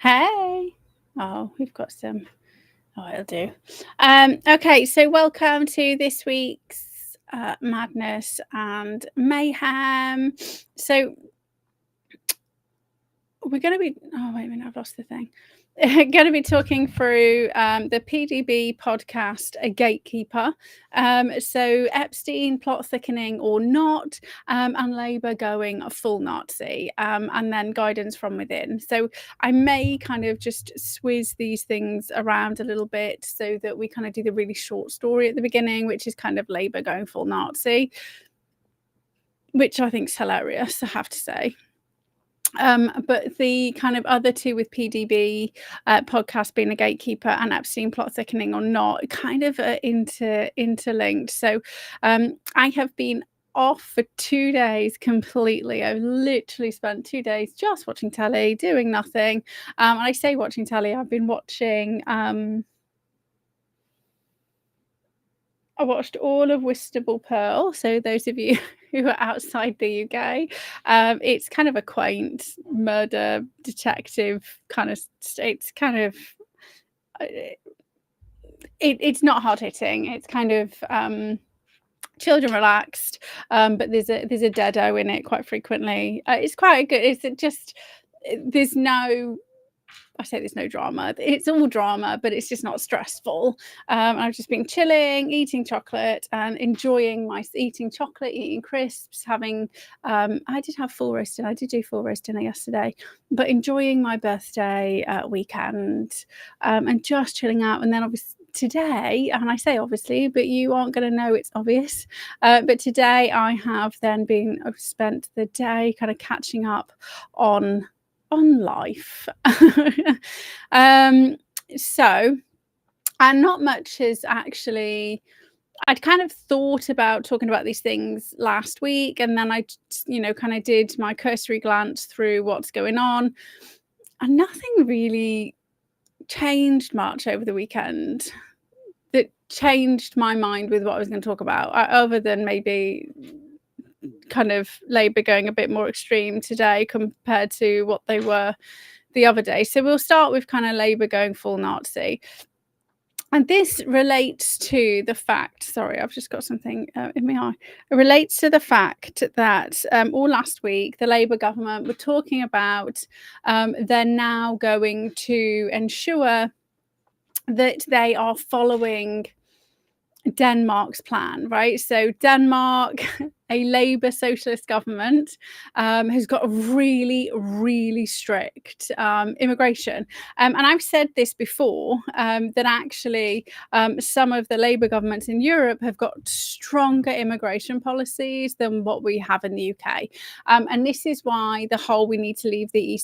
Hey. Oh, we've got some. Oh, it'll do. Okay, so welcome to this week's Madness and Mayhem. So we're going to be. Oh, wait a minute, I've lost the thing. Going to be talking through the PBD Podcast The Gatekeeper. So Epstein, plot thickening or not, and Labour going full Nazi, and then guidance from within. So I may kind of just swizz these things around a little bit so that we kind of do the really short story at the beginning, which is kind of Labour going full Nazi, which I think is hilarious, I have to say. But the kind of other two with PDB podcast being a gatekeeper and Epstein plot thickening or not kind of interlinked. So I have been off for 2 days completely. I've literally spent 2 days just watching telly, doing nothing. And I say watching telly, I've been watching I watched all of Whitstable Pearl. So those of you who are outside the UK, it's kind of a quaint murder detective kind of. It's kind of. It's not hard hitting. It's kind of children relaxed, but there's a deado in it quite frequently. It's quite good. It's just there's no. I say there's no drama. It's all drama, but it's just not stressful. I've just been chilling, eating chocolate and enjoying eating chocolate, eating crisps, having, I did have full roast dinner. I did do full roast dinner yesterday, but enjoying my birthday weekend and just chilling out. And then obviously today, and I say obviously, but you aren't going to know it's obvious. But today I have then I've spent the day kind of catching up on life. So, and not much has actually. I'd kind of thought about talking about these things last week, and then I, kind of did my cursory glance through what's going on, and nothing really changed much over the weekend that changed my mind with what I was going to talk about, other than maybe kind of Labour going a bit more extreme today compared to what they were the other day. So we'll start with kind of Labour going full Nazi. And this relates to the fact, sorry, I've just got something in my eye. It relates to the fact that all last week, the Labour government were talking about they're now going to ensure that they are following Denmark's plan, right? So Denmark, a Labour socialist government, has got a really, really strict immigration. And I've said this before, that actually some of the Labour governments in Europe have got stronger immigration policies than what we have in the UK. And this is why the whole we need to leave the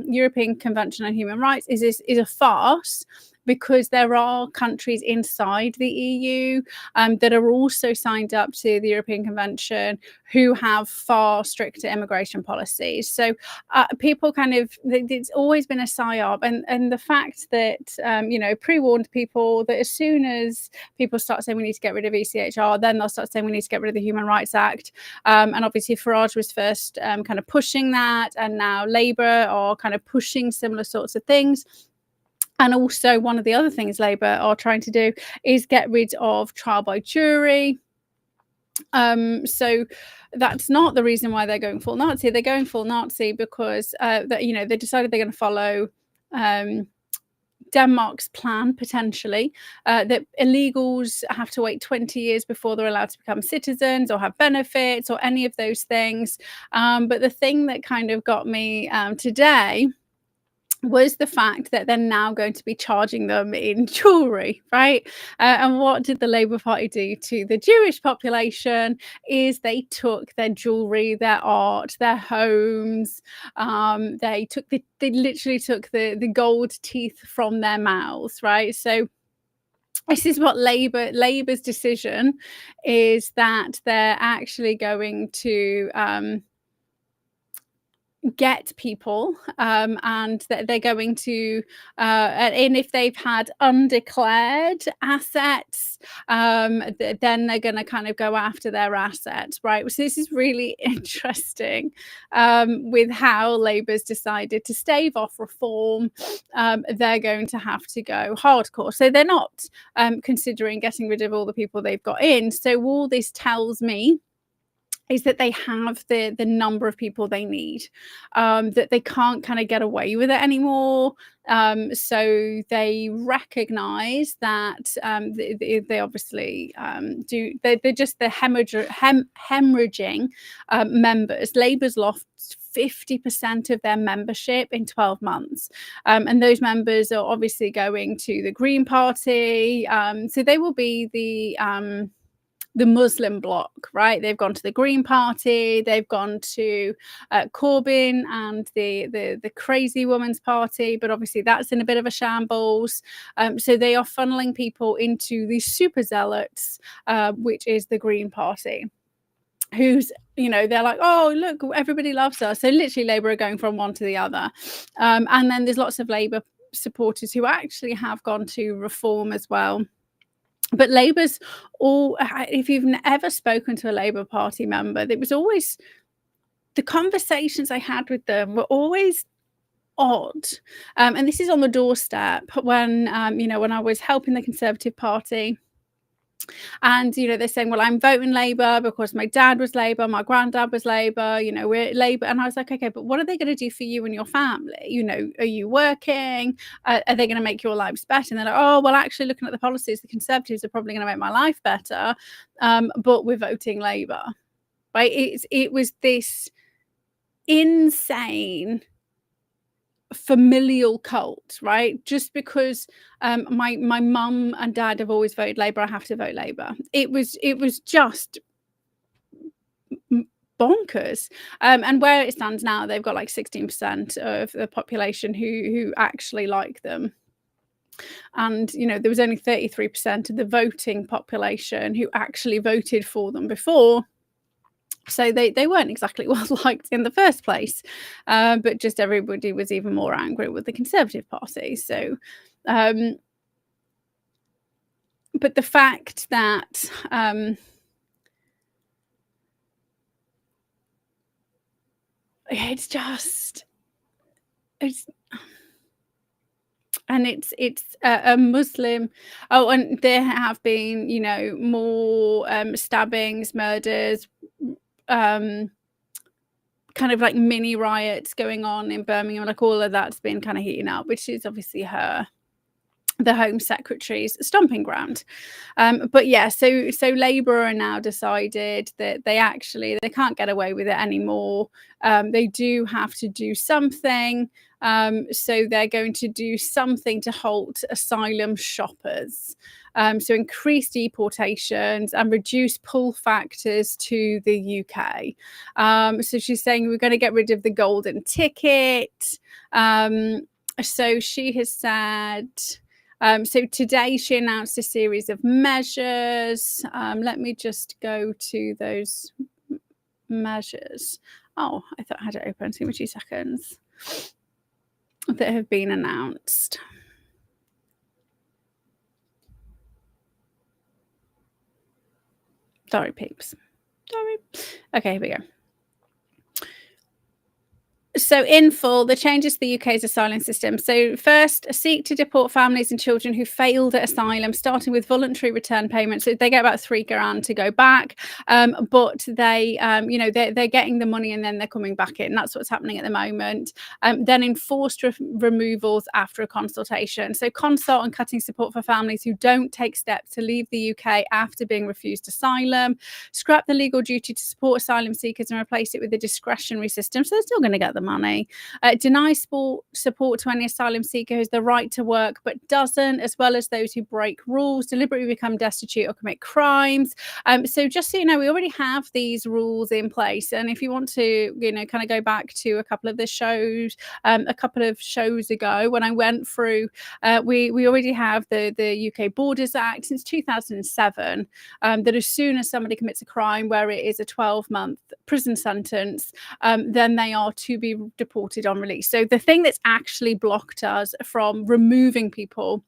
European Convention on Human Rights is a farce, because there are countries inside the EU that are also signed up to the European Convention who have far stricter immigration policies. So people it's always been a psyop. And the fact that, pre-warned people that as soon as people start saying we need to get rid of ECHR, then they'll start saying we need to get rid of the Human Rights Act. And obviously Farage was first kind of pushing that, and now Labour are kind of pushing similar sorts of things. And also one of the other things Labour are trying to do is get rid of trial by jury. So that's not the reason why they're going full Nazi. They're going full Nazi because they decided they're going to follow Denmark's plan, potentially, that illegals have to wait 20 years before they're allowed to become citizens or have benefits or any of those things. But the thing that kind of got me today was the fact that they're now going to be charging them in jewellery, right? And what did the Labour Party do to the Jewish population is they took their jewellery, their art, their homes. They literally took the gold teeth from their mouths, right? So this is what Labour's decision is, that they're actually going to get people, and that they're going to, and if they've had undeclared assets, then they're going to kind of go after their assets, right? So this is really interesting, with how Labour's decided to stave off reform. They're going to have to go hardcore. So they're not considering getting rid of all the people they've got in. So all this tells me is that they have the number of people they need, that they can't kind of get away with it anymore. So they recognize that, they obviously they're just the hemorrhaging members. Labour's lost 50% of their membership in 12 months. And those members are obviously going to the Green Party. So they will be the Muslim bloc, right? They've gone to the Green Party, they've gone to Corbyn and the Crazy Woman's Party, but obviously that's in a bit of a shambles. So they are funneling people into the super zealots, which is the Green Party, who's, they're like, oh, look, everybody loves us. So literally Labour are going from one to the other. And then there's lots of Labour supporters who actually have gone to Reform as well. But Labour's if you've ever spoken to a Labour Party member, it was always, the conversations I had with them were always odd. And this is on the doorstep when, when I was helping the Conservative Party. And, they're saying, well, I'm voting Labour because my dad was Labour, my granddad was Labour, we're Labour. And I was like, okay, but what are they going to do for you and your family? Are you working? Are they going to make your lives better? And they're like, oh, well, actually, looking at the policies, the Conservatives are probably going to make my life better. But we're voting Labour, right? It was this insane familial cult, right? Just because my mum and dad have always voted Labour, I have to vote Labour. It was just bonkers. And where it stands now, they've got like 16% of the population who actually like them. And there was only 33% of the voting population who actually voted for them before. So they weren't exactly well liked in the first place, but just everybody was even more angry with the Conservative Party. So, but the fact that it's a Muslim. Oh, and there have been more stabbings, murders, kind of like mini riots going on in Birmingham, like all of that's been kind of heating up, which is obviously the Home Secretary's stomping ground. But yeah, so Labour are now decided that they can't get away with it anymore. They do have to do something. So they're going to do something to halt asylum shoppers. So increase deportations and reduce pull factors to the UK. So she's saying we're going to get rid of the golden ticket. So she has said, so today she announced a series of measures. Let me just go to those measures. Oh, I thought I had it open. Give me 2 seconds. That have been announced. Sorry, peeps. Sorry. Okay, here we go. So in full, the changes to the UK's asylum system. So first, seek to deport families and children who failed at asylum, starting with voluntary return payments. So they get about £3,000 to go back, but they, they're getting the money and then they're coming back in. That's what's happening at the moment. Then enforced removals after a consultation. So consult on cutting support for families who don't take steps to leave the UK after being refused asylum. Scrap the legal duty to support asylum seekers and replace it with a discretionary system. So they're still going to get the money. Deny support to any asylum seeker who has the right to work but doesn't, as well as those who break rules, deliberately become destitute or commit crimes. So just so you know, we already have these rules in place. And if you want to, kind of go back to a couple of the shows, a couple of shows ago when I went through, we already have the UK Borders Act since 2007, that as soon as somebody commits a crime where it is a 12-month prison sentence, then they are to be deported on release. So the thing that's actually blocked us from removing people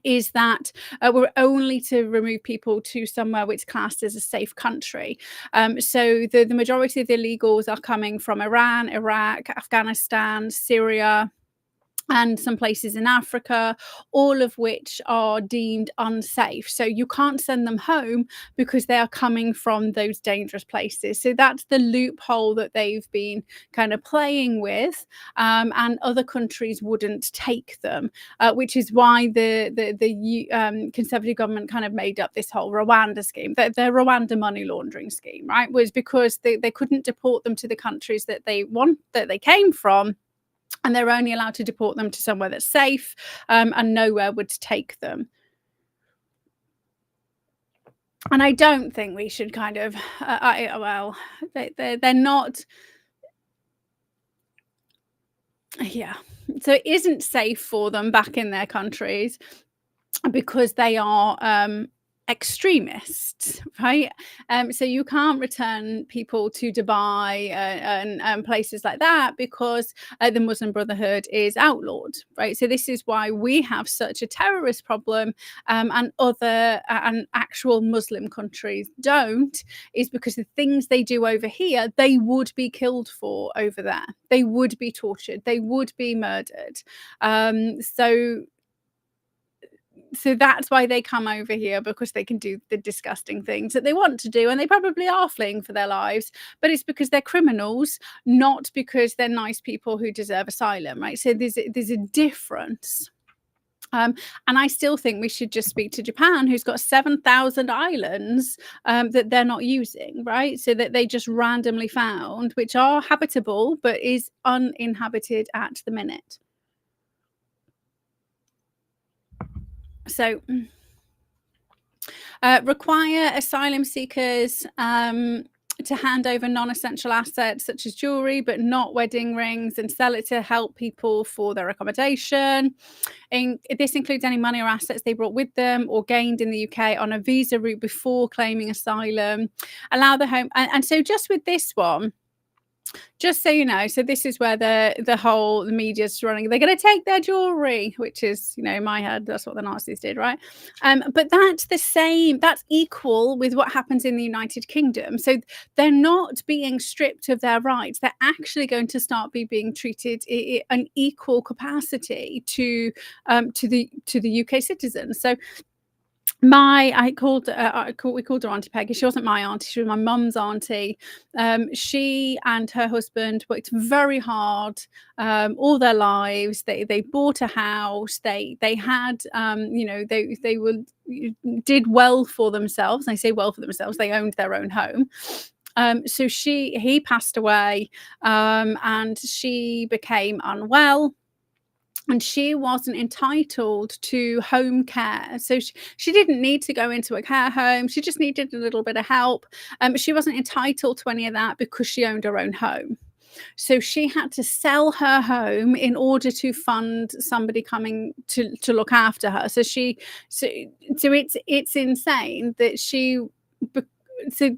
is that we're only to remove people to somewhere which is classed as a safe country. So the majority of the illegals are coming from Iran, Iraq, Afghanistan, Syria, and some places in Africa, all of which are deemed unsafe. So you can't send them home because they are coming from those dangerous places. So that's the loophole that they've been kind of playing with, and other countries wouldn't take them, which is why the Conservative government kind of made up this whole Rwanda scheme, the Rwanda money laundering scheme, right? Was because they couldn't deport them to the countries that they came from. And they're only allowed to deport them to somewhere that's safe, and nowhere would take them. And I don't think we should kind of, they're not, yeah. So it isn't safe for them back in their countries because they are extremists, right? So you can't return people to Dubai and places like that because the Muslim Brotherhood is outlawed, right? So this is why we have such a terrorist problem, and other and actual Muslim countries don't, is because the things they do over here, they would be killed for over there. They would be tortured. They would be murdered. So that's why they come over here, because they can do the disgusting things that they want to do, and they probably are fleeing for their lives, but it's because they're criminals, not because they're nice people who deserve asylum, right? So there's a difference. And I still think we should just speak to Japan, who's got 7,000 islands that they're not using, right? So that they just randomly found, which are habitable, but is uninhabited at the minute. So require asylum seekers to hand over non-essential assets such as jewelry, but not wedding rings, and sell it to help people for their accommodation. This includes any money or assets they brought with them or gained in the UK on a visa route before claiming asylum. Allow the home, and so just with this one, just so you know, so this is where the media's running. They're going to take their jewelry, which is, in my head, that's what the Nazis did, right? But that's the same, that's equal with what happens in the United Kingdom. So they're not being stripped of their rights. They're actually going to start being treated in an equal capacity to the UK citizens. So we called her Auntie Peggy. She wasn't my auntie, she was my mum's auntie. She and her husband worked very hard all their lives. They bought a house. They had did well for themselves. I say well for themselves. They owned their own home. So he passed away, and she became unwell. And she wasn't entitled to home care. So she didn't need to go into a care home. She just needed a little bit of help. She wasn't entitled to any of that because she owned her own home. So she had to sell her home in order to fund somebody coming to look after her. So it's insane that she... So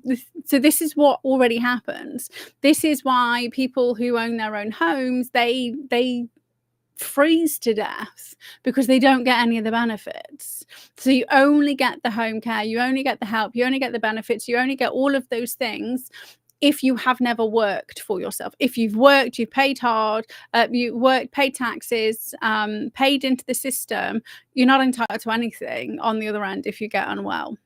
this is what already happens. This is why people who own their own homes, they freeze to death because they don't get any of the benefits. So you only get the home care, you only get the help, you only get the benefits, you only get all of those things if you have never worked for yourself. If you've worked, you've paid hard, you worked, paid taxes, paid into the system, you're not entitled to anything on the other end if you get unwell.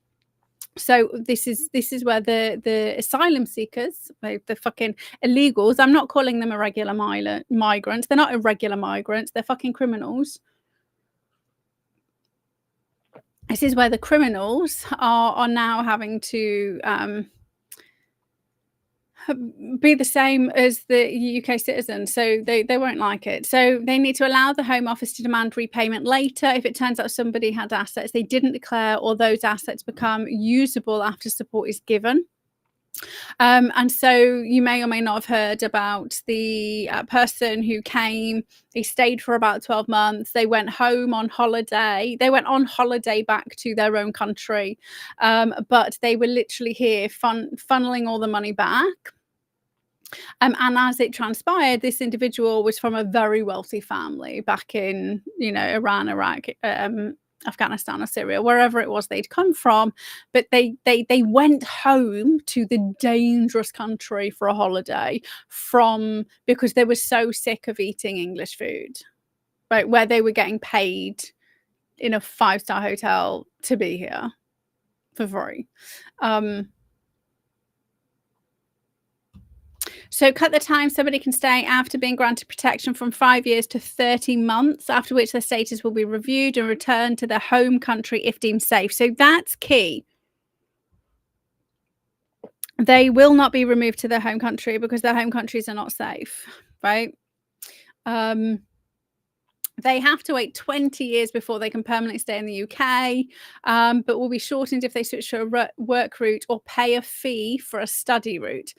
So this is where the asylum seekers, the fucking illegals, I'm not calling them irregular migrants. They're not irregular migrants. They're fucking criminals. This is where the criminals are now having to be the same as the UK citizens, so they won't like it. So they need to allow the Home Office to demand repayment later if it turns out somebody had assets they didn't declare, or those assets become usable after support is given. And so you may or may not have heard about the person who came. They stayed for about 12 months. They went home on holiday. They went on holiday back to their own country, but they were literally here funneling all the money back. And as it transpired, this individual was from a very wealthy family back in, Iran, Iraq, Afghanistan or Syria, wherever it was they'd come from. But they went home to the dangerous country for a holiday because they were so sick of eating English food, right? Where they were getting paid in a 5-star hotel to be here for free. So cut the time somebody can stay after being granted protection from 5 years to 30 months, after which their status will be reviewed and returned to their home country if deemed safe. So that's key. They will not be removed to their home country because their home countries are not safe, right? They have to wait 20 years before they can permanently stay in the UK, but will be shortened if they switch to a work route or pay a fee for a study route.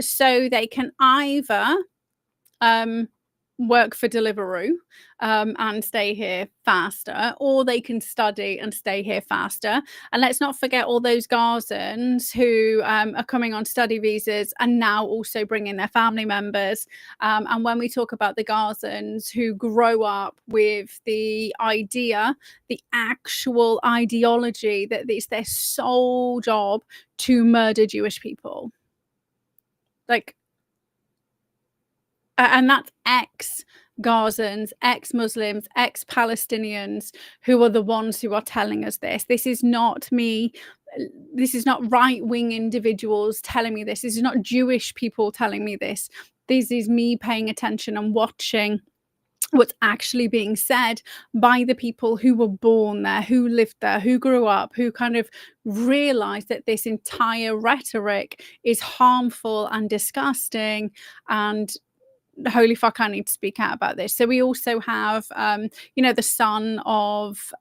So they can either work for Deliveroo and stay here faster, or they can study and stay here faster. And let's not forget all those Gazans who are coming on study visas and now also bringing their family members. And when we talk about the Gazans who grow up with the actual ideology that it's their sole job to murder Jewish people, and that's ex-Gazans, ex-Muslims, ex-Palestinians who are the ones who are telling us this. This is not me. This is not right-wing individuals telling me this. This is not Jewish people telling me this. This is me paying attention and watching what's actually being said by the people who were born there, who lived there, who grew up, who kind of realized that this entire rhetoric is harmful and disgusting, and holy fuck, I need to speak out about this. So we also have, the son of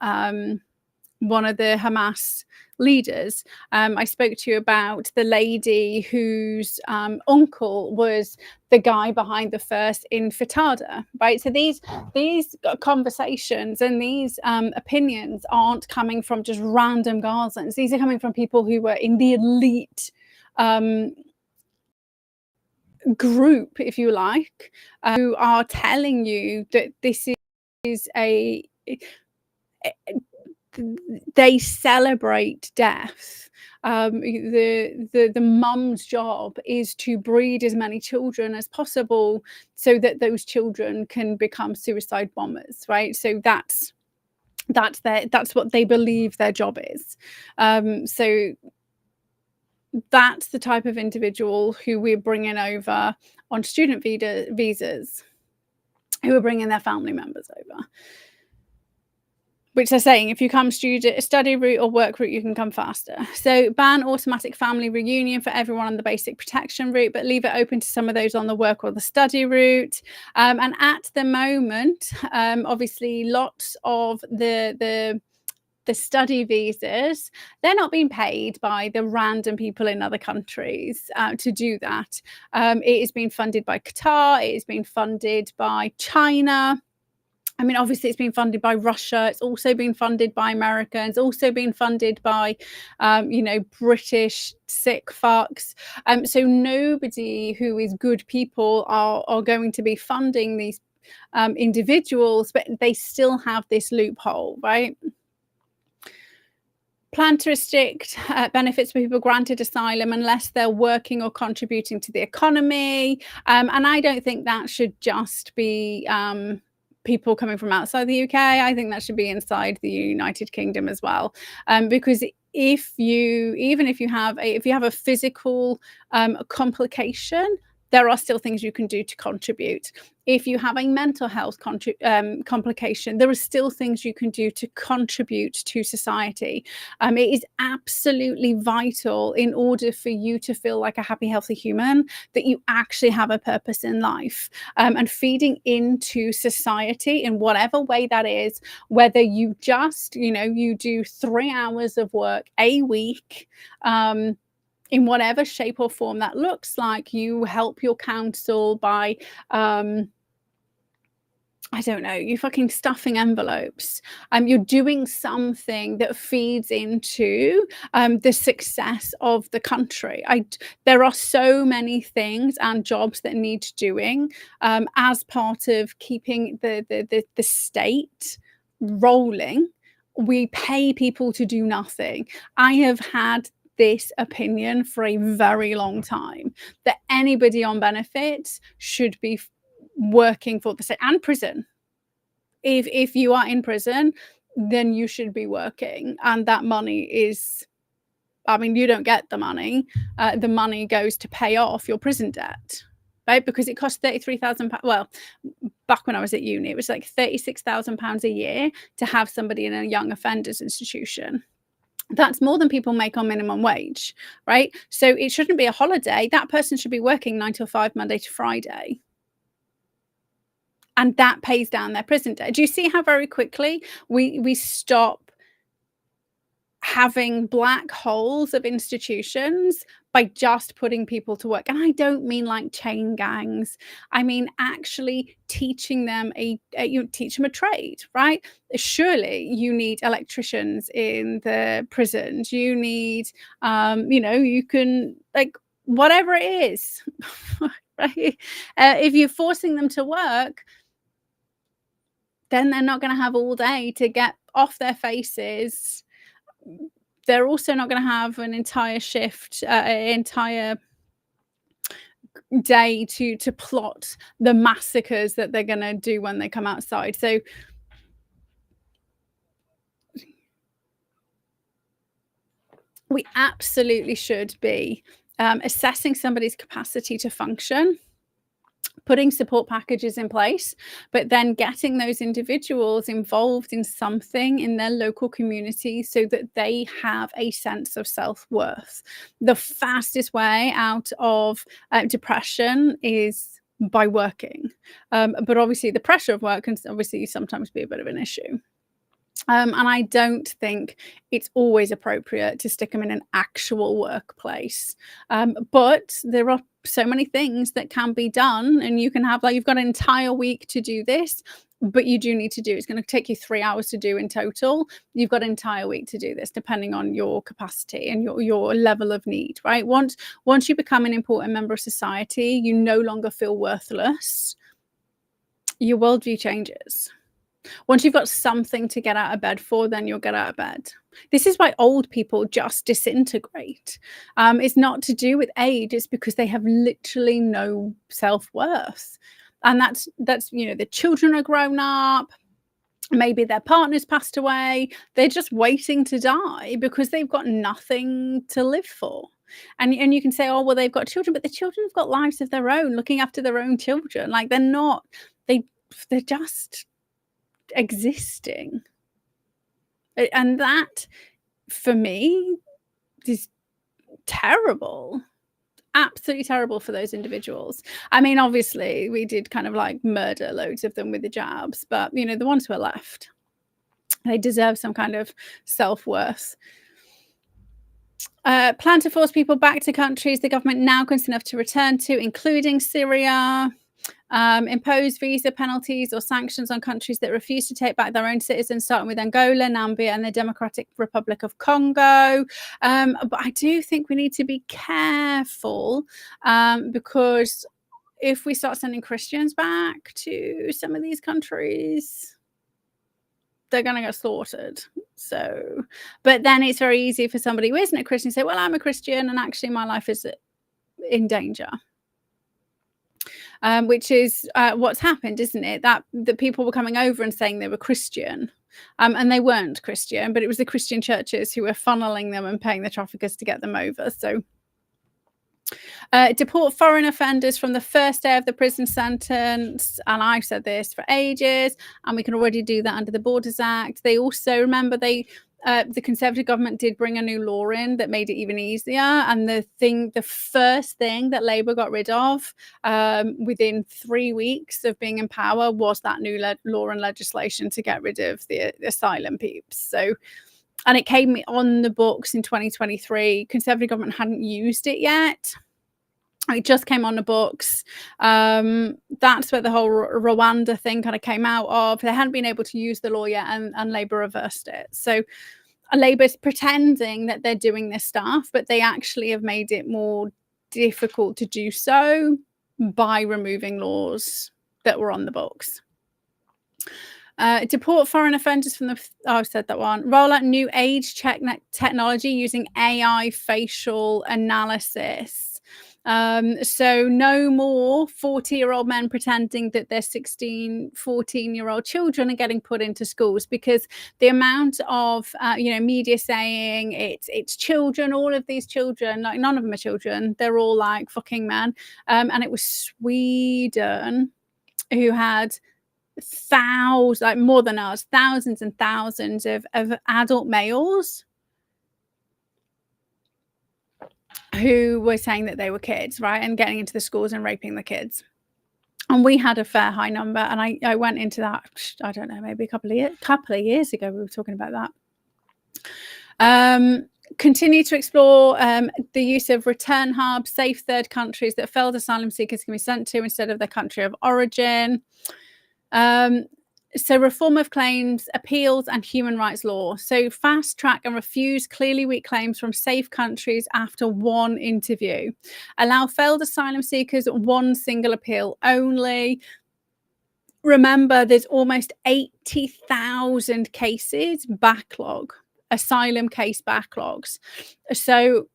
one of the Hamas leaders. I spoke to you about the lady whose uncle was the guy behind the first Intifada, right? So these conversations and these opinions aren't coming from just random Gazans. These are coming from people who were in the elite group, if you like, who are telling you that this is they celebrate death. The mum's job is to breed as many children as possible so that those children can become suicide bombers, right? So that's what they believe their job is. So that's the type of individual who we're bringing over on student visas, who are bringing their family members over. Which they're saying, if you come study route or work route, you can come faster. So ban automatic family reunion for everyone on the basic protection route, but leave it open to some of those on the work or the study route. And at the moment, obviously, lots of the study visas, they're not being paid by the random people in other countries to do that. It is being funded by Qatar. It is being funded by China. I mean, obviously, it's been funded by Russia. It's also been funded by America. It's also been funded by, British sick fucks. So nobody who is good people are going to be funding these individuals, but they still have this loophole, right? Plan to restrict benefits for people granted asylum unless they're working or contributing to the economy. And I don't think that should just be people coming from outside the UK. I think that should be inside the United Kingdom as well, because if you have a physical complication, there are still things you can do to contribute. If you have a mental health complication, there are still things you can do to contribute to society. It is absolutely vital in order for you to feel like a happy, healthy human, that you actually have a purpose in life, and feeding into society in whatever way that is, whether you just, you do 3 hours of work a week, in whatever shape or form that looks like. You help your council by I don't know, you're fucking stuffing envelopes. You're doing something that feeds into the success of the country. There are so many things and jobs that need doing as part of keeping the state rolling. We pay people to do nothing. I have had this opinion for a very long time that anybody on benefits should be working for the state and prison. If you are in prison, then you should be working, and that money is, I mean, you don't get the money. The money goes to pay off your prison debt, right? Because it costs £33,000. Well, back when I was at uni, it was like £36,000 a year to have somebody in a young offenders institution. That's more than people make on minimum wage, right? So it shouldn't be a holiday. That person should be working 9 till 5, Monday to Friday. And that pays down their prison debt. Do you see how very quickly we stop having black holes of institutions by just putting people to work? And I don't mean like chain gangs. I mean actually teaching them teach them a trade, right? Surely you need electricians in the prisons. You need, you can, like, whatever it is, right? If you're forcing them to work, then they're not going to have all day to get off their faces. They're also not going to have an entire shift, entire day to plot the massacres that they're going to do when they come outside. So we absolutely should be assessing somebody's capacity to function, putting support packages in place, but then getting those individuals involved in something in their local community so that they have a sense of self-worth. The fastest way out of depression is by working. But obviously the pressure of work can obviously sometimes be a bit of an issue. And I don't think it's always appropriate to stick them in an actual workplace. But there are so many things that can be done, and you can have, like, you've got an entire week to do this, but you do need to do, it's going to take you 3 hours to do in total. You've got an entire week to do this, depending on your capacity and your level of need, right? Once you become an important member of society, you no longer feel worthless. Your worldview changes. Once you've got something to get out of bed for, then you'll get out of bed. This is why old people just disintegrate. It's not to do with age, it's because they have literally no self-worth. And that's the children are grown up, maybe their partner's passed away, they're just waiting to die because they've got nothing to live for. And you can say, oh, well, they've got children, but the children have got lives of their own, looking after their own children. Like, they're just existing. And that, for me, is terrible. Absolutely terrible for those individuals. I mean, obviously, we did kind of like murder loads of them with the jabs, but, the ones who are left, they deserve some kind of self-worth. Plan to force people back to countries the government now concerned enough to return to, including Syria. Impose visa penalties or sanctions on countries that refuse to take back their own citizens, starting with Angola, Namibia, and the Democratic Republic of Congo. But I do think we need to be careful because if we start sending Christians back to some of these countries, they're going to get slaughtered. So, but then it's very easy for somebody who isn't a Christian to say, well, I'm a Christian and actually my life is in danger. Which is what's happened, isn't it? That the people were coming over and saying they were Christian, and they weren't Christian, but it was the Christian churches who were funneling them and paying the traffickers to get them over. So deport foreign offenders from the first day of the prison sentence, and I've said this for ages, and we can already do that under the Borders Act. They also, remember, the Conservative government did bring a new law in that made it even easier. And the first thing that Labour got rid of within 3 weeks of being in power was that new law and legislation to get rid of the asylum peeps. So, and it came on the books in 2023. Conservative government hadn't used it yet. It just came on the books. That's where the whole Rwanda thing kind of came out of. They hadn't been able to use the law yet, and Labour reversed it. So Labour's pretending that they're doing this stuff, but they actually have made it more difficult to do so by removing laws that were on the books. Deport foreign offenders from the... I've said that one. Roll out new age check technology using AI facial analysis. So no more 40-year-old men pretending that their 16, 14-year-old children are getting put into schools, because the amount of, media saying it's children, all of these children, like none of them are children. They're all like fucking men. And it was Sweden who had thousands, like more than us, thousands and thousands of adult males who were saying that they were kids, right, and getting into the schools and raping the kids. And we had a fair high number, and I went into that, I don't know, maybe a couple of years ago we were talking about that. Continue to explore the use of return hubs, safe third countries that failed asylum seekers can be sent to instead of their country of origin. So reform of claims, appeals, and human rights law. So fast track and refuse clearly weak claims from safe countries after one interview. Allow failed asylum seekers one single appeal only. Remember, there's almost 80,000 cases backlog, asylum case backlogs. So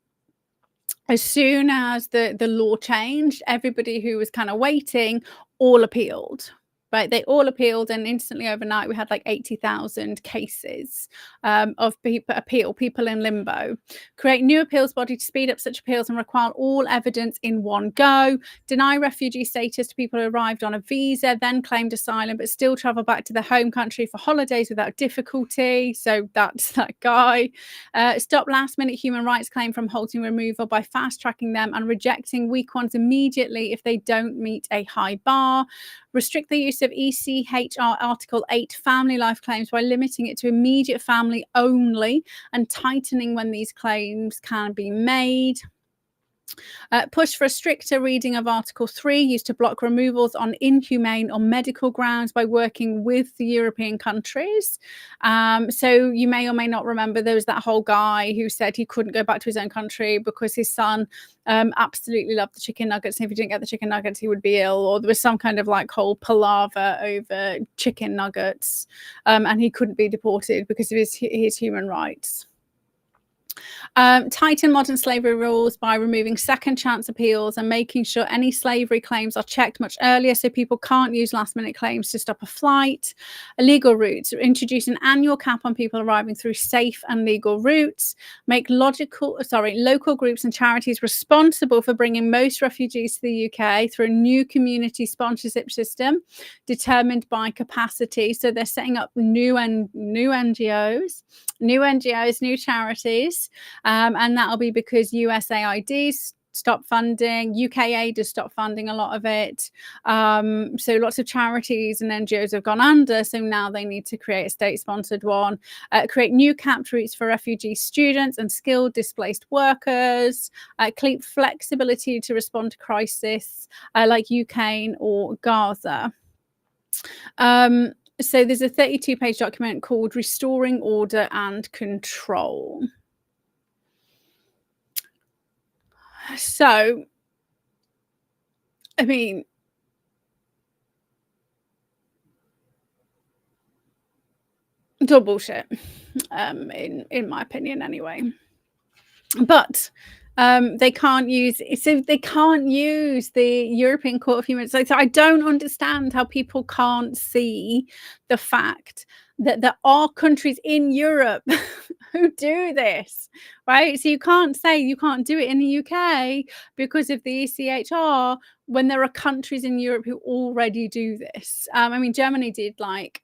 as soon as the law changed, everybody who was kind of waiting all appealed. Right, they all appealed, and instantly overnight we had like 80,000 cases of people in limbo. Create new appeals body to speed up such appeals and require all evidence in one go. Deny refugee status to people who arrived on a visa, then claimed asylum, but still travel back to their home country for holidays without difficulty. So that's that guy. Stop last-minute human rights claim from halting removal by fast-tracking them and rejecting weak ones immediately if they don't meet a high bar. Restrict the use of ECHR Article 8 family life claims by limiting it to immediate family only and tightening when these claims can be made. Push for a stricter reading of Article 3 used to block removals on inhumane or medical grounds by working with the European countries. So you may or may not remember there was that whole guy who said he couldn't go back to his own country because his son absolutely loved the chicken nuggets, and if he didn't get the chicken nuggets he would be ill, or there was some kind of like whole palaver over chicken nuggets, and he couldn't be deported because of his human rights. Tighten modern slavery rules by removing second chance appeals and making sure any slavery claims are checked much earlier so people can't use last minute claims to stop a flight. Illegal routes. Introduce an annual cap on people arriving through safe and legal routes. Make local groups and charities responsible for bringing most refugees to the UK through a new community sponsorship system determined by capacity. So they're setting up new NGOs, new charities. And that'll be because USAID stopped funding, UKAID has stopped funding a lot of it. So lots of charities and NGOs have gone under. So now they need to create a state-sponsored one. Create new capped routes for refugee students and skilled displaced workers. Keep flexibility to respond to crisis like Ukraine or Gaza. So there's a 32-page document called Restoring Order and Control. So, I mean, it's all bullshit, in my opinion, anyway. But they can't use the European Court of Human Rights. So I don't understand how people can't see the fact that there are countries in Europe who do this, right? So you can't say you can't do it in the UK because of the ECHR when there are countries in Europe who already do this. I mean, Germany did like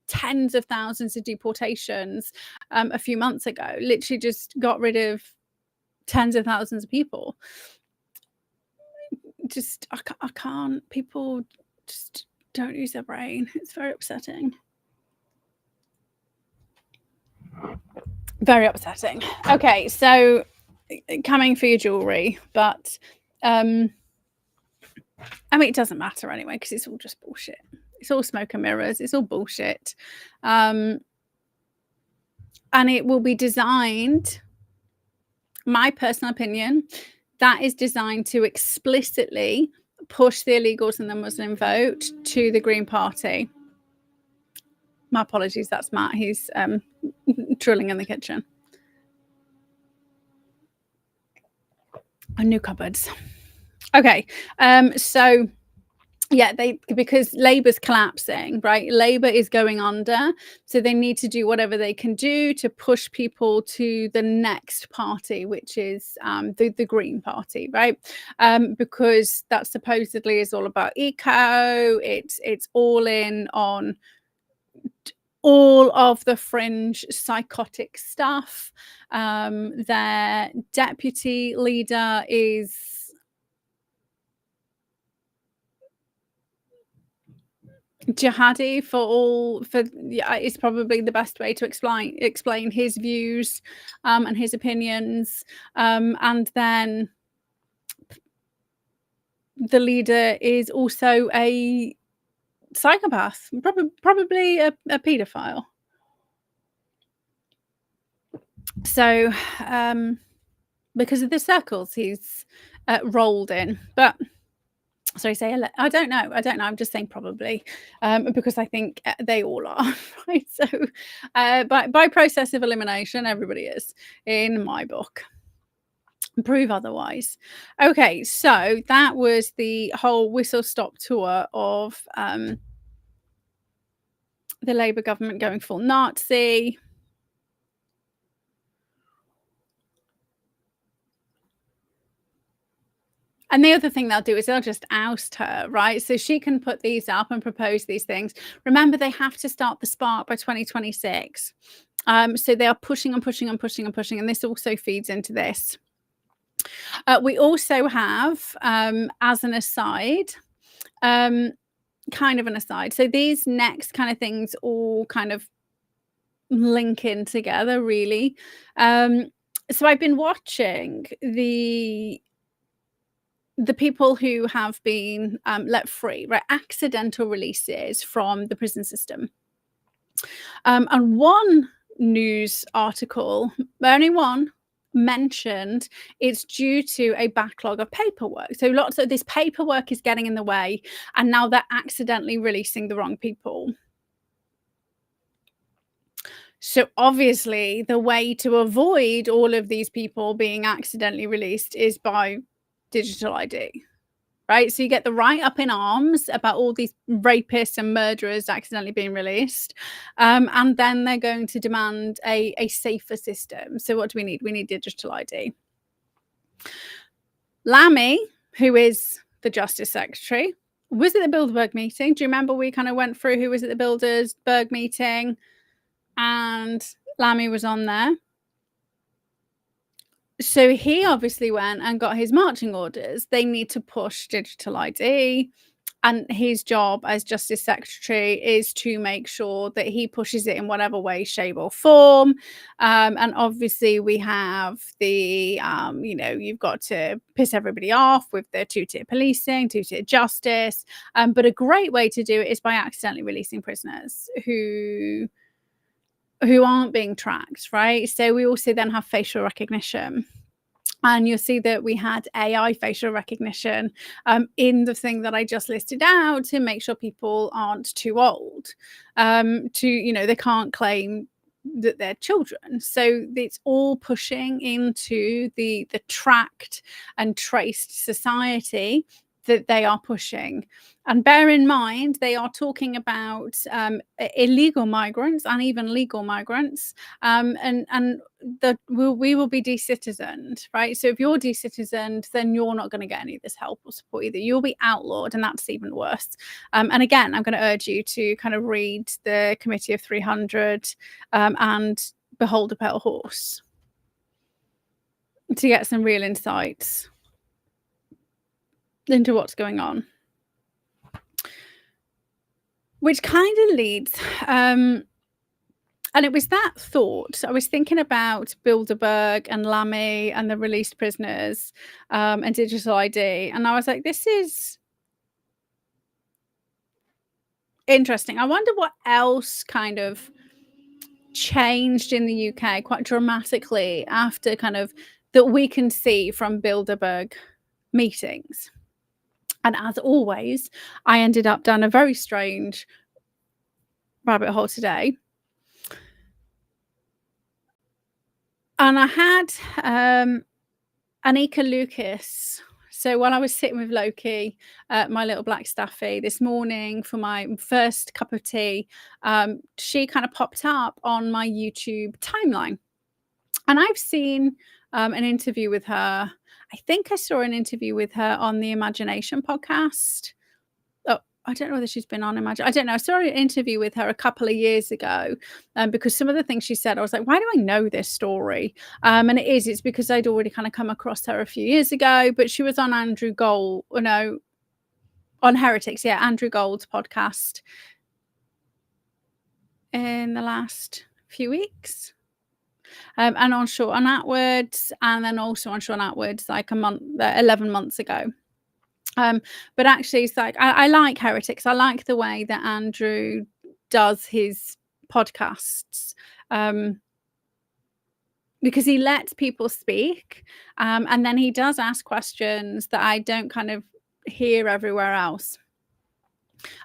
tens of thousands of deportations a few months ago, literally just got rid of tens of thousands of people. Just, I can't, people just don't use their brain. It's very upsetting. Very upsetting. Okay, so coming for your jewelry, but I mean, it doesn't matter anyway, because it's all just bullshit. It's all smoke and mirrors. It's all bullshit. And it will be designed, my personal opinion, that is designed to explicitly push the illegals and the Muslim vote to the Green Party. My apologies, that's Matt. He's drilling in the kitchen. New cupboards. Okay, so yeah, because Labour's collapsing, right? Labour is going under, so they need to do whatever they can do to push people to the next party, which is the Green Party, right? Because that supposedly is all about eco. It's all in on all of the fringe psychotic stuff. Their deputy leader is jihadi is probably the best way to explain his views and his opinions, and then the leader is also a psychopath, probably a paedophile. So because of the circles he's rolled in. But sorry, I don't know. I'm just saying probably, because I think they all are, right? So by process of elimination, everybody is, in my book. Prove otherwise. Okay, so that was the whole whistle-stop tour of the Labour government going full Nazi. And the other thing they'll do is they'll just oust her, right? So she can put these up and propose these things. Remember, they have to start the spark by 2026. So they are pushing and pushing and pushing and pushing. And this also feeds into this. We also have, as an aside, kind of an aside. So these next kind of things all kind of link in together, really. So I've been watching the people who have been let free, right? Accidental releases from the prison system. And one news article, only one, mentioned it's due to a backlog of paperwork. So lots of this paperwork is getting in the way, and now they're accidentally releasing the wrong people. So obviously the way to avoid all of these people being accidentally released is by digital ID, right? So you get the right up in arms about all these rapists and murderers accidentally being released, and then they're going to demand a safer system. So what do we need? We need digital ID. Lammy, who is the Justice Secretary, was at the Bilderberg meeting. Do you remember we kind of went through who was at the Bilderberg meeting? And Lammy was on there. So he obviously went and got his marching orders. They need to push digital ID. And his job as Justice Secretary is to make sure that he pushes it in whatever way, shape or form. And obviously we have the, you've got to piss everybody off with the two-tier policing, two-tier justice. But a great way to do it is by accidentally releasing prisoners who aren't being tracked, right? So we also then have facial recognition. And you'll see that we had AI facial recognition in the thing that I just listed out to make sure people aren't too old. They can't claim that they're children. So it's all pushing into the tracked and traced society that they are pushing. And bear in mind, they are talking about illegal migrants and even legal migrants, and we will be decitizened, right? So if you're decitizened, then you're not going to get any of this help or support either. You'll be outlawed, and that's even worse. And again, I'm going to urge you to kind of read the Committee of 300 and Behold a Pale Horse to get some real insights into what's going on. Which kind of leads And it was that thought. I was thinking about Bilderberg and Lammy and the released prisoners, and digital ID, and I was like, this is interesting. I wonder what else kind of changed in the UK quite dramatically after kind of that we can see from Bilderberg meetings. And as always, I ended up down a very strange rabbit hole today. And I had Anika Lucas. So while I was sitting with Loki, my little black staffy, this morning for my first cup of tea, she kind of popped up on my YouTube timeline. And I've seen an interview with her. I think I saw an interview with her on the Imagination podcast. Oh, I don't know whether she's been on Imagine. I don't know. I saw an interview with her a couple of years ago, because some of the things she said, I was like, why do I know this story? And it's because I'd already kind of come across her a few years ago, but she was on Andrew Gold, on Heretics. Yeah, Andrew Gold's podcast in the last few weeks. And on Short and Outwards, and then also on Short and Outwards, like 11 months ago. But actually, it's like I like Heretics. I like the way that Andrew does his podcasts, because he lets people speak, and then he does ask questions that I don't kind of hear everywhere else.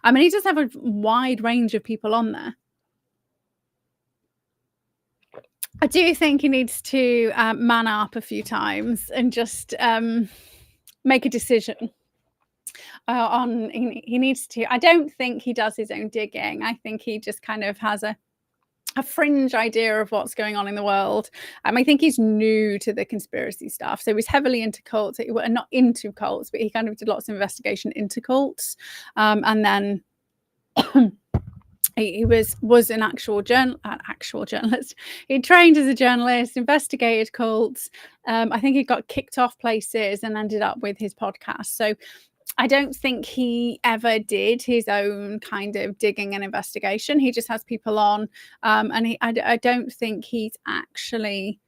I mean, he does have a wide range of people on there. I do think he needs to man up a few times and just make a decision on. He needs to. I don't think he does his own digging. I think he just kind of has a fringe idea of what's going on in the world. I think he's new to the conspiracy stuff, so he's heavily into cults. Well, not into cults, but he kind of did lots of investigation into cults, and then. He was an actual journalist. He trained as a journalist, investigated cults. I think he got kicked off places and ended up with his podcast. So I don't think he ever did his own kind of digging and investigation. He just has people on, and I don't think he's actually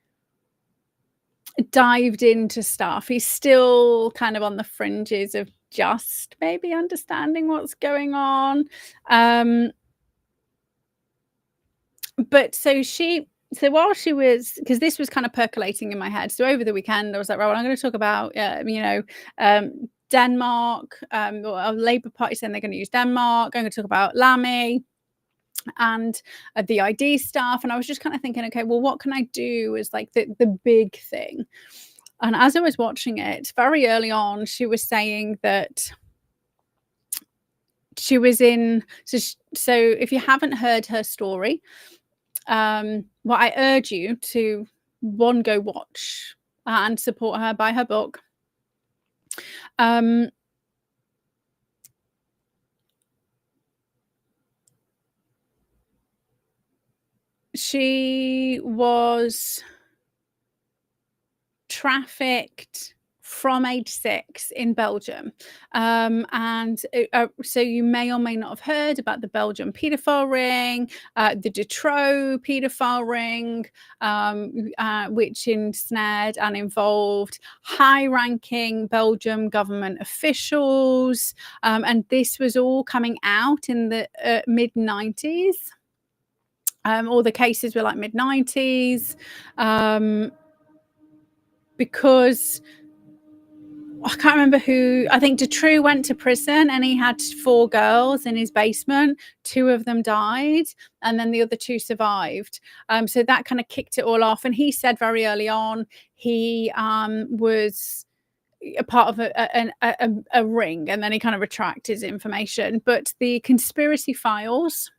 dived into stuff. He's still kind of on the fringes of just maybe understanding what's going on. But so while she was, because this was kind of percolating in my head, so over the weekend I was like, right, well, I'm going to talk about Denmark, or Labour Party saying they're going to use Denmark. I'm going to talk about Lammy and the ID stuff, and I was just kind of thinking, okay, well, what can I do as like the big thing? And as I was watching it, very early on, she was saying that she was in, so if you haven't heard her story, well, I urge you to go watch and support her, buy her book. She was trafficked from age 6 in Belgium, and so you may or may not have heard about the Belgian paedophile ring, the Detroit paedophile ring, which ensnared and involved high-ranking Belgian government officials, and this was all coming out in the mid-90s. All the cases were like mid-90s, because I can't remember who. I think Detroit went to prison and he had 4 girls in his basement. 2 of them died and then the other 2 survived. So that kind of kicked it all off. And he said very early on he was a part of a ring, and then he kind of retracted his information. But the conspiracy files,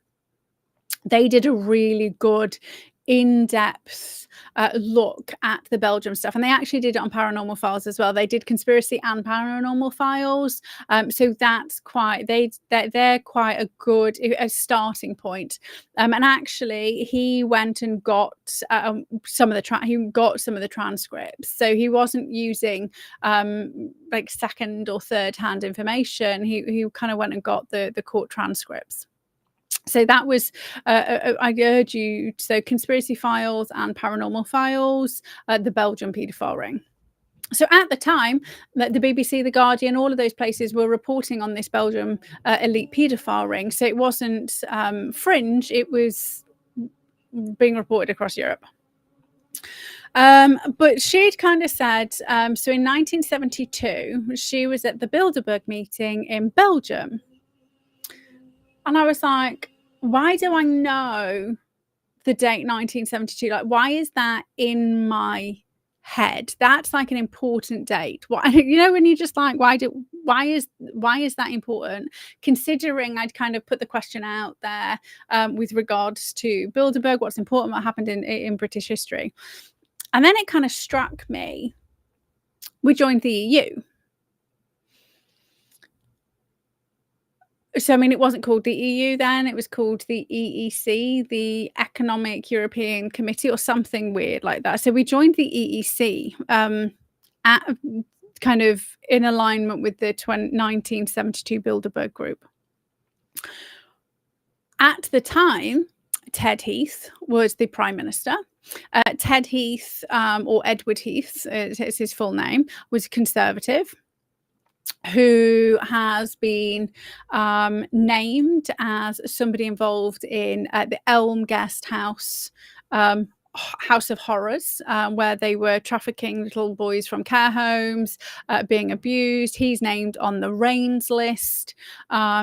they did a really good in-depth look at the Belgium stuff, and they actually did it on Paranormal Files as well. They did conspiracy and Paranormal Files, so that's they're quite a good starting point. And actually, he went and got some of the transcripts, so he wasn't using like second or third hand information. He kind of went and got the court transcripts. So that was, I urge you, so Conspiracy Files and Paranormal Files, the Belgian paedophile ring. So at the time, the BBC, The Guardian, all of those places were reporting on this Belgian elite paedophile ring. So it wasn't fringe, it was being reported across Europe. But she'd kind of said, so in 1972, she was at the Bilderberg meeting in Belgium. And I was like, why do I know the date 1972? Like, why is that in my head? That's like an important date. Why, you know, when you're just like, why is that important? Considering I'd kind of put the question out there with regards to Bilderberg, what's important, what happened in British history. And then it kind of struck me, we joined the EU. So, I mean, it wasn't called the EU then, it was called the EEC, the Economic European Committee, or something weird like that. So we joined the EEC at kind of in alignment with the 1972 Bilderberg Group. At the time, Ted Heath was the Prime Minister. Ted Heath, or Edward Heath, is his full name, was a Conservative who has been named as somebody involved in the Elm Guest House, House of Horrors, where they were trafficking little boys from care homes, being abused. He's named on the RAINS list.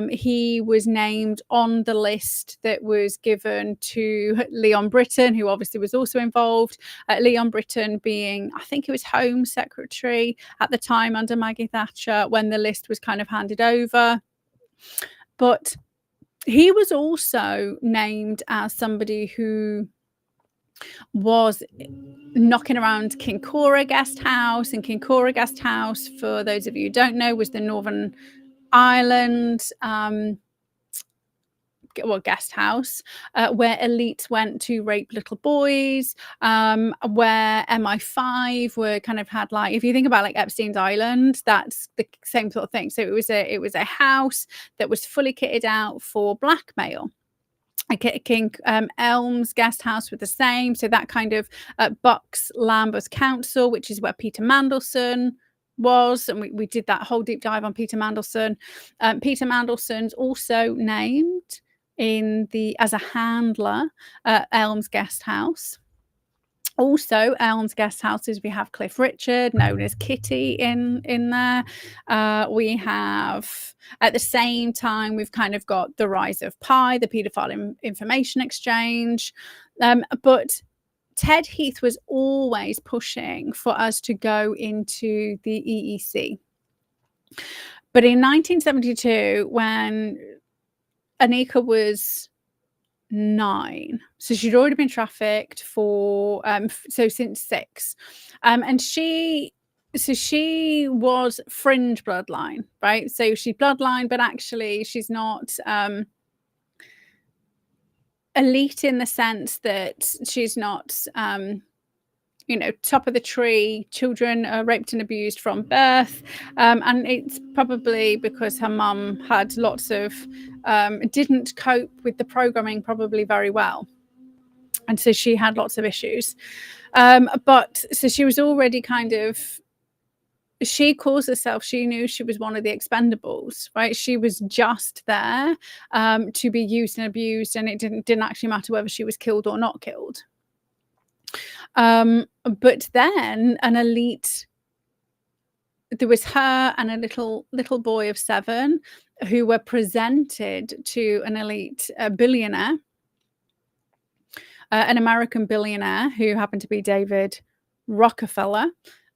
He was named on the list that was given to Leon Brittan, who obviously was also involved. Leon Brittan being, I think it was Home Secretary at the time under Maggie Thatcher when the list was kind of handed over. But he was also named as somebody who was knocking around Kincora Guest House. And Kincora Guest House, for those of you who don't know, was the Northern Ireland guest house where elites went to rape little boys, where MI5 were kind of had, like, if you think about like Epstein's Island, that's the same sort of thing. So it was a house that was fully kitted out for blackmail. King Elms Guest House were the same. So that kind of Bucks Lambeth Council, which is where Peter Mandelson was, and we did that whole deep dive on Peter Mandelson. Peter Mandelson's also named as a handler Elms Guest House. Also, Elms Guest Houses, we have Cliff Richard, known as Kitty, in there. We have, at the same time, we've kind of got the rise of Pi, the paedophile information exchange. But Ted Heath was always pushing for us to go into the EEC. But in 1972, when Anika was 9, so she'd already been trafficked for since 6, and she was fringe bloodline, right? So she's bloodline, but actually she's not elite in the sense that she's not top of the tree. Children are raped and abused from birth, and it's probably because her mum had lots of didn't cope with the programming probably very well, and so she had lots of issues. But so she was already kind of, she calls herself, she knew she was one of the expendables, right? She was just there to be used and abused, and it didn't actually matter whether she was killed or not killed. But then an elite, there was her and a little boy of 7 who were presented to an elite billionaire, an American billionaire who happened to be David Rockefeller.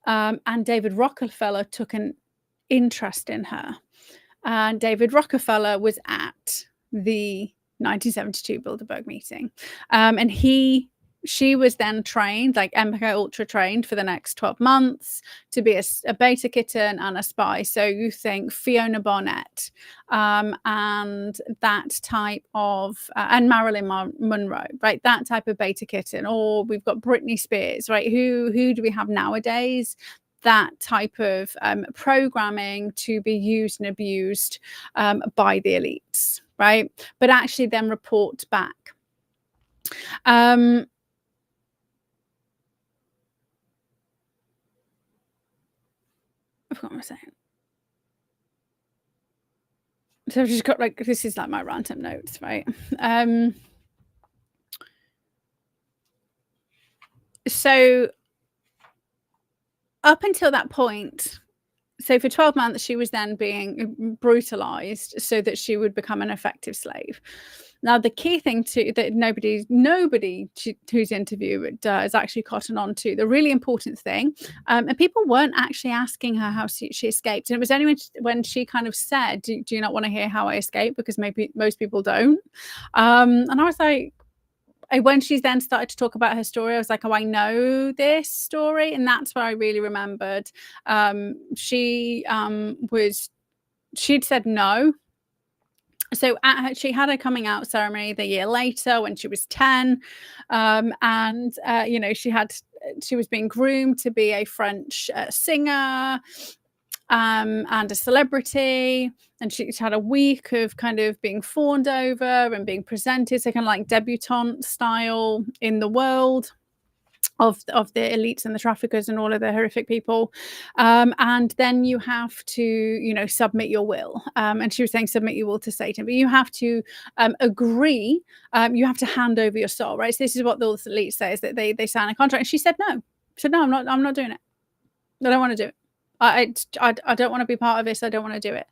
And David Rockefeller took an interest in her. And David Rockefeller was at the 1972 Bilderberg meeting. And she was then trained, like MK Ultra trained, for the next 12 months to be a beta kitten and a spy. So you think Fiona Barnett and that type of, and Marilyn Monroe, right? That type of beta kitten. Or we've got Britney Spears, right? Who do we have nowadays? That type of programming to be used and abused by the elites. right? But actually then report back. I forgot what I was saying. So I've just got like, this is like my random notes, right? So up until that point, so for 12 months, she was then being brutalized so that she would become an effective slave. Now, the key thing that nobody who's interviewed has actually cottoned on to, the really important thing, and people weren't actually asking her how she escaped. And it was only when she kind of said, do you not want to hear how I escaped? Because maybe most people don't. And I was like, when she then started to talk about her story, I was like, oh, I know this story. And that's where I really remembered. She'd said no. So she had a coming out ceremony the year later when she was 10. She was being groomed to be a French singer and a celebrity, and she's had a week of kind of being fawned over and being presented, so kind of like debutante style in the world of the elites and the traffickers and all of the horrific people, and then you have to submit your will, and she was saying submit your will to Satan, but you have to agree, you have to hand over your soul, right? So this is what the elites say, is that they sign a contract, and she said no. She said no, I'm not doing it. I don't want to do it. I don't want to be part of this. I don't want to do it.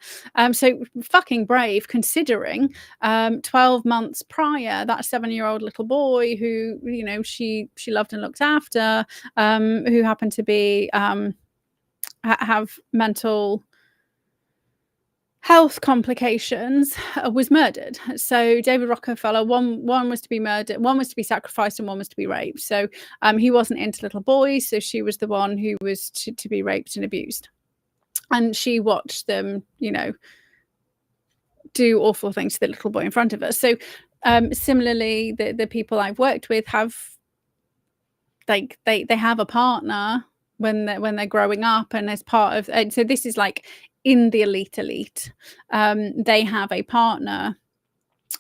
So fucking brave, considering 12 months prior, that 7-year-old little boy who she loved and looked after, who happened to be have mental health complications, was murdered. So David Rockefeller, one was to be murdered, one was to be sacrificed, and one was to be raped. So he wasn't into little boys, so she was the one who was to be raped and abused, and she watched them do awful things to the little boy in front of us. So similarly, the people I've worked with have they have a partner when they're growing up, and as part of, and so this is like in the elite, they have a partner,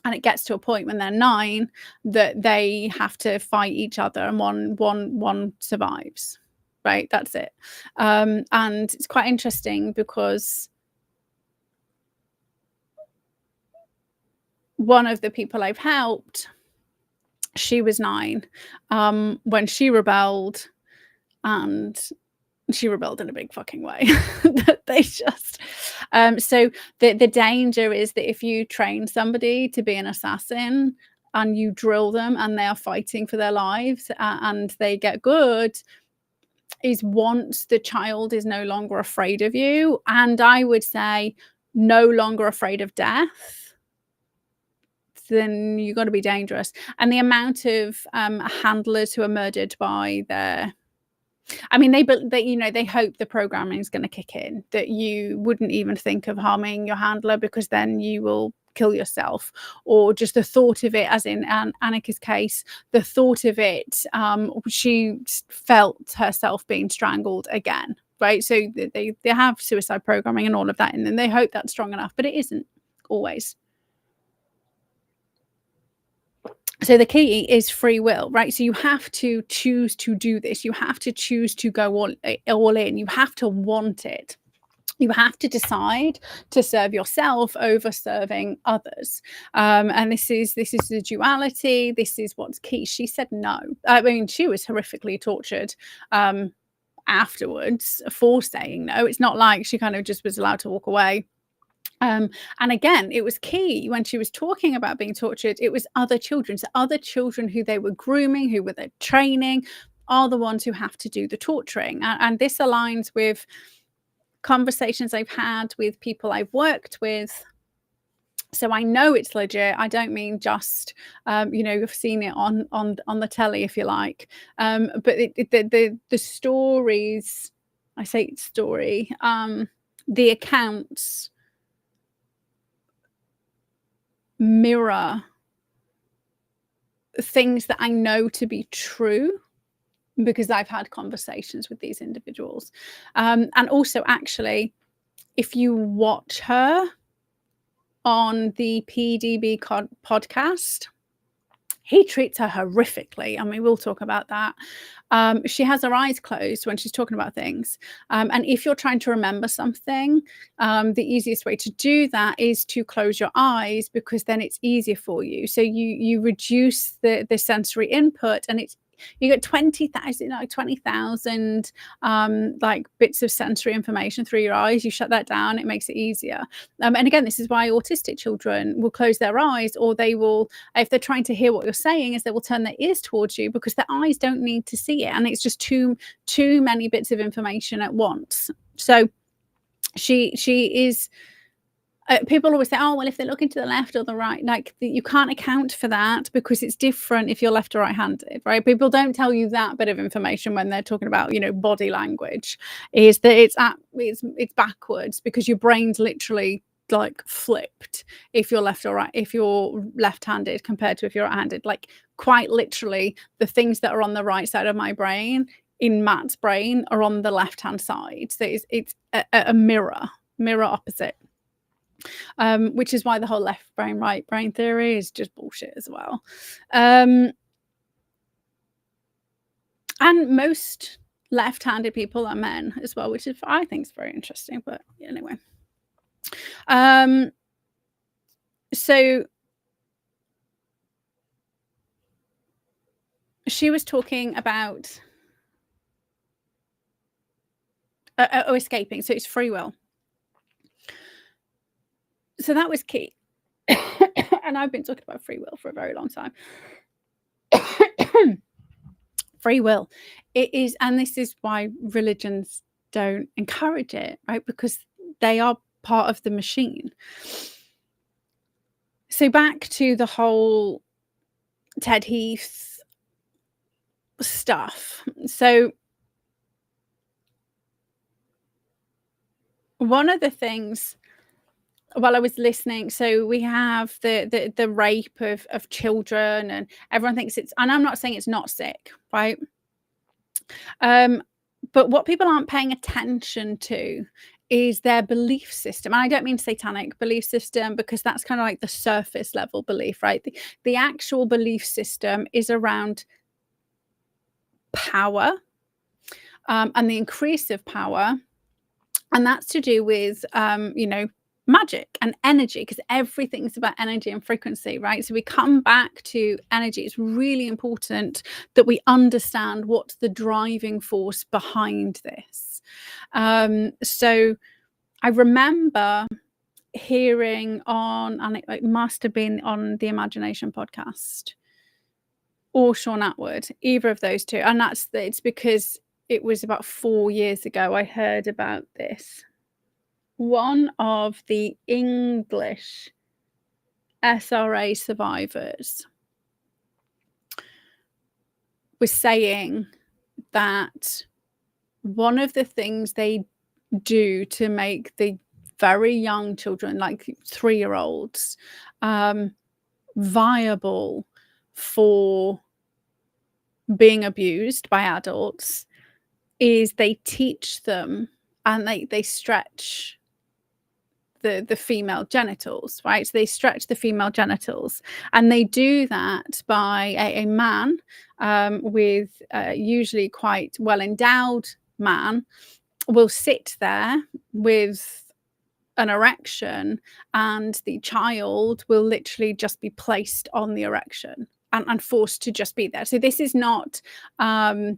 and it gets to a point when they're 9 that they have to fight each other, and one survives, right? That's it. And it's quite interesting because one of the people I've helped, she was 9 when she rebelled, and she rebelled in a big fucking way. They just so the danger is that if you train somebody to be an assassin and you drill them and they are fighting for their lives, and they get good, is once the child is no longer afraid of you, and I would say no longer afraid of death, then you got to be dangerous. And the amount of handlers who are murdered by their, I mean, they hope the programming is going to kick in, that you wouldn't even think of harming your handler because then you will kill yourself, or just the thought of it, as in Annika's case, the thought of it, she felt herself being strangled again, right? So they have suicide programming and all of that, and then they hope that's strong enough, but it isn't always. So the key is free will, right? So you have to choose to do this. You have to choose to go all in. You have to want it. You have to decide to serve yourself over serving others. And this is the duality. This is what's key. She said no. I mean, she was horrifically tortured afterwards for saying no. It's not like she kind of just was allowed to walk away. And again, it was key when she was talking about being tortured, it was other children. So other children who they were grooming, who were their training, are the ones who have to do the torturing. And this aligns with conversations I've had with people I've worked with. So I know it's legit. I don't mean just, you've seen it on the telly, if you like. But the stories, I say story, the accounts mirror things that I know to be true because I've had conversations with these individuals. And also, actually, if you watch her on the PDB podcast. He treats her horrifically. I mean, we'll talk about that. She has her eyes closed when she's talking about things. And if you're trying to remember something, the easiest way to do that is to close your eyes, because then it's easier for you. So you reduce the sensory input, and you get 20,000 like bits of sensory information through your eyes. You shut that down, it makes it easier. And again, this is why autistic children will close their eyes, or they will, if they're trying to hear what you're saying, is they will turn their ears towards you, because their eyes don't need to see it, and it's just too many bits of information at once. So she is people always say, oh, well, if they're looking to the left or the right, like you can't account for that, because it's different if you're left or right-handed, right? People don't tell you that bit of information when they're talking about, body language, is that it's backwards, because your brain's literally like flipped if you're left or right, if you're left-handed compared to if you're right-handed. Like quite literally, the things that are on the right side of my brain in Matt's brain are on the left-hand side. So it's a mirror opposite. Which is why the whole left brain, right brain theory is just bullshit as well. And most left-handed people are men as well, which is, I think, is very interesting. But anyway, so she was talking about escaping. So it's free will. So that was key. And I've been talking about free will for a very long time. Free will. It is, and this is why religions don't encourage it, right? Because they are part of the machine. So back to the whole Ted Heath stuff. So one of the things, while I was listening, so we have the rape of children, and everyone thinks it's, and I'm not saying it's not sick, right? But what people aren't paying attention to is their belief system. And I don't mean satanic belief system, because that's kind of like the surface level belief, right? The actual belief system is around power, and the increase of power. And that's to do with, magic and energy, because everything's about energy and frequency, right? So we come back to energy. It's really important that we understand what's the driving force behind this. So I remember hearing on, and it must have been on the Imagination podcast or Sean Atwood, either of those two, and it's because it was about 4 years ago I heard about this. One of the English SRA survivors was saying that one of the things they do to make the very young children, like 3-year-olds, viable for being abused by adults, is they teach them, and they stretch the female genitals, right? So they stretch the female genitals, and they do that by a man, with usually quite well endowed man, will sit there with an erection, and the child will literally just be placed on the erection and forced to just be there. So this is not to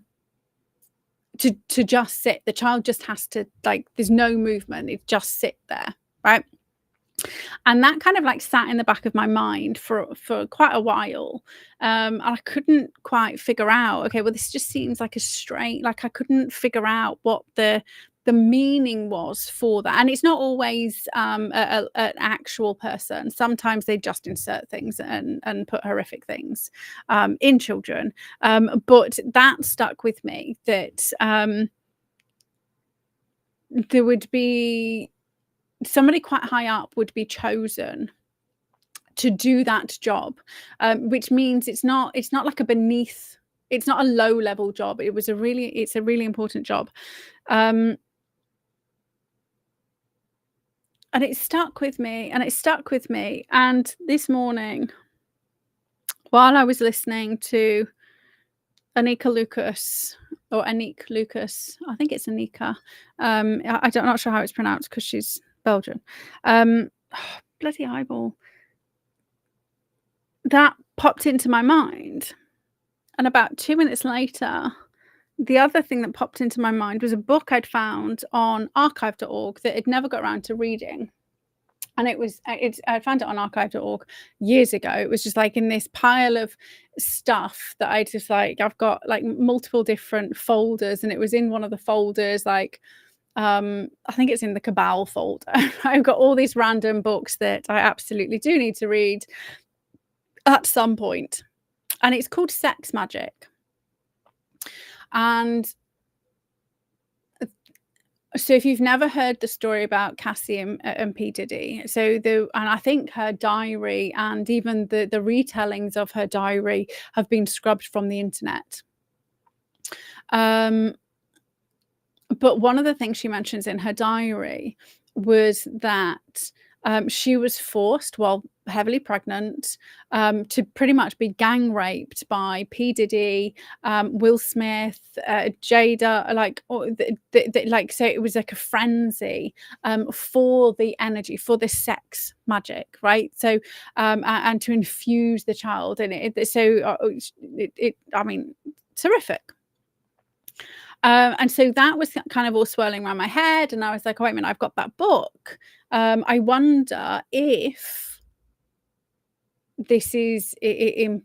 just sit. The child just has to, like, there's no movement, it just sit there, right? And that kind of like sat in the back of my mind for quite a while. I couldn't quite figure out, okay, well, this just seems like a strange, like I couldn't figure out what the meaning was for that. And it's not always an actual person. Sometimes they just insert things and put horrific things in children. But that stuck with me, that there would be somebody quite high up would be chosen to do that job, which means it's not like a beneath, it's not a low level job. It's a really important job. And it stuck with me, and it stuck with me. And this morning, while I was listening to Anika Lucas, or Anique Lucas, I think it's Anika. I'm not sure how it's pronounced because she's Belgian. Bloody eyeball. That popped into my mind. And about 2 minutes later, the other thing that popped into my mind was a book I'd found on archive.org that I'd never got around to reading. And I found it on archive.org years ago. It was just like in this pile of stuff that I just like, I've got like multiple different folders, and it was in one of the folders, like, I think it's in the Cabal folder. I've got all these random books that I absolutely do need to read at some point. And it's called Sex Magic. And so if you've never heard the story about Cassie and P. Diddy, and I think her diary and even the retellings of her diary have been scrubbed from the internet. But one of the things she mentions in her diary was that she was forced, while heavily pregnant, to pretty much be gang raped by P. Diddy, Will Smith, Jada, so it was like a frenzy for the energy, for the sex magic, right? So and to infuse the child in it. So I mean, terrific. And so that was kind of all swirling around my head, and I was like, oh, wait a minute, I've got that book. I wonder if this is I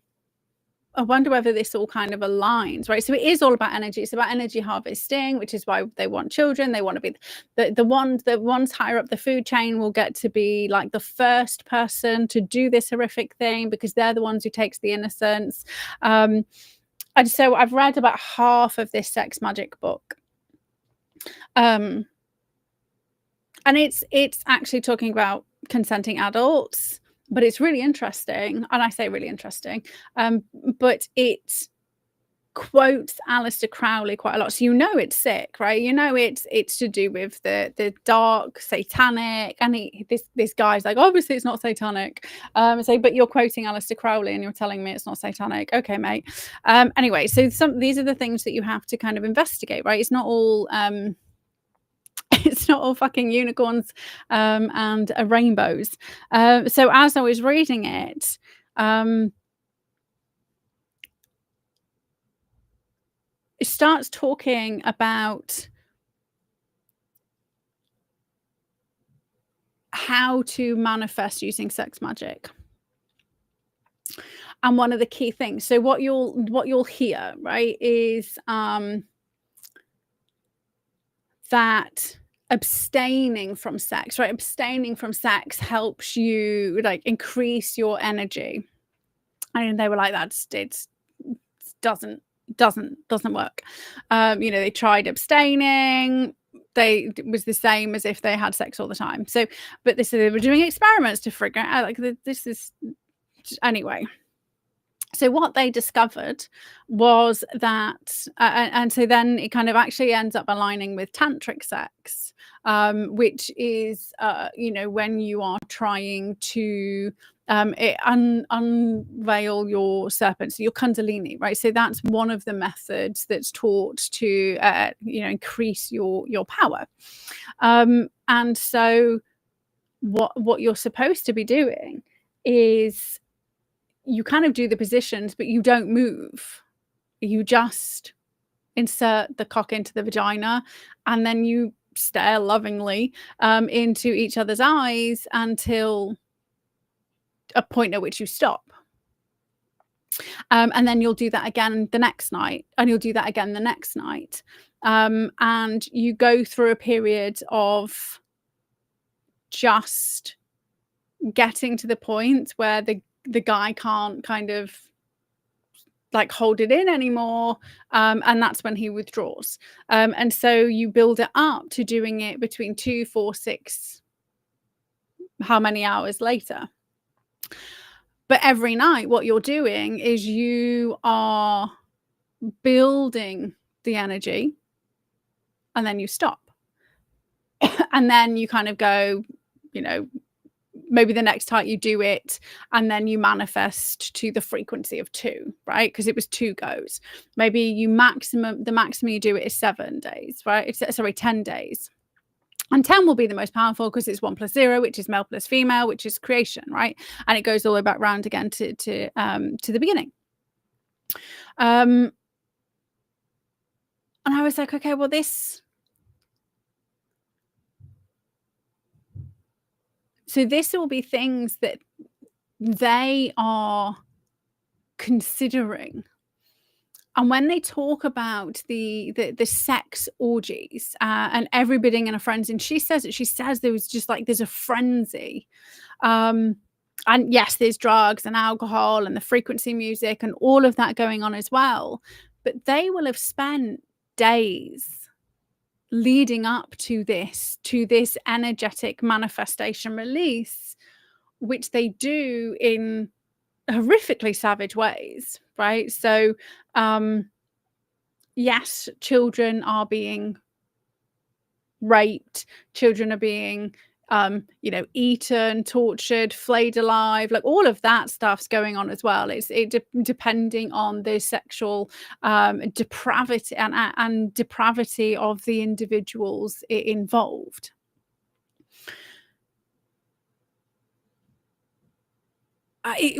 wonder whether this all kind of aligns, right? So it is all about energy. It's about energy harvesting, which is why they want children. They want to be the ones higher up the food chain will get to be like the first person to do this horrific thing because they're the ones who takes the innocence. And so I've read about half of this sex magic book. And it's actually talking about consenting adults, but it's really interesting. And I say really interesting, but it quotes Aleister Crowley quite a lot. So it's sick, right? It's to do with the dark satanic, and this guy's like, obviously it's not satanic. But you're quoting Aleister Crowley and you're telling me it's not satanic. Okay, mate. Anyway, so these are the things that you have to kind of investigate, right? It's not all it's not all fucking unicorns and rainbows. So as I was reading it, it starts talking about how to manifest using sex magic. And one of the key things, so what you'll hear, right, is that abstaining from sex, right? Abstaining from sex helps you like increase your energy. And they were like, it doesn't work. They tried abstaining. It was the same as if they had sex all the time. So, but they were doing experiments to figure out like this is anyway. So what they discovered was that, and so then it kind of actually ends up aligning with tantric sex, which is, when you are trying to unveil your serpent, so your kundalini, right? So that's one of the methods that's taught to, increase your power. And so what you're supposed to be doing is you kind of do the positions, but you don't move. You just insert the cock into the vagina, and then you stare lovingly into each other's eyes until a point at which you stop. And then you'll do that again the next night, and you'll do that again the next night. And you go through a period of just getting to the point where the guy can't kind of like hold it in anymore, and that's when he withdraws. And so you build it up to doing it between 2, 4, 6 how many hours later. But every night what you're doing is you are building the energy, and then you stop. And then you kind of go maybe the next time you do it, and then you manifest to the frequency of 2, right? Because it was 2 goes. Maybe the maximum you do it is 7 days, right? Sorry, 10 days. And 10 will be the most powerful because it's 1 plus 0, which is male plus female, which is creation, right? And it goes all the way back round again to the beginning. And I was like, okay, well, this will be things that they are considering. And when they talk about the sex orgies and everybody and a frenzy, and she says there was just like, there's a frenzy. And yes, there's drugs and alcohol and the frequency music and all of that going on as well. But they will have spent days leading up to this energetic manifestation release, which they do in horrifically savage ways, right? So yes, children are being raped, children are being eaten, tortured, flayed alive, like all of that stuff's going on as well. Depending on the sexual depravity and depravity of the individuals involved.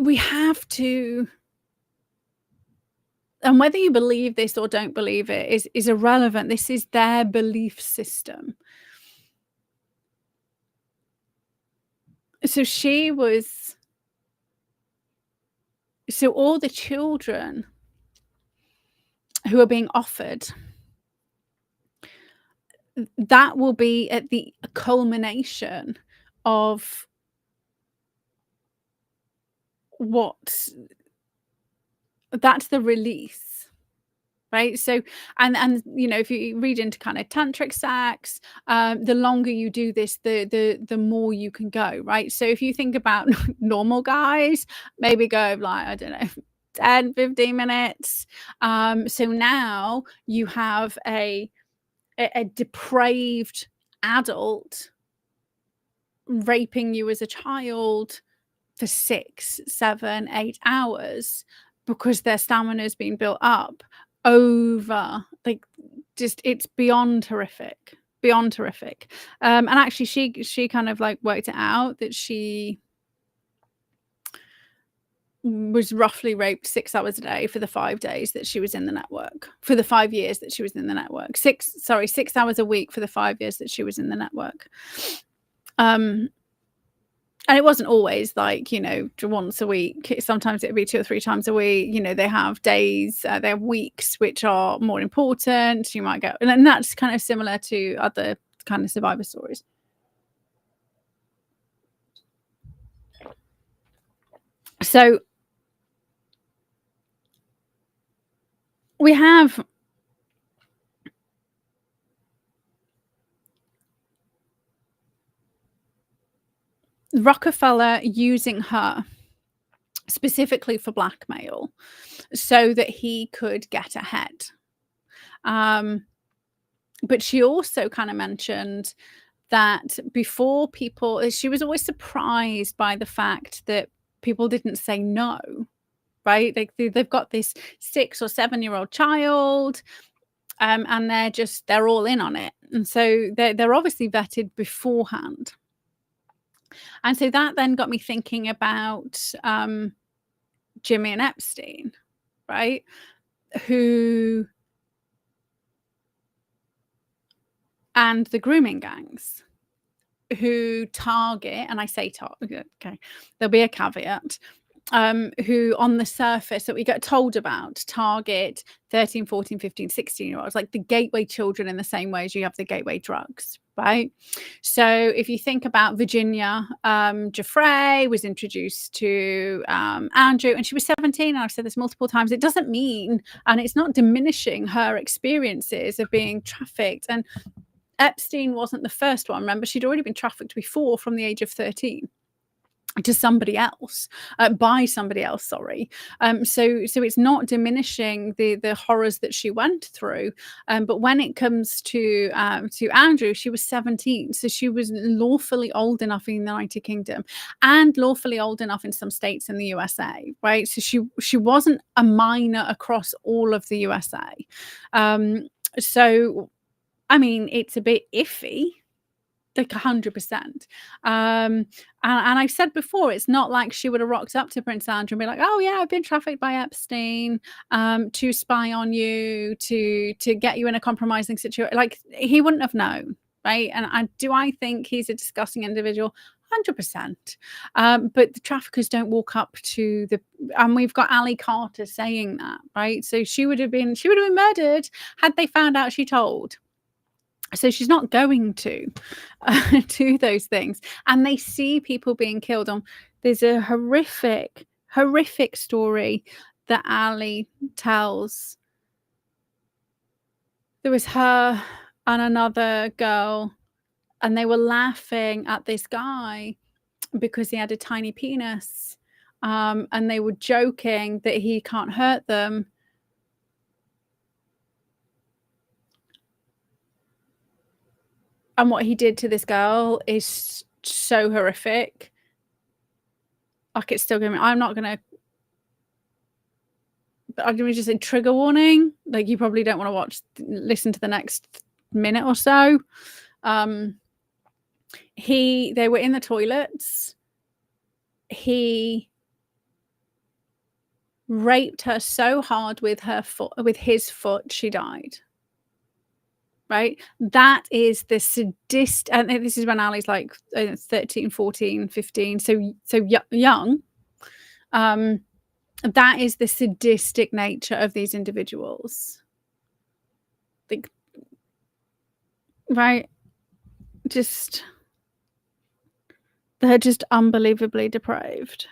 We have to, and whether you believe this or don't believe it is irrelevant. This is their belief system. So all the children who are being offered, that will be at the culmination of that's the release, right? So and if you read into kind of tantric sex, the longer you do this, the more you can go, right? So if you think about normal guys, maybe go like, I don't know, 10 15 minutes. So now you have a depraved adult raping you as a child for 6 7 8 hours because their stamina has been built up over, like, just, it's beyond horrific. And actually she kind of like worked it out that she was roughly raped 6 hours a day for the 5 days that she was in the network, for the 5 years that she was in the network. 6 hours a week for the 5 years that she was in the network. And it wasn't always like, once a week. Sometimes it would be 2 or 3 times a week. They have days, they have weeks which are more important. You might go, and that's kind of similar to other kind of survivor stories. So we have Rockefeller using her specifically for blackmail so that he could get ahead. But she also kind of mentioned that before she was always surprised by the fact that people didn't say no, right? They've got this 6 or 7-year-old child, and they're all in on it. And so they're obviously vetted beforehand. And so that then got me thinking about Jimmy and Epstein, right? And the grooming gangs who target, and I say target, okay, there'll be a caveat, who on the surface that we get told about target 13, 14, 15, 16-year-olds, like the gateway children, in the same way as you have the gateway drugs, right? So if you think about Virginia Giuffre was introduced to Andrew, and she was 17, and I've said this multiple times, it doesn't mean, and it's not diminishing her experiences of being trafficked. And Epstein wasn't the first one. Remember, she'd already been trafficked before from the age of 13. to somebody else, by somebody else, sorry. So it's not diminishing the horrors that she went through, but when it comes to Andrew, she was 17, so she was lawfully old enough in the United Kingdom and lawfully old enough in some states in the USA, right? So she wasn't a minor across all of the USA. So I mean, it's a bit iffy, like 100%. And I've said before, it's not like she would have rocked up to Prince Andrew and be like, "Oh yeah, I've been trafficked by Epstein, to spy on you, to get you in a compromising situation." Like, he wouldn't have known, right? And I think he's a disgusting individual. 100%. But the traffickers don't walk up to the, and we've got Ali Carter saying that, right? So she would have been murdered had they found out she told. So she's not going to do those things. And they see people being killed on. There's a horrific story that Ali tells. There was her and another girl, and they were laughing at this guy because he had a tiny penis. And they were joking that he can't hurt them. And what he did to this girl is so horrific. Like, it's still going. I'm going to just say trigger warning. Like, you probably don't want to listen to the next minute or so. They were in the toilets. He raped her so hard with his foot, she died. Right? That is the sadist, and this is when Ali's like 13, 14, 15, so young. That is the sadistic nature of these individuals. Like, right? They're just unbelievably depraved.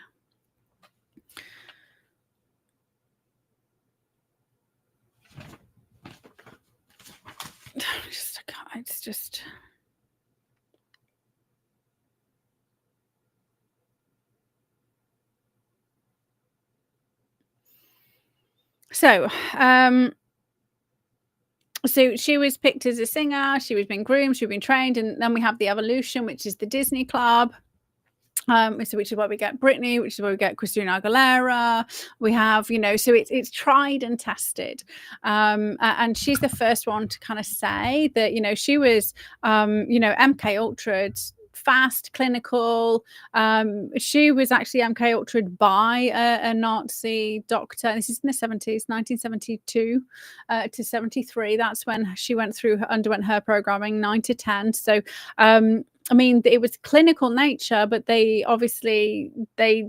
It's just. So she was picked as a singer. She was being groomed. She was being trained, and then we have the evolution, which is the Disney Club. So which is where we get Britney, which is where we get Christina Aguilera. We have, so it's tried and tested. And she's the first one to kind of say that, she was, MK Ultra, fast, clinical. She was actually MK Ultra'd by a Nazi doctor. This is in the 70s, 1972 to 73. That's when she underwent her programming, 9 to 10. So, I mean, it was clinical nature, but they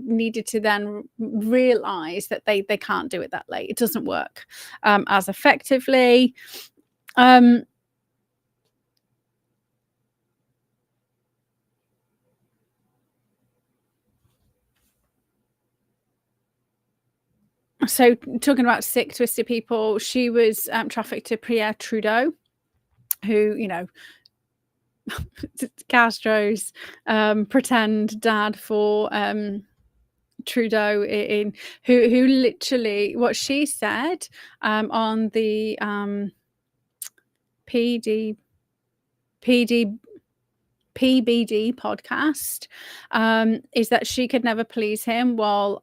needed to then realize that they can't do it that late. It doesn't work as effectively. So talking about sick, twisted people, she was trafficked to Pierre Trudeau, who, Castro's pretend dad for Trudeau, who literally, what she said on the PBD podcast is that she could never please him while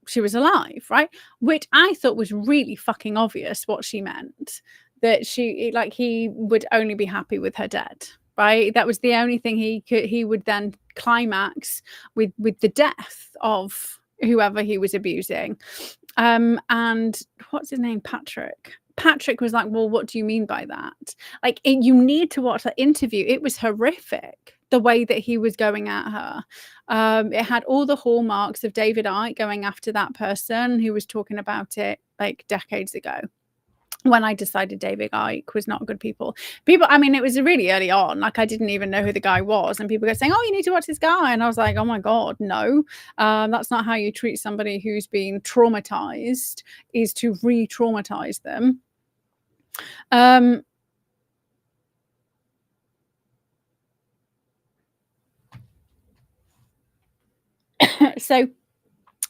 she was alive, right? Which I thought was really fucking obvious what she meant, that he would only be happy with her dead, right? That was the only thing he would then climax with the death of whoever he was abusing. And what's his name? Patrick was like, well, what do you mean by that? Like, you need to watch that interview. It was horrific, the way that he was going at her. It had all the hallmarks of David Icke going after that person who was talking about it like decades ago, when I decided David Icke was not good people. I mean, it was really early on. Like, I didn't even know who the guy was. And people were saying, oh, you need to watch this guy. And I was like, oh my God, no. That's not how you treat somebody who's been traumatized, is to re-traumatize them.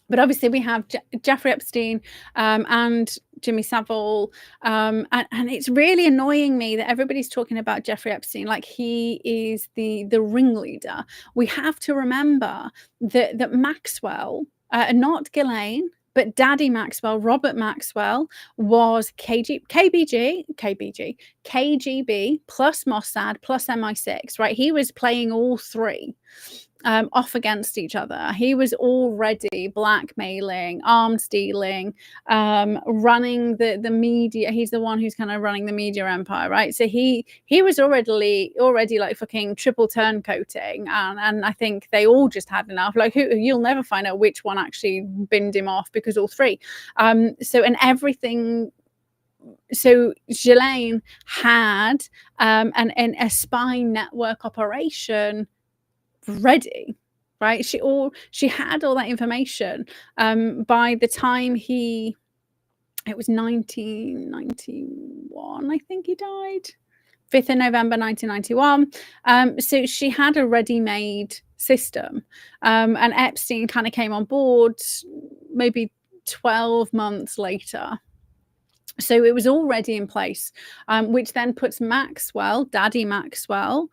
But obviously we have Jeffrey Epstein and Jimmy Savile, and it's really annoying me that everybody's talking about Jeffrey Epstein like he is the ringleader. We have to remember that Maxwell, not Ghislaine, but Daddy Maxwell, Robert Maxwell, was KGB plus Mossad plus MI6, right? He was playing all three off against each other. He was already blackmailing, arms dealing, running the media. He's the one who's kind of running the media empire, right? So he was already like fucking triple turncoating, and I think they all just had enough. Like you'll never find out which one actually binned him off, because all three. So Ghislaine had a spy network operation ready, right? She had all that information. By the time it was 1991, I think he died, 5th of November 1991. So she had a ready-made system, and Epstein kind of came on board maybe 12 months later. So it was already in place, which then puts Daddy Maxwell,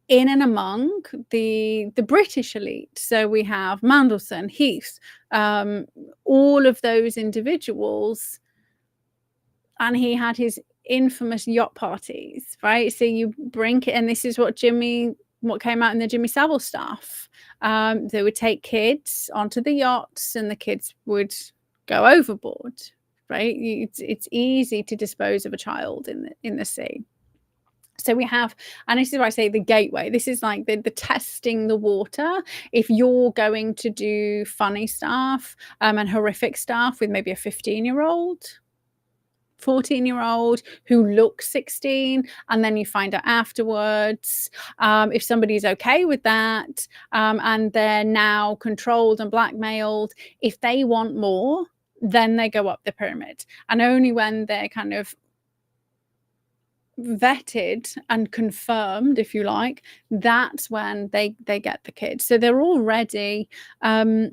in and among the British elite. So we have Mandelson, Heath, all of those individuals, and he had his infamous yacht parties, right? So you bring it, and this is what came out in the Jimmy Savile stuff. They would take kids onto the yachts, and the kids would go overboard, right? It's easy to dispose of a child in the sea. So we have, and this is why I say the gateway. This is like the testing the water. If you're going to do funny stuff and horrific stuff with maybe a 15-year-old, 14-year-old who looks 16, and then you find out afterwards, if somebody's okay with that, and they're now controlled and blackmailed, if they want more, then they go up the pyramid. And only when they're kind of vetted and confirmed, if you like, that's when they get the kids. So they're already, if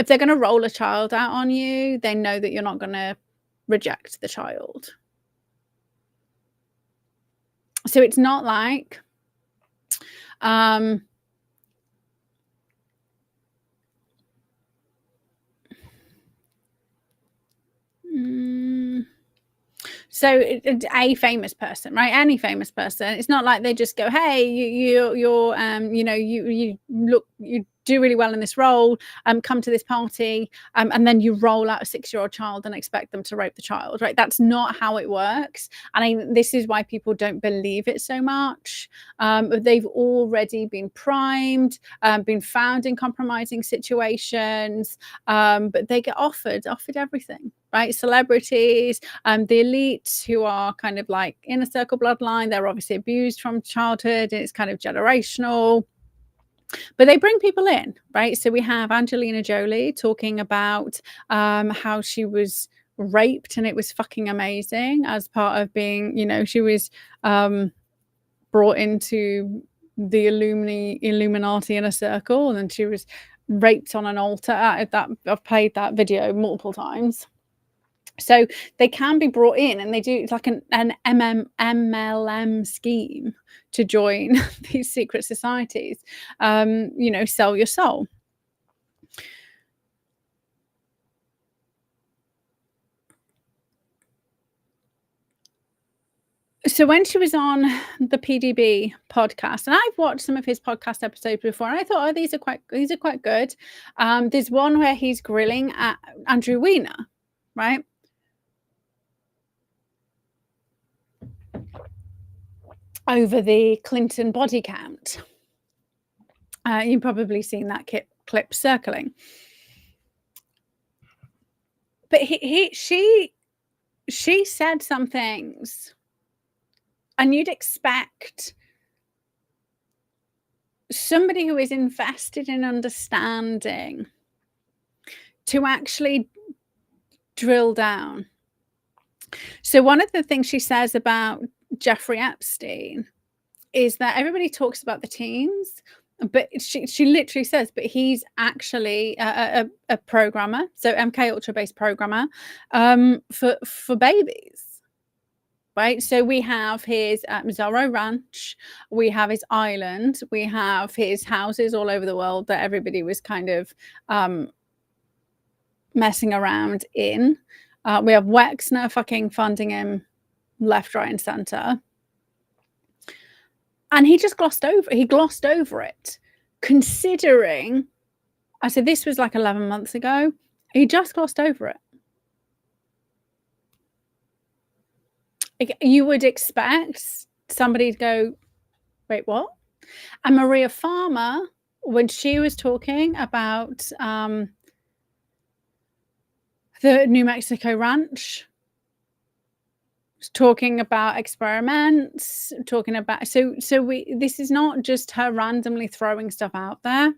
they're going to roll a child out on you, they know that you're not going to reject the child. So it's not like so a famous person, right? Any famous person. It's not like they just go, hey, you're you look, you do really well in this role, come to this party, and then you roll out a 6-year-old child and expect them to rape the child, right? That's not how it works. And this is why people don't believe it so much. They've already been primed, been found in compromising situations, but they get offered everything, right? Celebrities, the elites who are kind of like inner circle bloodline, they're obviously abused from childhood, and it's kind of generational. But they bring people in, right? So we have Angelina Jolie talking about how she was raped, and it was fucking amazing as part of being, she was brought into the Illuminati inner circle, and then she was raped on an altar. I've played that video multiple times. So they can be brought in, and they do, it's like an MLM scheme to join these secret societies, sell your soul. So when she was on the PBD podcast, and I've watched some of his podcast episodes before, and I thought, these are quite good. There's one where he's grilling at Andrew Weiner, right? Over the Clinton body count. You've probably seen that clip circling. But she said some things, and you'd expect somebody who is invested in understanding to actually drill down. So one of the things she says about Jeffrey Epstein is that everybody talks about the teens, But she literally says, but he's actually a programmer, so MK Ultra based programmer, for babies. Right, so we have his Zorro Ranch, we have his island, we have his houses all over the world that everybody was kind of messing around in. We have Wexner fucking funding him left, right, and center. And he just glossed over it, considering, I said this was like 11 months ago. He just glossed over it. You would expect somebody to go, wait, what? And Maria Farmer, when she was talking about the New Mexico ranch, talking about experiments, talking about this is not just her randomly throwing stuff out there.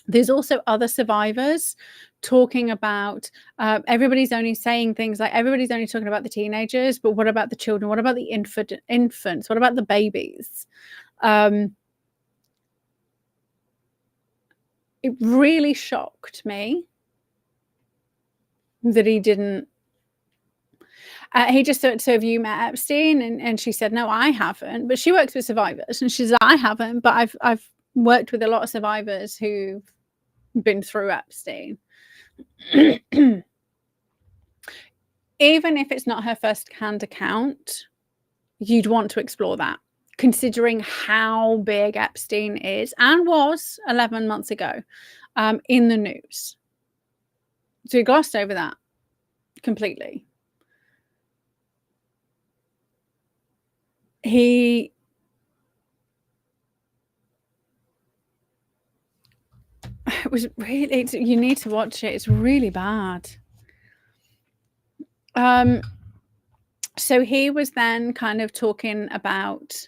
There's also other survivors talking about everybody's only saying things like everybody's only talking about the teenagers, but what about the children? What about the infants? What about the babies? It really shocked me that he didn't. He just said, so have you met Epstein? And she said, no, I haven't. But she works with survivors. And she said, I haven't, but I've worked with a lot of survivors who've been through Epstein. Even if it's not her first-hand account, you'd want to explore that, considering how big Epstein is and was 11 months ago in the news. So he glossed over that completely. It was really, you need to watch it. It's really bad. So he was then kind of talking about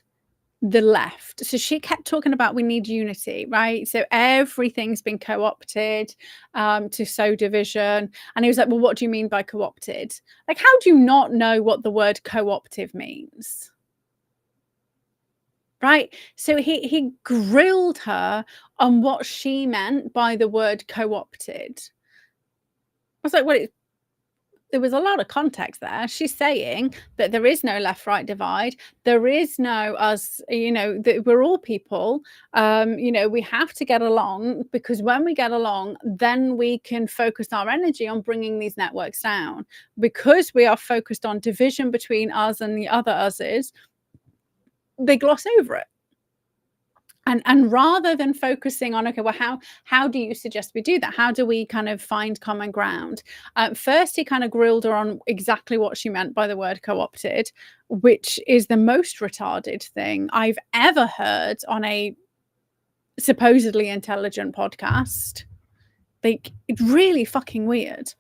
the left. So she kept talking about we need unity, right? So everything's been co-opted to sow division. And he was like, well, what do you mean by co-opted? Like, how do you not know what the word co-optive means? Right? So he grilled her on what she meant by the word co-opted. I was like, well, there was a lot of context there. She's saying that there is no left-right divide. There is no us, that we're all people. We have to get along, because when we get along, then we can focus our energy on bringing these networks down. Because we are focused on division between us and the other uses, they gloss over it. And rather than focusing on, okay, well, how do you suggest we do that? How do we kind of find common ground? First, he kind of grilled her on exactly what she meant by the word co-opted, which is the most retarded thing I've ever heard on a supposedly intelligent podcast. Like, it's really fucking weird.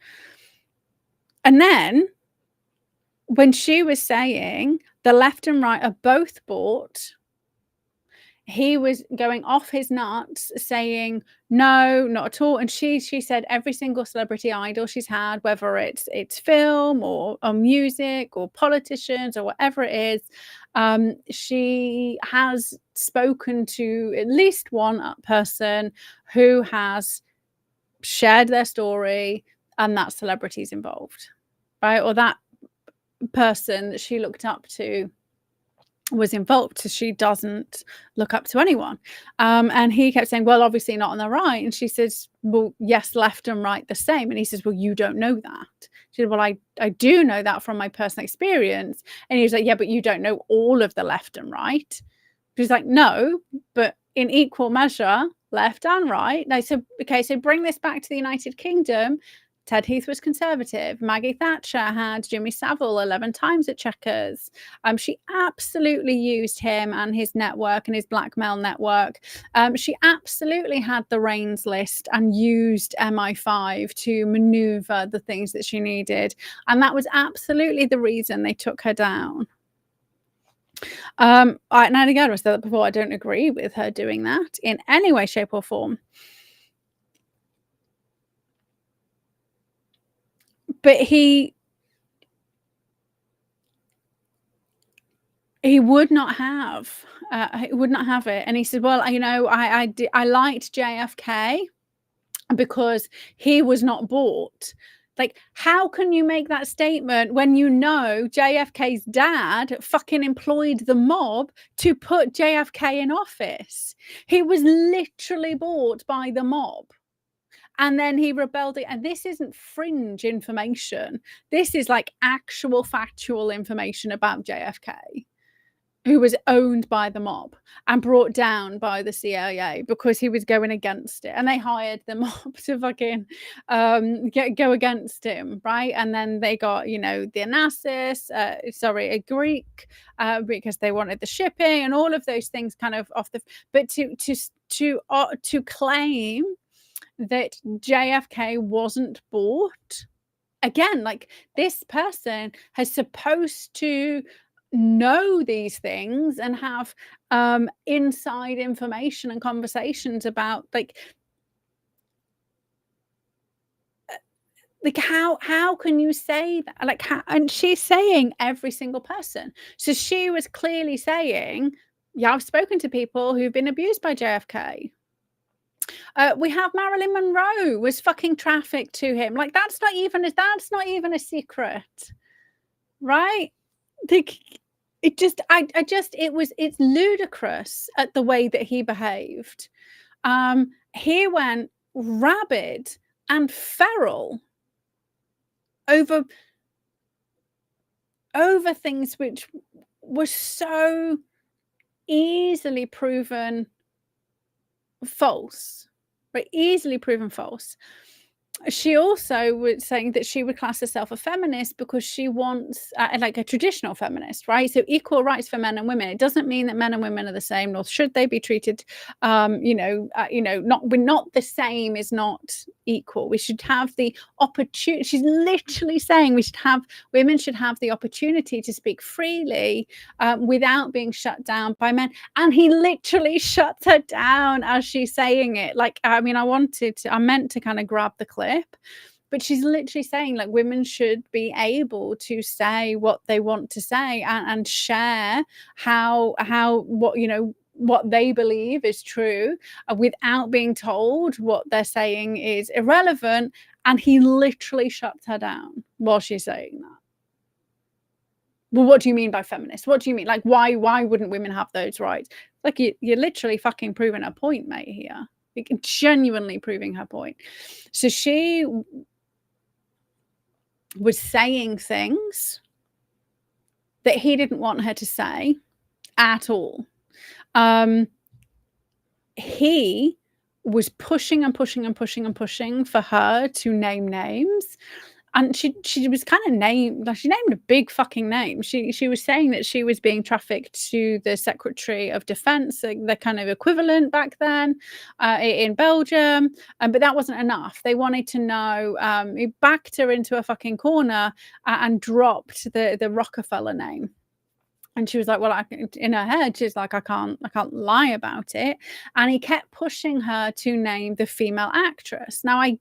And then when she was saying the left and right are both bought, he was going off his nuts saying, no, not at all. And she said every single celebrity idol she's had, whether it's film or music or politicians or whatever it is, she has spoken to at least one person who has shared their story, and that celebrity's involved, right? Or that person that she looked up to was involved, so she doesn't look up to anyone. And he kept saying, well, obviously not on the right. And she says, well, yes, left and right the same. And he says, well, you don't know that. She said, well, I do know that from my personal experience. And he was like, yeah, but you don't know all of the left and right. She's like, no, but in equal measure, left and right. And I said, okay, so bring this back to the United Kingdom. Ted Heath was Conservative. Maggie Thatcher had Jimmy Savile 11 times at Chequers. She absolutely used him and his network and his blackmail network. She absolutely had the reins list and used MI5 to maneuver the things that she needed. And that was absolutely the reason they took her down. And again, I said that before, I don't agree with her doing that in any way, shape, or form. But he He would not have. He would not have it. And he said, well, I liked JFK because he was not bought. Like, how can you make that statement when you know JFK's dad fucking employed the mob to put JFK in office? He was literally bought by the mob. And then he rebelled. And this isn't fringe information. This is like actual factual information about JFK, who was owned by the mob and brought down by the CIA because he was going against it. And they hired the mob to fucking go against him, right? And then they got, the a Greek, because they wanted the shipping and all of those things kind of off the... But to claim that JFK wasn't bought, again, like, this person has supposed to know these things and have inside information and conversations about like how can you say that? Like, how? And she's saying every single person. So she was clearly saying, yeah, I've spoken to people who've been abused by JFK. We have Marilyn Monroe was fucking trafficked to him. Like, that's not even a secret, right? It's ludicrous at the way that he behaved. He went rabid and feral over things which were so easily proven false, right? Easily proven false. She also was saying that she would class herself a feminist because she wants like a traditional feminist, right? So equal rights for men and women. It doesn't mean that men and women are the same, nor should they be treated. Not the same is not equal. We should have the opportunity. She's literally saying women should have the opportunity to speak freely without being shut down by men. And he literally shuts her down as she's saying it. Like, I meant to kind of grab the clip, but she's literally saying, like, women should be able to say what they want to say and share what they believe is true without being told what they're saying is irrelevant. And he literally shuts her down while she's saying that. Well, what do you mean by feminist? What do you mean? Like, why wouldn't women have those rights? Like, you're literally fucking proving a point, mate, here. Like, genuinely proving her point. So she was saying things that he didn't want her to say at all. He was pushing and pushing and pushing and pushing for her to name names. And she was kind of she named a big fucking name. She was saying that she was being trafficked to the Secretary of Defense, the kind of equivalent back then in Belgium. But that wasn't enough. They wanted to know, he backed her into a fucking corner and dropped the Rockefeller name. And she was like, well, in her head, she's like, I can't lie about it. And he kept pushing her to name the female actress. Now, I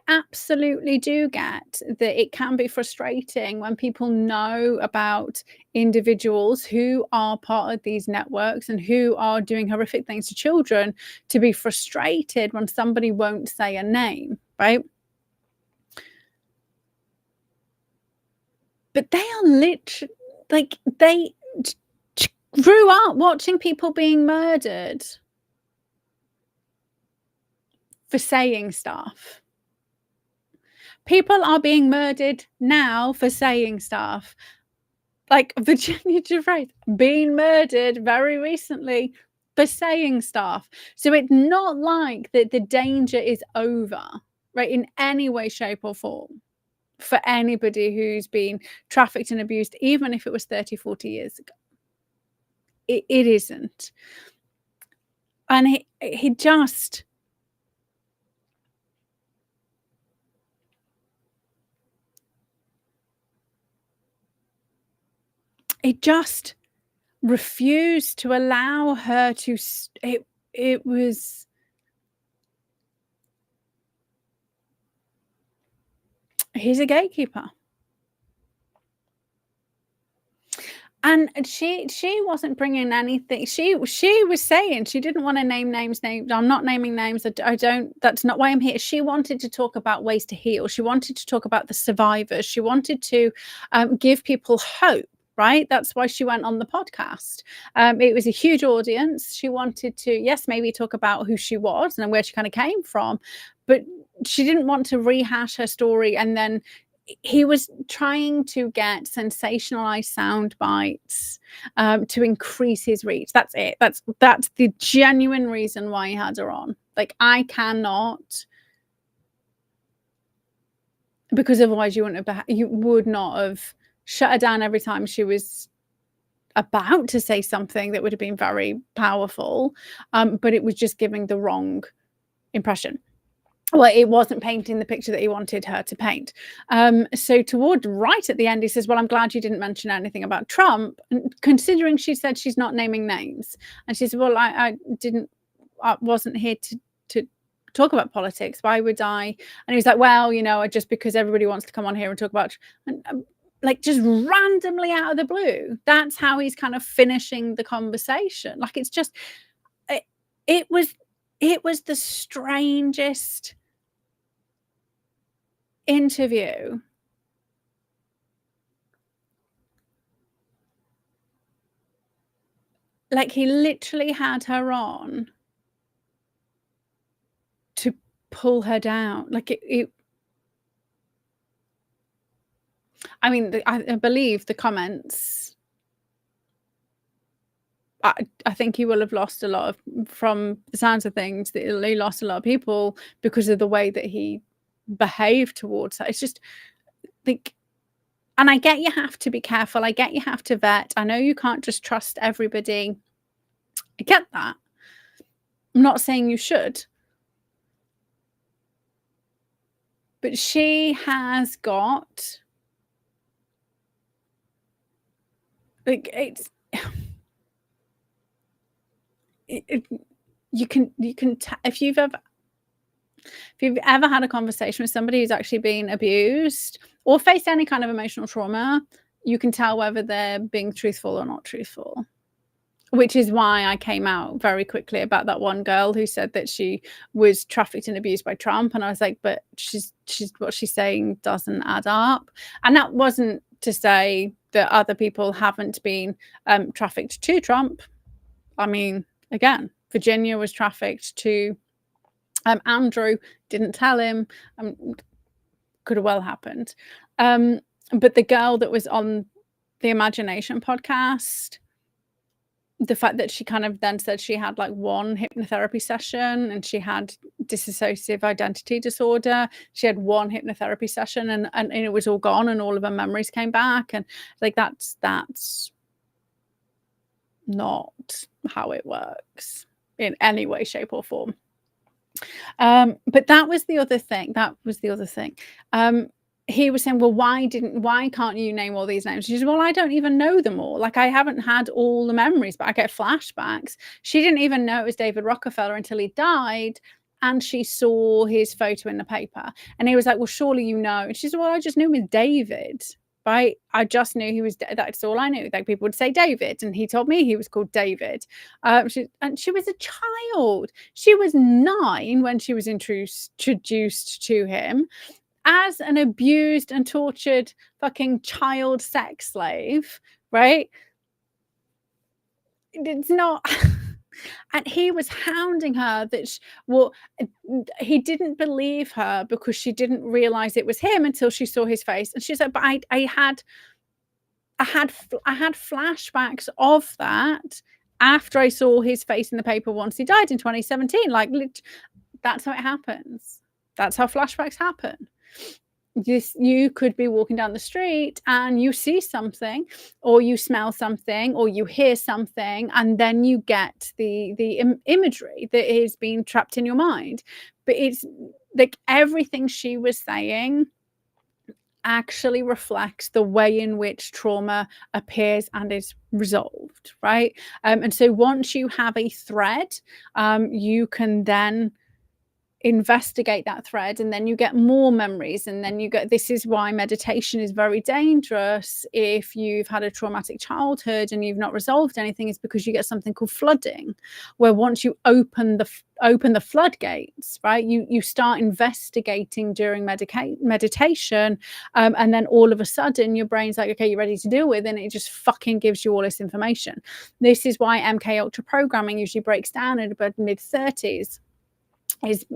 absolutely do get that it can be frustrating when people know about individuals who are part of these networks and who are doing horrific things to children, to be frustrated when somebody won't say a name, right? But they are literally, like, they grew up watching people being murdered for saying stuff. People are being murdered now for saying stuff. Like Virginia Giuffre being murdered very recently for saying stuff. So it's not like that the danger is over, right, in any way, shape or form for anybody who's been trafficked and abused, even if it was 30, 40 years ago. It isn't. And he just... It just refused to allow her to... It was... He's a gatekeeper. And she wasn't bringing anything. She was saying she didn't want to name names. I'm not naming names. I don't. That's not why I'm here. She wanted to talk about ways to heal. She wanted to talk about the survivors. She wanted to give people hope. Right. That's why she went on the podcast. It was a huge audience. She wanted to, yes, maybe talk about who she was and where she kind of came from, but she didn't want to rehash her story. And then he was trying to get sensationalized sound bites to increase his reach. That's it. That's the genuine reason why he had her on. Like, I cannot, because otherwise you would not have shut her down every time she was about to say something that would have been very powerful, but it was just giving the wrong impression. Well, it wasn't painting the picture that he wanted her to paint. So toward right at the end, he says, well, I'm glad you didn't mention anything about Trump, considering she said she's not naming names. And she said, well, I wasn't here to talk about politics. Why would I? And he was like, well, just because everybody wants to come on here and talk about, like, just randomly out of the blue. That's how he's kind of finishing the conversation. Like, it's just, it was the strangest interview. Like, he literally had her on to pull her down. Like, I mean, I believe the comments, I think he will have lost a lot of, from the sounds of things, that he lost a lot of people because of the way that he behaved towards her. It's just like, and I get you have to be careful. I get you have to vet. I know you can't just trust everybody. I get that. I'm not saying you should. But she has got, like, it's, you can if you've ever had a conversation with somebody who's actually been abused or faced any kind of emotional trauma, you can tell whether they're being truthful or not truthful. Which is why I came out very quickly about that one girl who said that she was trafficked and abused by Trump. And I was like, but she's what she's saying doesn't add up. And that wasn't to say that other people haven't been trafficked to Trump. I mean, again, Virginia was trafficked to Andrew, didn't tell him. Could have well happened. But the girl that was on the Imagination podcast, the fact that she kind of then said she had like one hypnotherapy session and she had dissociative identity disorder. She had one hypnotherapy session and it was all gone and all of her memories came back. And like, that's not how it works in any way, shape or form. But that was the other thing. He was saying, well, why can't you name all these names? She said, well, I don't even know them all. Like, I haven't had all the memories, but I get flashbacks. She didn't even know it was David Rockefeller until he died. And she saw his photo in the paper. And he was like, well, surely you know. And she said, well, I just knew him as David, right? I just knew he was, that's all I knew. Like, people would say David. And he told me he was called David. And she was a child. She was 9 when she was introduced to him as an abused and tortured fucking child sex slave, right? It's not. And he was hounding her that he didn't believe her because she didn't realize it was him until she saw his face. And she said, but I had flashbacks of that after I saw his face in the paper once he died in 2017. Like, that's how it happens. That's how flashbacks happen. You could be walking down the street and you see something or you smell something or you hear something, and then you get the imagery that is being trapped in your mind. But it's like everything she was saying actually reflects the way in which trauma appears and is resolved, right? And so once you have a thread, you can then investigate that thread, and then you get more memories, and then you get, this is why meditation is very dangerous if you've had a traumatic childhood and you've not resolved anything, is because you get something called flooding, where once you open the floodgates, right, you start investigating during meditation, and then all of a sudden your brain's like, okay, you're ready to deal with it, and it just fucking gives you all this information. This is why MK Ultra programming usually breaks down at about mid-30s. It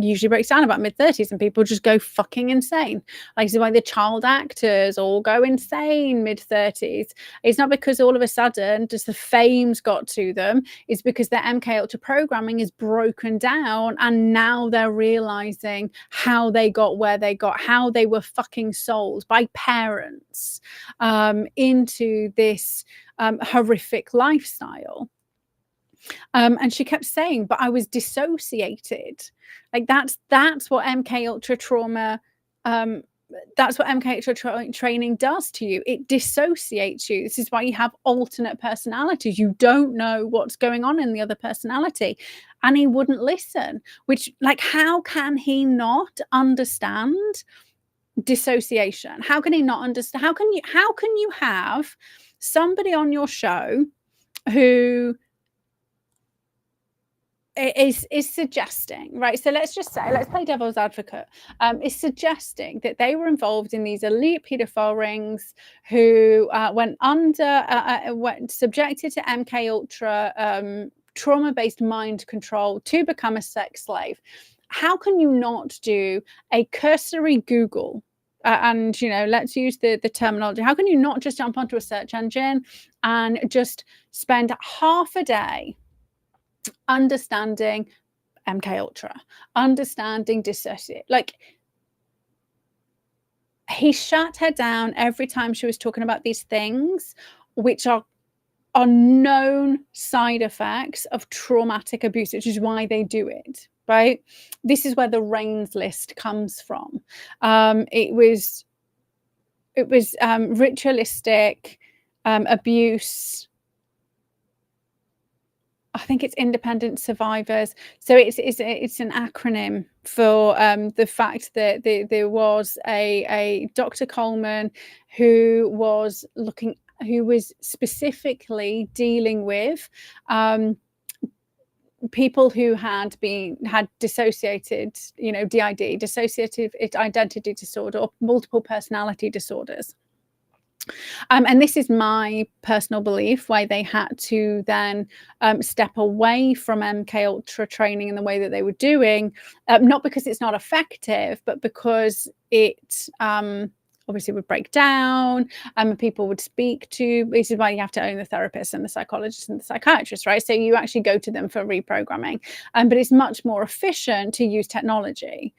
usually breaks down about mid-30s, and people just go fucking insane. Like, this is why the child actors all go insane mid-30s. It's not because all of a sudden just the fame's got to them. It's because their MK Ultra programming is broken down, and now they're realizing how they got where they got, how they were fucking sold by parents into this horrific lifestyle. And she kept saying, but I was dissociated. Like, that's what MK Ultra trauma, that's what MK Ultra training does to you. It dissociates you. This is why you have alternate personalities. You don't know what's going on in the other personality. And he wouldn't listen, which, like, how can he not understand dissociation? How can he not understand? How can you have somebody on your show who is suggesting, right? So let's play devil's advocate. Is suggesting that they were involved in these elite paedophile rings who went subjected to MK Ultra trauma-based mind control to become a sex slave. How can you not do a cursory Google? And, you know, let's use the terminology. How can you not just jump onto a search engine and just spend half a day understanding MK Ultra, understanding dissociate? Like, he shut her down every time she was talking about these things, which are known side effects of traumatic abuse, which is why they do it, right? This is where the RAINS list comes from. It was ritualistic abuse. I think it's independent survivors. So it's an acronym for the fact that there was a Dr. Coleman who was specifically dealing with people who had dissociated, you know, DID, dissociative identity disorder, or multiple personality disorders. And this is my personal belief, why they had to then step away from MK Ultra training in the way that they were doing, not because it's not effective, but because it obviously would break down, and people would speak to. This is why you have to own the therapist and the psychologist and the psychiatrist, right? So you actually go to them for reprogramming, but it's much more efficient to use technology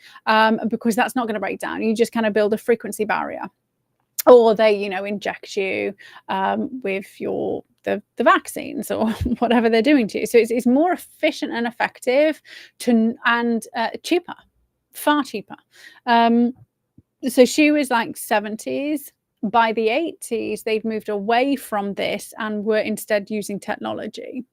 because that's not going to break down. You just kind of build a frequency barrier. Or they, you know, inject you with the vaccines or whatever they're doing to you. So it's more efficient and effective and cheaper, far cheaper. So she was like 70s. By the 80s, they've moved away from this and were instead using technology.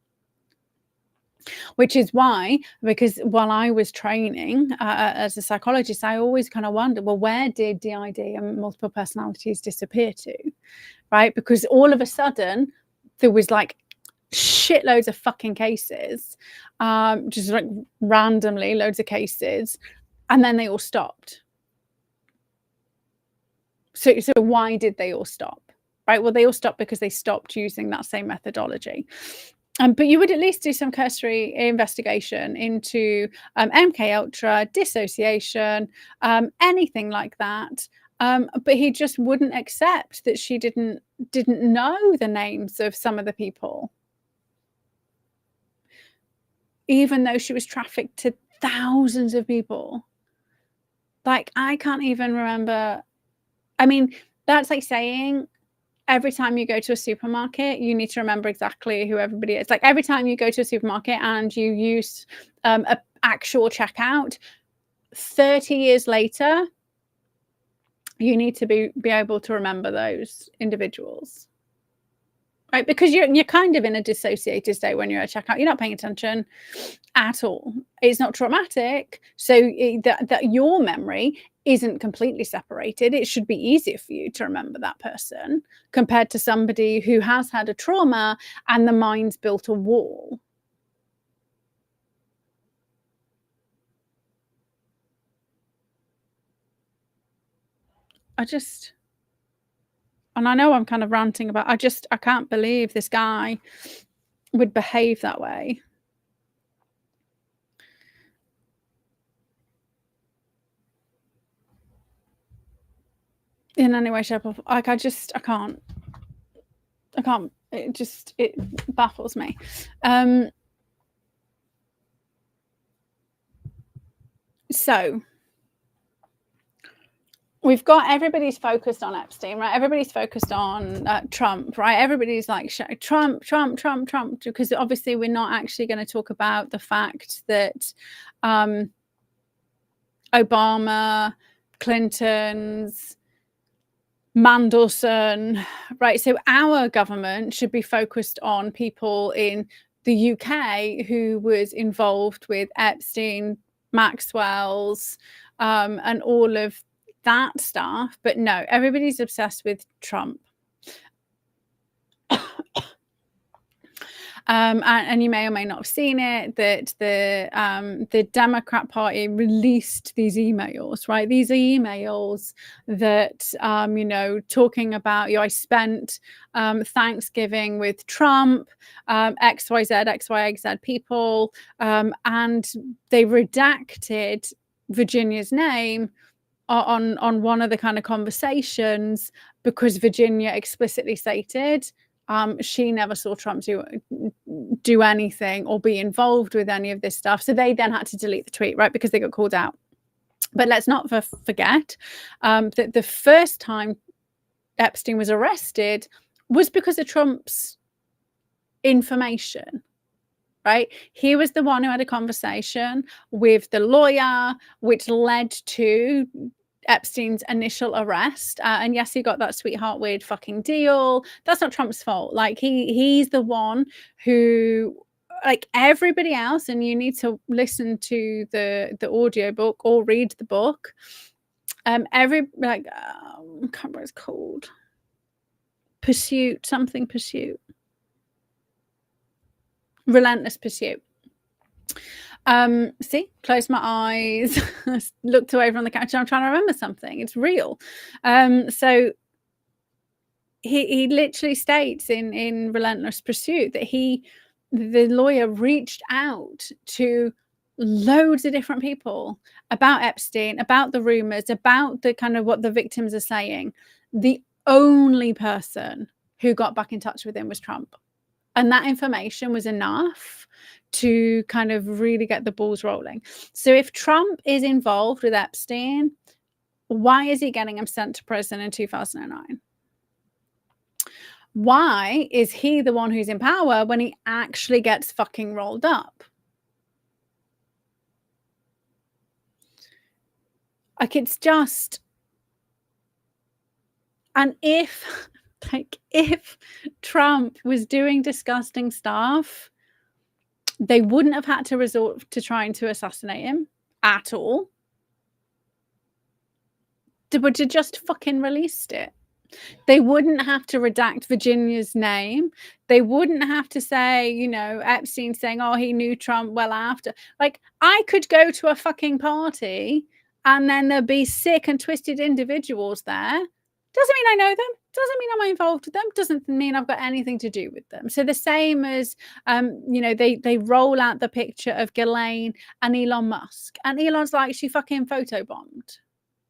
Which is why, because while I was training as a psychologist, I always kind of wondered, well, where did DID and multiple personalities disappear to, right? Because all of a sudden, there was like shitloads of fucking cases, just like randomly loads of cases, and then they all stopped. So why did they all stop, right? Well, they all stopped because they stopped using that same methodology. But you would at least do some cursory investigation into MK Ultra, dissociation, anything like that. But he just wouldn't accept that she didn't know the names of some of the people, even though she was trafficked to thousands of people. Like, I can't even remember. I mean, that's like saying, every time you go to a supermarket, you need to remember exactly who everybody is. Like, every time you go to a supermarket and you use an actual checkout, 30 years later, you need to be able to remember those individuals. right? Because you're kind of in a dissociated state when you're at checkout. You're not paying attention at all. It's not traumatic. So that your memory isn't completely separated. It should be easier for you to remember that person compared to somebody who has had a trauma and the mind's built a wall. And I know I'm kind of ranting about, I can't believe this guy would behave that way. In any way, shape, or form. Like, I can't. It baffles me. So we've got, everybody's focused on Epstein, right? Everybody's focused on Trump, right? Everybody's like, Trump, because obviously we're not actually going to talk about the fact that Obama, Clinton's, Mandelson, right? So our government should be focused on people in the UK who was involved with Epstein, Maxwell's, and all of that stuff. But no, everybody's obsessed with Trump. And you may or may not have seen it, that the Democrat Party released these emails, right? These are emails that, talking about, I spent Thanksgiving with Trump, XYZ people, and they redacted Virginia's name on one of the kind of conversations because Virginia explicitly stated she never saw Trump do anything or be involved with any of this stuff. So they then had to delete the tweet, right? Because they got called out. But let's not forget that the first time Epstein was arrested was because of Trump's information, right? He was the one who had a conversation with the lawyer, which led to Epstein's initial arrest. And yes, he got that sweetheart weird fucking deal. That's not Trump's fault. Like, he's the one who, like everybody else, and you need to listen to the audiobook or read the book. I can't remember what it's called. Pursuit. Relentless Pursuit. See, closed my eyes, looked away from the couch. I'm trying to remember something. It's real. So he literally states in Relentless Pursuit that the lawyer reached out to loads of different people about Epstein, about the rumors, about the kind of what the victims are saying. The only person who got back in touch with him was Trump. And that information was enough to kind of really get the balls rolling. So if Trump is involved with Epstein, why is he getting him sent to prison in 2009? Why is he the one who's in power when he actually gets fucking rolled up? Like, it's just... And if Trump was doing disgusting stuff, they wouldn't have had to resort to trying to assassinate him at all. They would have just fucking released it. They wouldn't have to redact Virginia's name. They wouldn't have to say, Epstein saying, oh, he knew Trump well after. Like, I could go to a fucking party and then there'd be sick and twisted individuals there. Doesn't mean I know them. Doesn't mean I'm involved with them. Doesn't mean I've got anything to do with them. So the same as, they roll out the picture of Ghislaine and Elon Musk. And Elon's like, she fucking photobombed,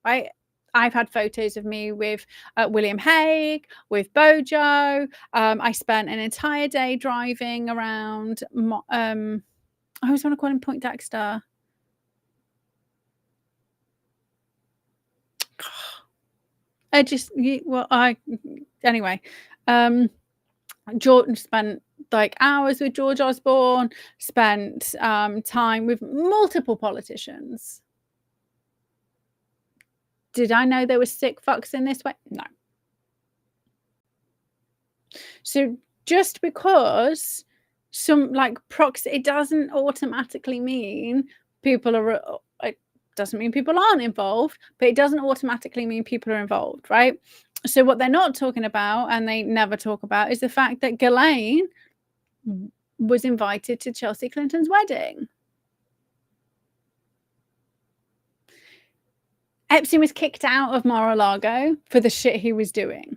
right? I've had photos of me with William Hague, with Bojo. I spent an entire day driving around. I always want to call him Point Dexter. Jordan spent like hours with George Osborne, spent time with multiple politicians. Did I know there were sick fucks in this way? No. So just because it doesn't automatically mean people are, it doesn't mean people aren't involved, but it doesn't automatically mean people are involved, right? So what they're not talking about, and they never talk about, is the fact that Ghislaine was invited to Chelsea Clinton's wedding. Epstein was kicked out of Mar-a-Lago for the shit he was doing.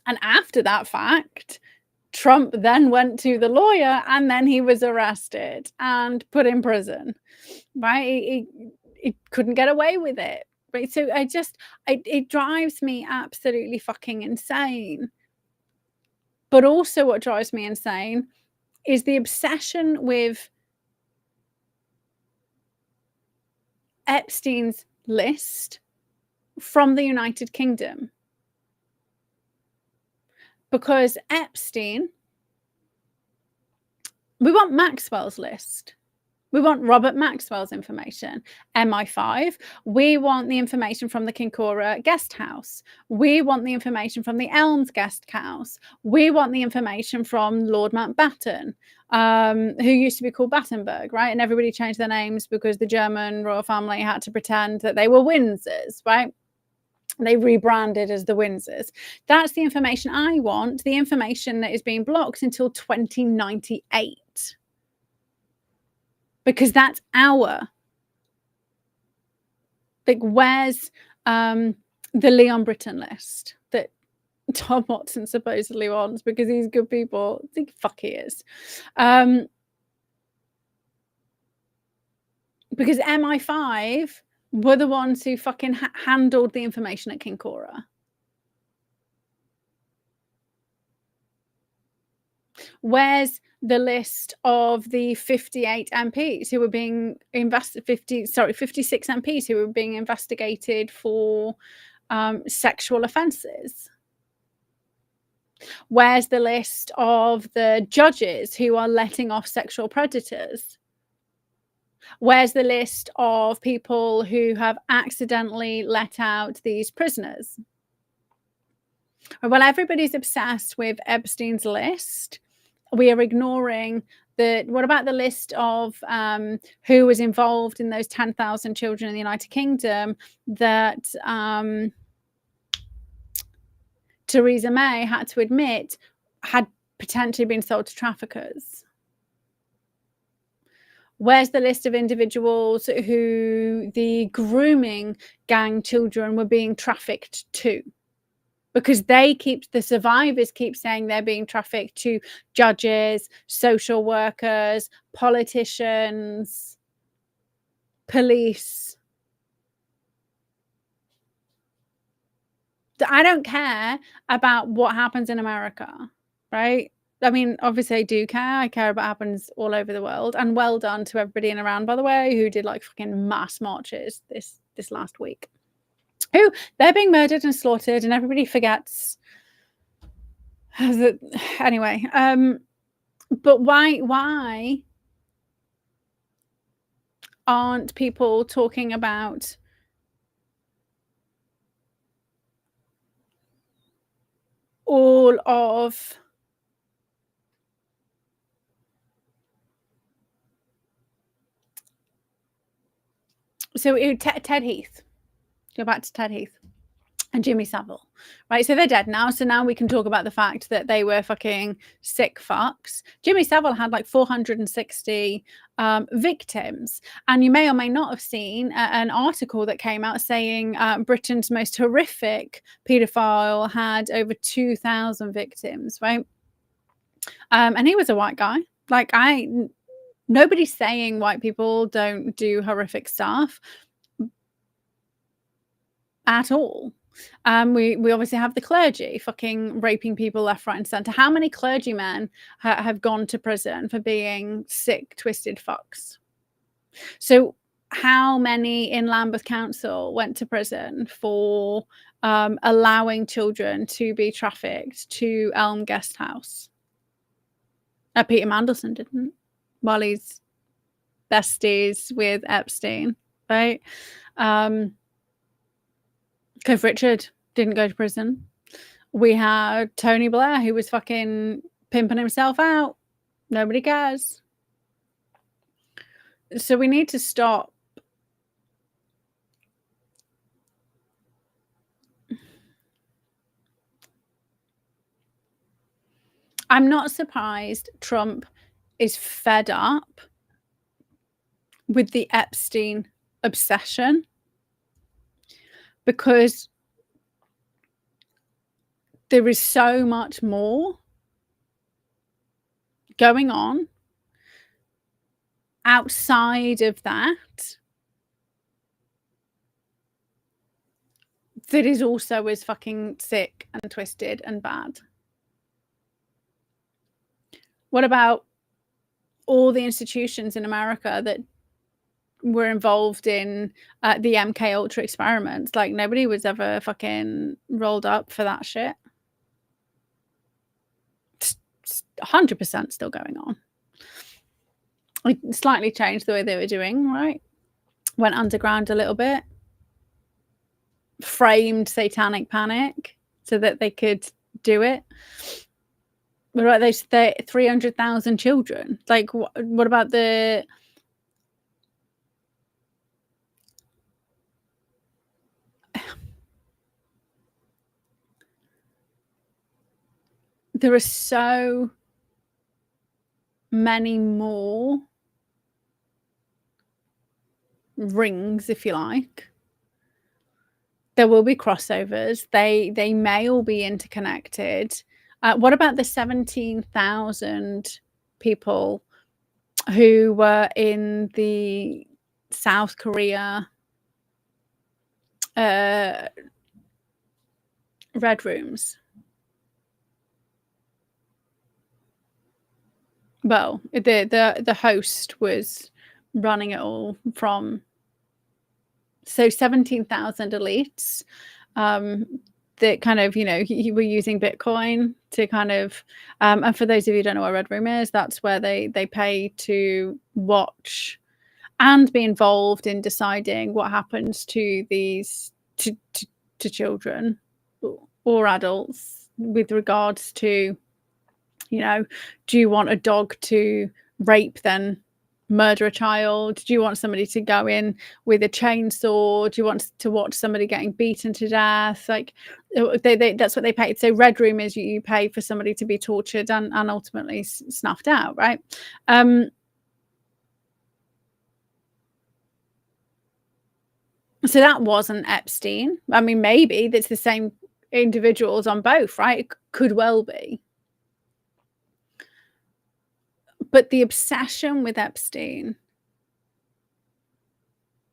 And after that fact, Trump then went to the lawyer, and then he was arrested and put in prison, right? He couldn't get away with it, right? So it drives me absolutely fucking insane. But also what drives me insane is the obsession with Epstein's list from the United Kingdom. Because Epstein, we want Maxwell's list. We want Robert Maxwell's information, MI5. We want the information from the Kincora guest house. We want the information from the Elms guest house. We want the information from Lord Mountbatten, who used to be called Battenberg, right? And everybody changed their names because the German royal family had to pretend that they were Windsors, right? They rebranded as the Windsors. That's the information I want, the information that is being blocked until 2098. Because that's where's the Leon Britton list that Tom Watson supposedly wants because he's good people? I think fuck he is. Because MI5 were the ones who fucking handled the information at Kincora. Where's the list of the 58 MPs who were being 56 MPs who were being investigated for sexual offences? Where's the list of the judges who are letting off sexual predators? Where's the list of people who have accidentally let out these prisoners? Well, everybody's obsessed with Epstein's list. We are ignoring what about the list of who was involved in those 10,000 children in the United Kingdom that Theresa May had to admit had potentially been sold to traffickers? Where's the list of individuals who the grooming gang children were being trafficked to? Because the survivors keep saying they're being trafficked to judges, social workers, politicians, police. I don't care about what happens in America, right? I mean, obviously I do care. I care about what happens all over the world. And well done to everybody in Iran, by the way, who did like fucking mass marches this last week. Who they're being murdered and slaughtered, and everybody forgets. Anyway, but why aren't people talking about all of Ted Heath? Go back to Ted Heath and Jimmy Savile, right? So they're dead now. So now we can talk about the fact that they were fucking sick fucks. Jimmy Savile had like 460 victims. And you may or may not have seen an article that came out saying Britain's most horrific paedophile had over 2,000 victims, right? And he was a white guy. Nobody's saying white people don't do horrific stuff at all. We obviously have the clergy fucking raping people left, right, and centre. How many clergymen have gone to prison for being sick, twisted fucks? So how many in Lambeth Council went to prison for allowing children to be trafficked to Elm Guest House? Peter Mandelson didn't, while he's besties with Epstein, right? Cliff Richard didn't go to prison. We had Tony Blair, who was fucking pimping himself out. Nobody cares. So we need to stop. I'm not surprised Trump is fed up with the Epstein obsession, because there is so much more going on outside of that that is also as fucking sick and twisted and bad. What about all the institutions in America that were involved in the MK Ultra experiments? Like, nobody was ever fucking rolled up for that shit. It's 100% still going on. It slightly changed the way they were doing, right? Went underground a little bit, framed satanic panic so that they could do it. What about those 300,000 children? Like, what about the... There are so many more rings, if you like. There will be crossovers. They may all be interconnected. What about the 17,000 people who were in the South Korea red rooms? Well, the host was running it all from... So 17,000 elites that kind of, you know, were using Bitcoin to kind of... and for those of you who don't know what Red Room is, that's where they pay to watch and be involved in deciding what happens to these to children or adults with regards to, you know, do you want a dog to rape then murder a child? Do you want somebody to go in with a chainsaw? Do you want to watch somebody getting beaten to death? Like, that's what they pay. So Red Room is you pay for somebody to be tortured and ultimately snuffed out, right? So that wasn't Epstein. I mean, maybe that's the same individuals on both, right? It could well be. But the obsession with Epstein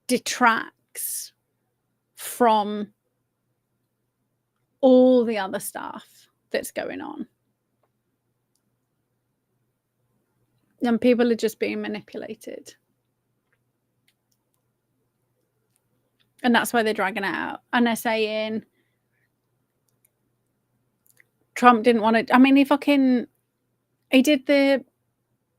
detracts from all the other stuff that's going on. And people are just being manipulated. And that's why they're dragging it out. And they're saying Trump didn't want to... I mean, he did the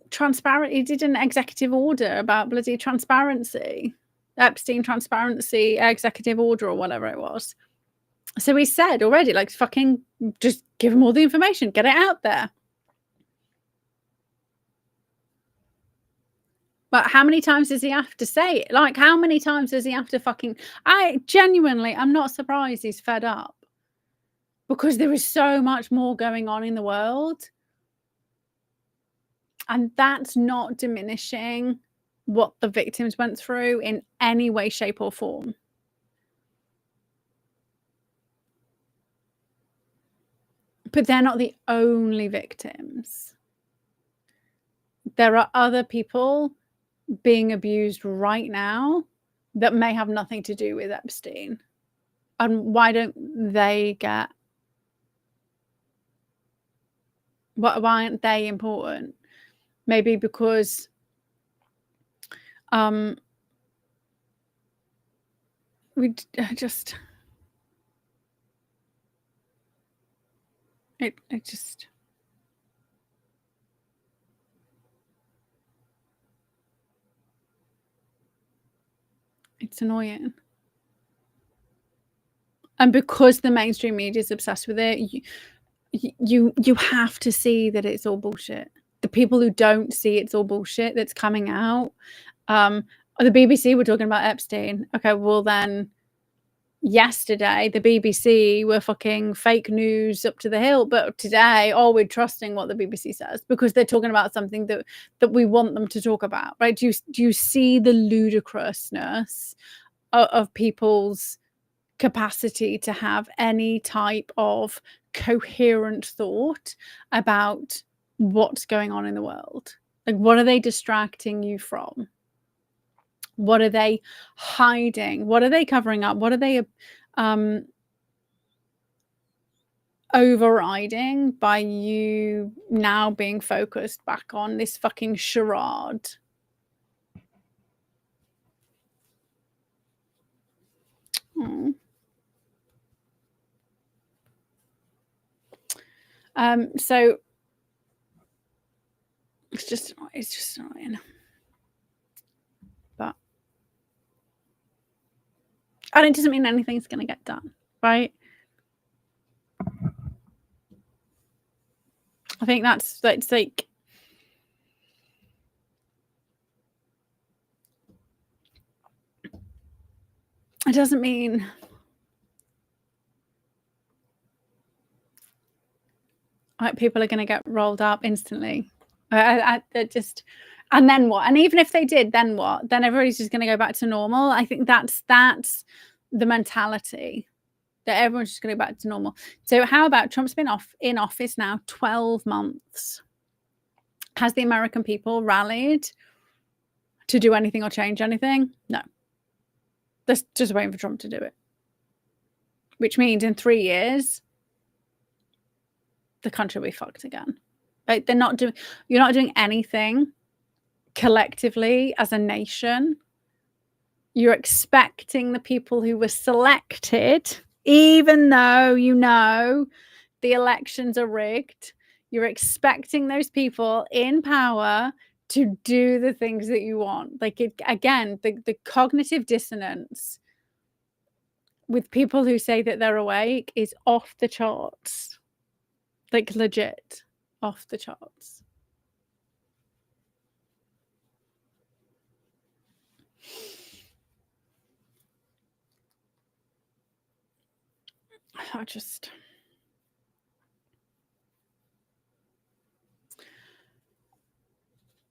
transparent... He did an executive order about bloody transparency. Epstein transparency executive order or whatever it was. So he said already, like, fucking just give him all the information. Get it out there. But how many times does he have to say it? Like, how many times does he have to fucking... I'm not surprised he's fed up. Because there is so much more going on in the world. And that's not diminishing what the victims went through in any way, shape, or form. But they're not the only victims. There are other people being abused right now that may have nothing to do with Epstein. And why don't they get... Why aren't they important? Maybe because we just... It just... It's annoying. And because the mainstream media is obsessed with it, you have to see that it's all bullshit. The people who don't see it's all bullshit that's coming out. The BBC were talking about Epstein. Okay, well then yesterday the BBC were fucking fake news up to the hill, but today, we're trusting what the BBC says because they're talking about something that we want them to talk about, right? Do you see the ludicrousness of people's capacity to have any type of coherent thought about what's going on in the world? Like, what are they distracting you from? What are they hiding? What are they covering up? What are they overriding by you now being focused back on this fucking charade? So it's just annoying. But and it doesn't mean anything's going to get done, right? I think that's like it doesn't mean like people are going to get rolled up instantly. I just, and then what? And even if they did, then what? Then everybody's just going to go back to normal. I think that's the mentality, that everyone's just going to go back to normal. So how about Trump's been in office now 12 months? Has the American people rallied to do anything or change anything? No. They're just waiting for Trump to do it. Which means in 3 years, the country will be fucked again. Like, you're not doing anything collectively as a nation. You're expecting the people who were selected, even though you know the elections are rigged, you're expecting those people in power to do the things that you want. Like, again, the cognitive dissonance with people who say that they're awake is off the charts. Like, legit off the charts. I just...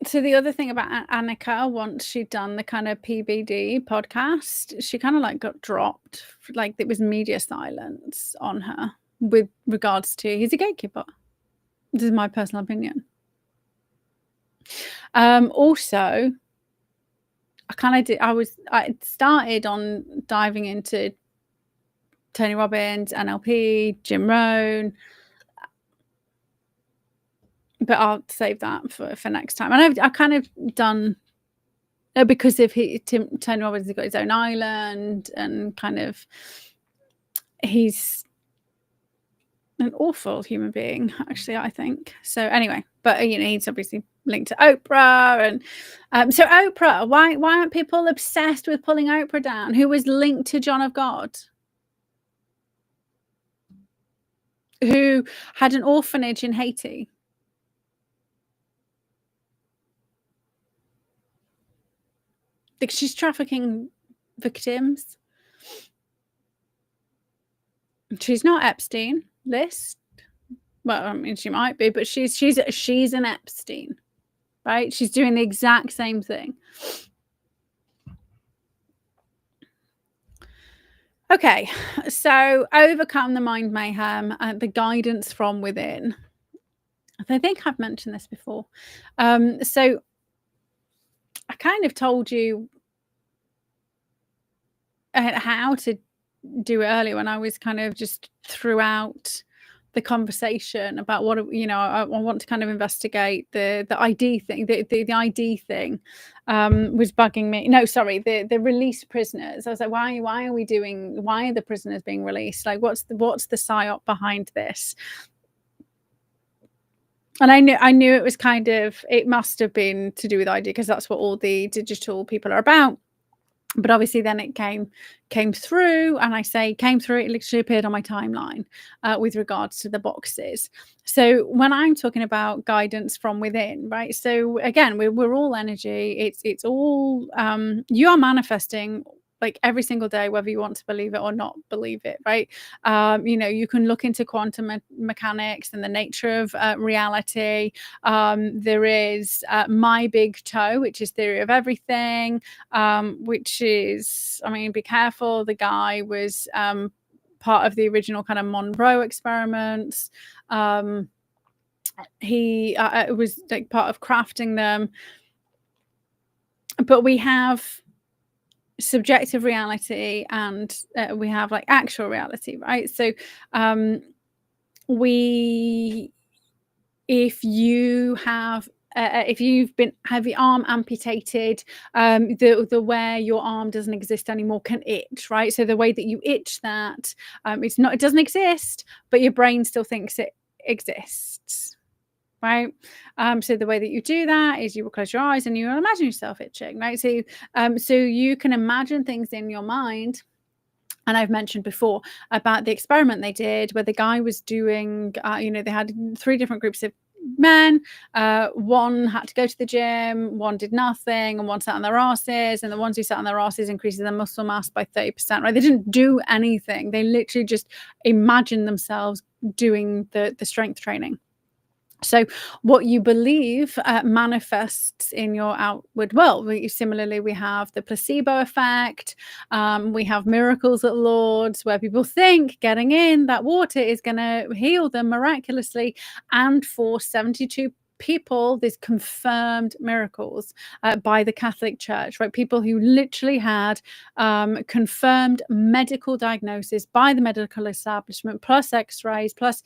So the other thing about Annika, once she'd done the kind of PBD podcast, she kind of like got dropped. Like, there was media silence on her with regards to he's a gatekeeper. This is my personal opinion. Also, I started on diving into Tony Robbins, NLP, Jim Rohn, but I'll save that for next time. And I've kind of done, because of Tony Robbins has got his own island, and kind of he's an awful human being, actually, I think. So anyway, but he's obviously linked to Oprah, and so Oprah, why aren't people obsessed with pulling Oprah down, who was linked to John of God, who had an orphanage in Haiti? Like, she's trafficking victims. She's not Epstein list. Well, I mean, she might be, but she's an Epstein, right? She's doing the exact same thing. Okay, so overcome the mind mayhem, the guidance from within. I think I've mentioned this before. So I kind of told you how to do it earlier when I was kind of just throughout the conversation about what, I want to kind of investigate the ID thing. The ID thing was bugging me. No, sorry, the released prisoners. I was like, why are the prisoners being released? Like, what's the psyop behind this? And I knew it was it must have been to do with ID, because that's what all the digital people are about. But obviously then it came through, and I say came through, it literally appeared on my timeline with regards to the boxes. So when I'm talking about guidance from within, right? So again, we're all energy. It's all you are manifesting like every single day, whether you want to believe it or not believe it, right? You can look into quantum mechanics and the nature of reality. There is my big toe, which is theory of everything, which is, I mean, be careful. The guy was part of the original kind of Monroe experiments. He was like part of crafting them. But we have subjective reality and we have like actual reality, right? So if you have if you've have your arm amputated, the where your arm doesn't exist anymore can itch, right? So the way that you itch that, it doesn't exist, but your brain still thinks it exists, right? So the way that you do that is you will close your eyes and you will imagine yourself itching, right? So you can imagine things in your mind. And I've mentioned before about the experiment they did where the guy was doing, they had 3 different groups of men. One had to go to the gym, one did nothing, and one sat on their asses. And the ones who sat on their asses increases their muscle mass by 30%, right? They didn't do anything. They literally just imagined themselves doing the strength training. So what you believe manifests in your outward world. Similarly, we have the placebo effect. We have miracles at Lourdes where people think getting in that water is going to heal them miraculously. And for 72 people, there's confirmed miracles by the Catholic Church, right? People who literally had confirmed medical diagnosis by the medical establishment, plus x-rays, plus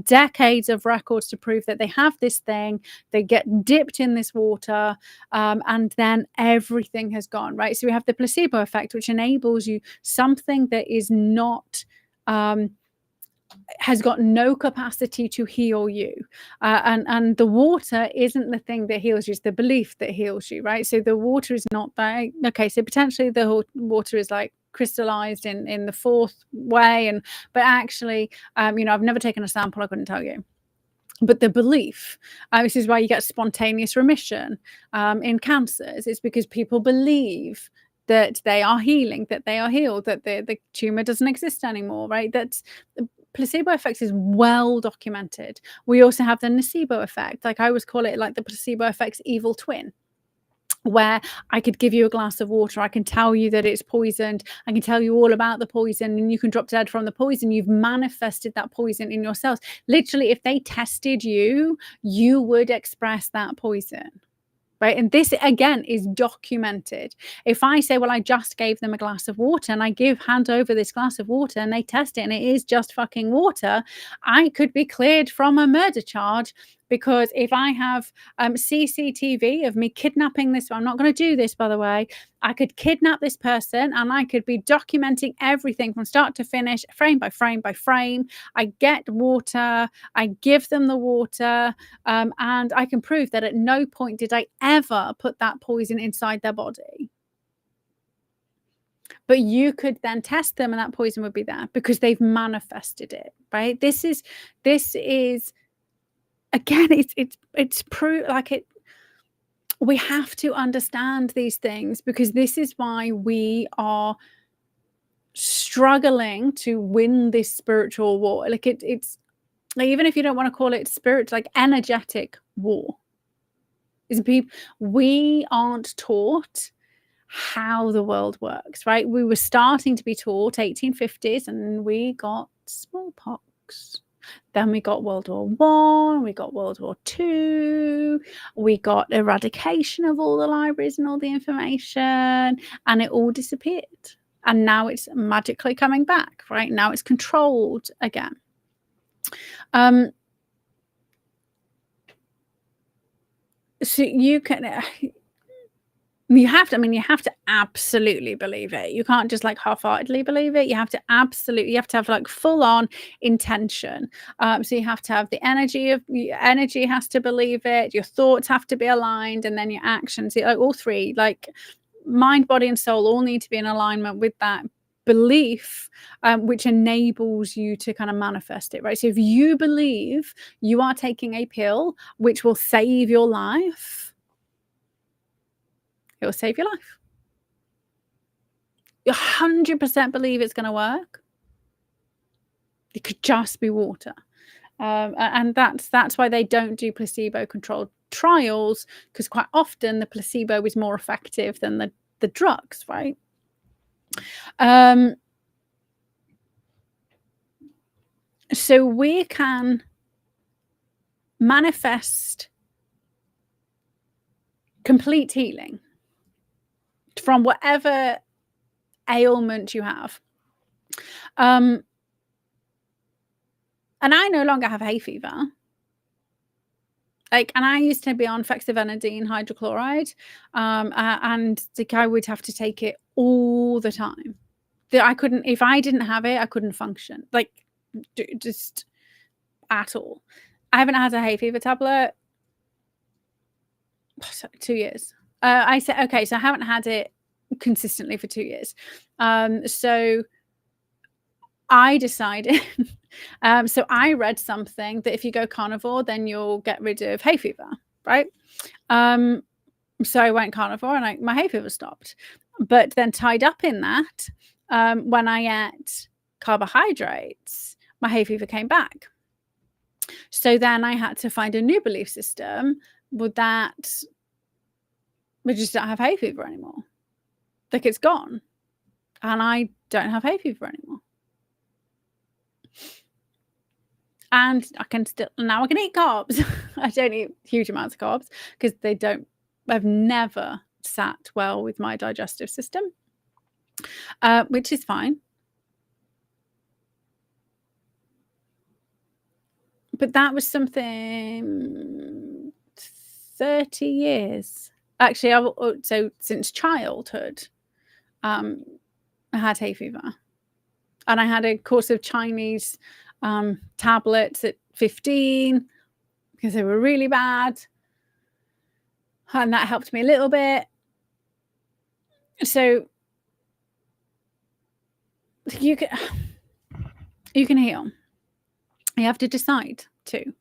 decades of records to prove that they have this thing. They get dipped in this water, and then everything has gone, right? So we have the placebo effect, which enables you something that is not has got no capacity to heal you, and the water isn't the thing that heals you, it's the belief that heals you, right? So the water is not that. Okay, so potentially the water is like crystallized in the 4th way, but actually I've never taken a sample, I couldn't tell you. But the belief, this is why you get spontaneous remission in cancers. It's because people believe that they are healing, that they are healed, that the tumor doesn't exist anymore, right? That's placebo effect is well documented. We also have the nocebo effect. Like I always call it like the placebo effect's evil twin, where I could give you a glass of water, I can tell you that it's poisoned, I can tell you all about the poison, and you can drop dead from the poison. You've manifested that poison in your cells. Literally, if they tested you, you would express that poison. Right. And this, again, is documented. If I say, well, I just gave them a glass of water and I hand over this glass of water and they test it and it is just fucking water, I could be cleared from a murder charge. Because if I have CCTV of me kidnapping this, I'm not going to do this, by the way. I could kidnap this person and I could be documenting everything from start to finish, frame by frame by frame. I get water, I give them the water, and I can prove that at no point did I ever put that poison inside their body. But you could then test them and that poison would be there because they've manifested it, right? This is again, it's proof, like it. We have to understand these things because this is why we are struggling to win this spiritual war. Like it's like, even if you don't want to call it spirit, like energetic war. We aren't taught how the world works, right? We were starting to be taught 1850s, and we got smallpox. Then we got World War I, we got World War II, we got eradication of all the libraries and all the information, and it all disappeared. And now it's magically coming back, right? Now it's controlled again. So you have to absolutely believe it. You can't just like half-heartedly believe it. You have to have like full-on intention. So you have to have the energy has to believe it. Your thoughts have to be aligned, and then your actions, like all three. Like mind, body, and soul all need to be in alignment with that belief, which enables you to kind of manifest it, right? So if you believe you are taking a pill which will save your life, it will save your life. You 100% believe it's going to work. It could just be water. And that's why they don't do placebo-controlled trials, because quite often the placebo is more effective than the drugs, right? So we can manifest complete healing from whatever ailment you have. And I no longer have hay fever. And I used to be on fexavenidine hydrochloride, and I would have to take it all the time. I couldn't, if I didn't have it, I couldn't function, just at all. I haven't had a hay fever tablet 2 years. I said, okay, so I haven't had it consistently for 2 years. So I decided, so I read something that if you go carnivore, then you'll get rid of hay fever, right? So I went carnivore and my hay fever stopped. But then tied up in that, when I ate carbohydrates, my hay fever came back. So then I had to find a new belief system with that we just don't have hay fever anymore. It's gone. And I don't have hay fever anymore. And I can eat carbs. I don't eat huge amounts of carbs because I've never sat well with my digestive system, which is fine. But that was something 30 years. Actually, so since childhood, I had hay fever. And I had a course of Chinese tablets at 15 because they were really bad. And that helped me a little bit. So you can heal. You have to decide to.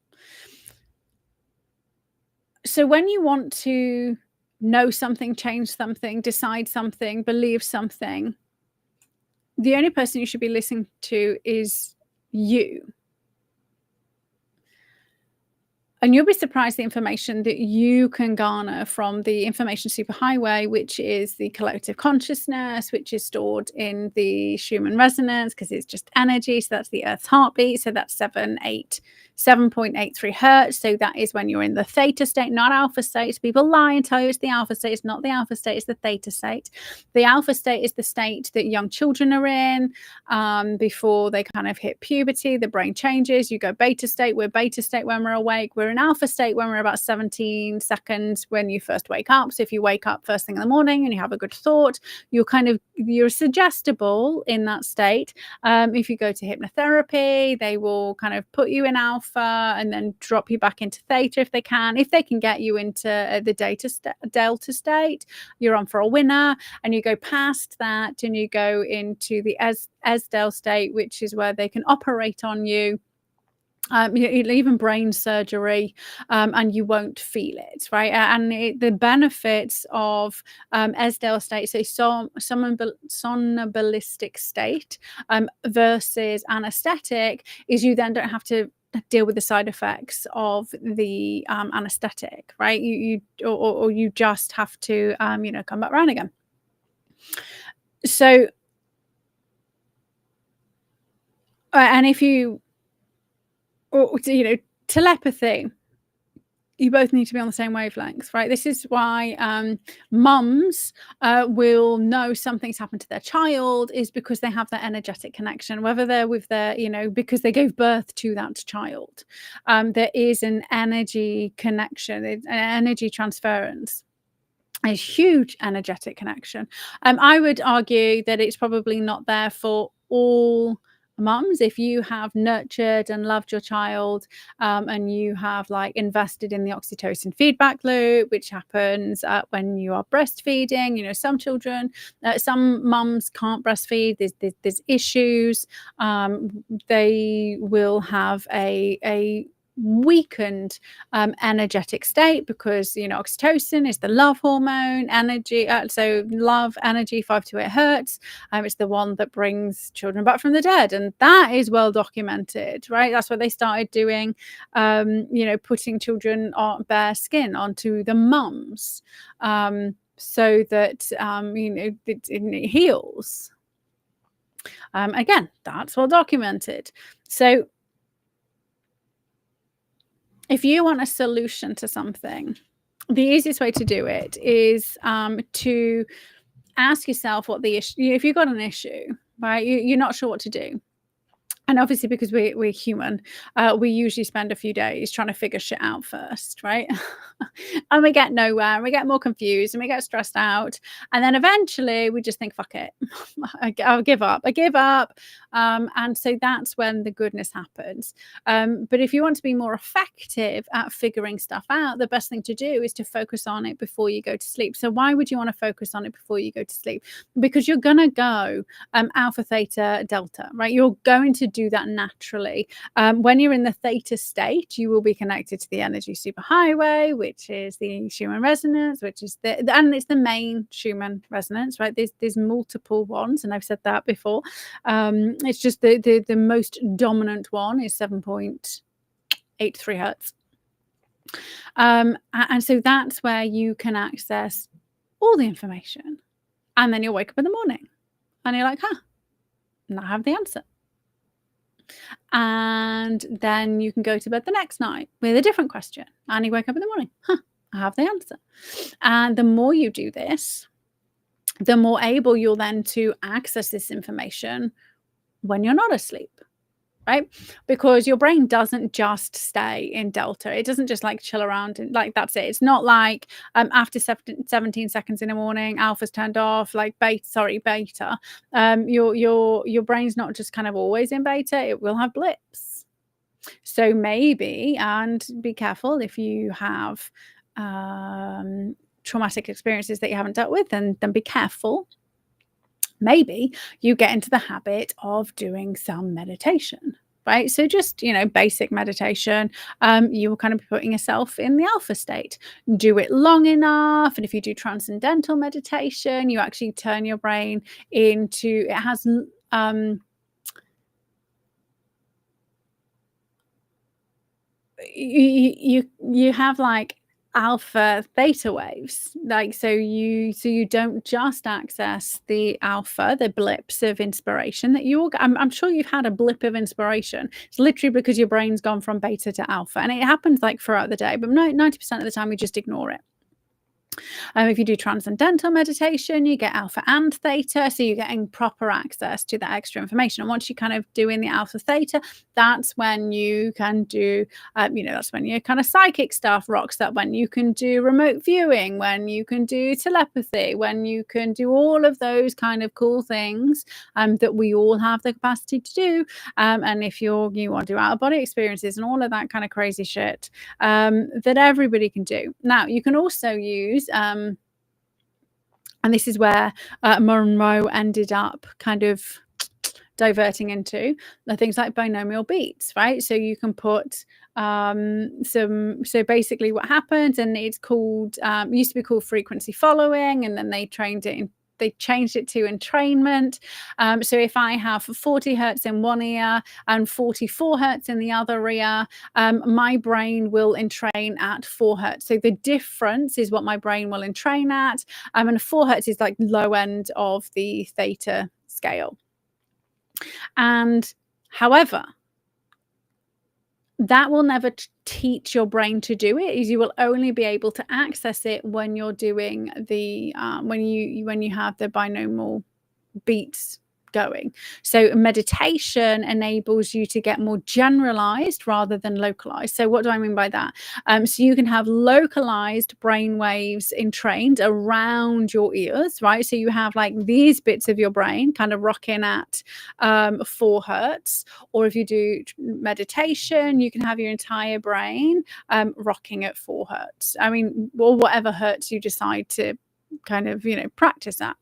So when you want to know something, change something, decide something, believe something, the only person you should be listening to is you. And you'll be surprised the information that you can garner from the information superhighway, which is the collective consciousness, which is stored in the Schumann resonance, because it's just energy. So that's the Earth's heartbeat. So that's 7.83 hertz. So that is when you're in the theta state, not alpha state. So people lie and tell you it's the alpha state. It's not the alpha state. It's the theta state. The alpha state is the state that young children are in before they kind of hit puberty. The brain changes. You go beta state. We're beta state when we're awake. We're in alpha state when we're about 17 seconds when you first wake up. So if you wake up first thing in the morning and you have a good thought, you're suggestible in that state. If you go to hypnotherapy, they will kind of put you in alpha and then drop you back into theta if they can. If they can get you into the delta state, you're on for a winner. And you go past that and you go into the Esdale state, which is where they can operate on you. Even brain surgery, and you won't feel it, right? And the benefits of Esdale state, so somnambulistic state versus anesthetic, is you then don't have to deal with the side effects of the anesthetic, right? You just have to come back around again. So, and if you telepathy, you both need to be on the same wavelength, right? This is why mums will know something's happened to their child, is because they have that energetic connection, whether they're with their, because they gave birth to that child. There is an energy connection, an energy transference, a huge energetic connection. I would argue that it's probably not there for all mums, if you have nurtured and loved your child, and you have like invested in the oxytocin feedback loop, which happens when you are breastfeeding. You know, some children, some mums can't breastfeed. There's issues. They will have a weakened energetic state, because you know oxytocin is the love hormone, energy, so love, energy, 5 to 8 hertz. It's the one that brings children back from the dead, and that is well documented, right? That's what they started doing, you know, putting children on bare skin onto the mums, so that you know it heals. Again, that's well documented. So if you want a solution to something, the easiest way to do it is to ask yourself what the issue, if you've got an issue, right, you're not sure what to do. And obviously, because we're human, we usually spend a few days trying to figure shit out first, right? And we get nowhere, and we get more confused, and we get stressed out. And then eventually we just think, fuck it, I'll give up. I give up. And so that's when the goodness happens. But if you want to be more effective at figuring stuff out, the best thing to do is to focus on it before you go to sleep. So why would you want to focus on it before you go to sleep? Because you're going to go alpha, theta, delta, right? You're going to do that naturally. When you're in the theta state, you will be connected to the energy superhighway, which is the Schumann resonance, which is and it's the main Schumann resonance, right? There's multiple ones, and I've said that before. It's just the most dominant one is 7.83 hertz. And so that's where you can access all the information, and then you'll wake up in the morning and you're like, now I have the answer. And then you can go to bed the next night with a different question, and you wake up in the morning, I have the answer. And the more you do this, the more able you'll then to access this information when you're not asleep, right? Because your brain doesn't just stay in delta. It doesn't just like chill around and like that's it. It's not like after 17 seconds in the morning, alpha's turned off, like beta. Your brain's not just kind of always in beta. It will have blips. So maybe, and be careful if you have traumatic experiences that you haven't dealt with, then be careful. Maybe you get into the habit of doing some meditation, right? So just, you know, basic meditation, you will kind of be putting yourself in the alpha state. Do it long enough. And if you do transcendental meditation, you actually turn your brain into, it has, you have like alpha theta waves, like so you don't just access the alpha, the blips of inspiration that you all I'm sure you've had a blip of inspiration. It's literally because your brain's gone from beta to alpha, and it happens like throughout the day, but 90% of the time we just ignore it. If you do transcendental meditation, you get alpha and theta, so you're getting proper access to that extra information. And once you kind of doing the alpha theta, that's when you can do, that's when your kind of psychic stuff rocks up, when you can do remote viewing, when you can do telepathy, when you can do all of those kind of cool things that we all have the capacity to do. And if you want to do out-of-body experiences and all of that kind of crazy shit that everybody can do. Now, you can also use and this is where Monroe ended up kind of diverting into the things like binomial beats, right? So you can put so basically what happens, and it's called used to be called frequency following, and then they changed it to entrainment. So if I have 40 hertz in one ear and 44 hertz in the other ear, my brain will entrain at 4 hertz. So the difference is what my brain will entrain at. And 4 hertz is like low end of the theta scale. And however, that will never teach your brain to do it. You will only be able to access it when you're doing the when you have the binomial beats going. So meditation enables you to get more generalized rather than localized. So what do I mean by that? So you can have localized brain waves entrained around your ears, right? So you have like these bits of your brain kind of rocking at 4 hertz. Or if you do meditation, you can have your entire brain rocking at 4 hertz. I mean, or whatever hertz you decide to kind of, practice at.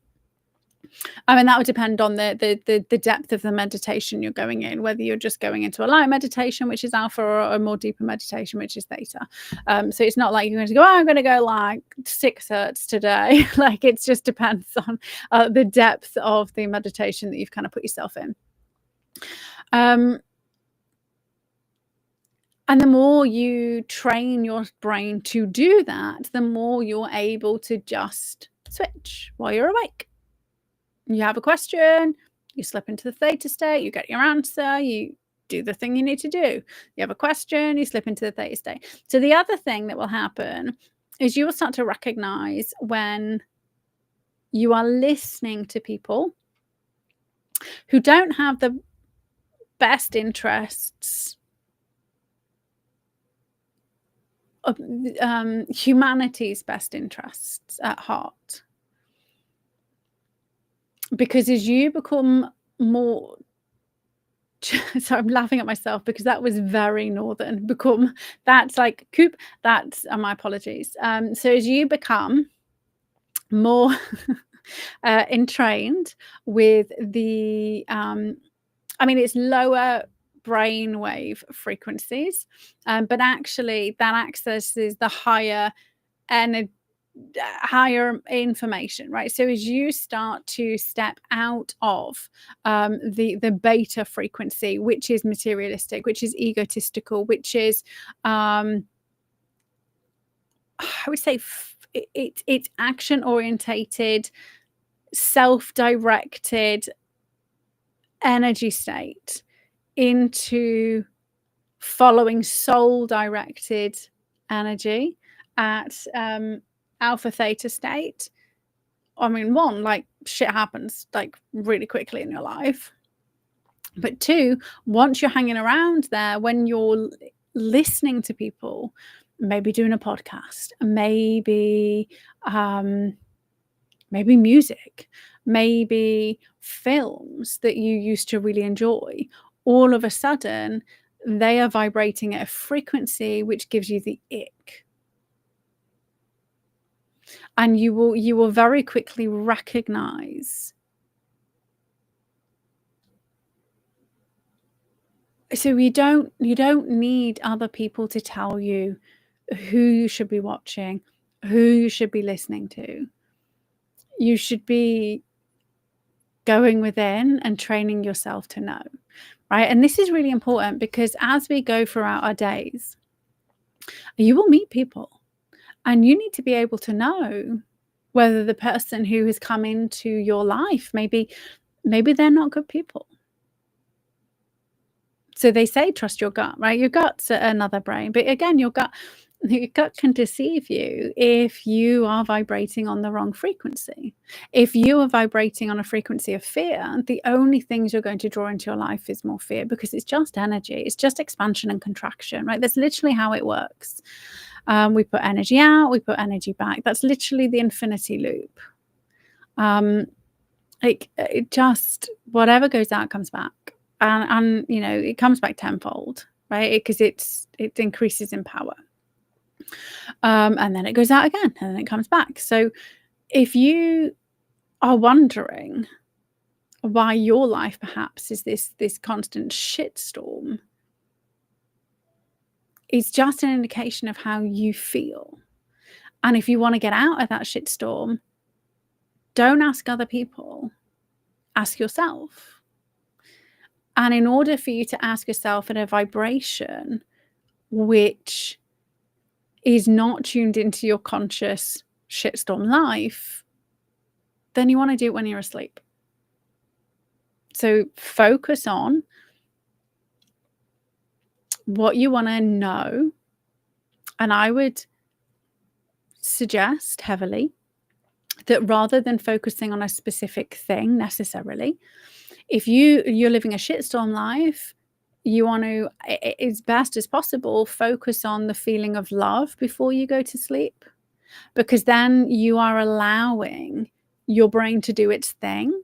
I mean, that would depend on the depth of the meditation you're going in, whether you're just going into a light meditation, which is alpha, or a more deeper meditation, which is theta. So it's not like you're going to go, I'm going to go like 6 hertz today. Like, it just depends on the depth of the meditation that you've kind of put yourself in. And the more you train your brain to do that, the more you're able to just switch while you're awake. You have a question, you slip into the theta state, you get your answer, you do the thing you need to do. You have a question, you slip into the theta state. So the other thing that will happen is you will start to recognize when you are listening to people who don't have the best interests of humanity's best interests at heart. Because as you become more, so I'm laughing at myself because that was very northern. That's like coop. That's my apologies. So as you become more entrained with the, it's lower brainwave frequencies, but actually that accesses the higher information, right? So as you start to step out of the beta frequency, which is materialistic, which is egotistical, which is I would say it's action orientated, self-directed energy state, into following soul directed energy at alpha theta state. I mean, one, like, shit happens like really quickly in your life, but two, once you're hanging around there, when you're listening to people, maybe doing a podcast, maybe music, maybe films that you used to really enjoy, all of a sudden they are vibrating at a frequency which gives you the ick. And you will very quickly recognize. So you don't need other people to tell you who you should be watching, who you should be listening to. You should be going within and training yourself to know, right? And this is really important because as we go throughout our days, you will meet people. And you need to be able to know whether the person who has come into your life, maybe they're not good people. So they say trust your gut, right? Your gut's another brain. But again, your gut can deceive you if you are vibrating on the wrong frequency. If you are vibrating on a frequency of fear, the only things you're going to draw into your life is more fear, because it's just energy. It's just expansion and contraction, right? That's literally how it works. We put energy out, we put energy back. That's literally the infinity loop. It just, whatever goes out comes back, and it comes back tenfold, right? Because it increases in power, and then it goes out again, and then it comes back. So if you are wondering why your life perhaps is this constant shitstorm, it's just an indication of how you feel. And if you want to get out of that shitstorm, don't ask other people, ask yourself. And in order for you to ask yourself in a vibration which is not tuned into your conscious shitstorm life, then you want to do it when you're asleep. So focus on what you want to know. And I would suggest heavily that rather than focusing on a specific thing necessarily, if you're living a shitstorm life, you want to, as best as possible, focus on the feeling of love before you go to sleep, because then you are allowing your brain to do its thing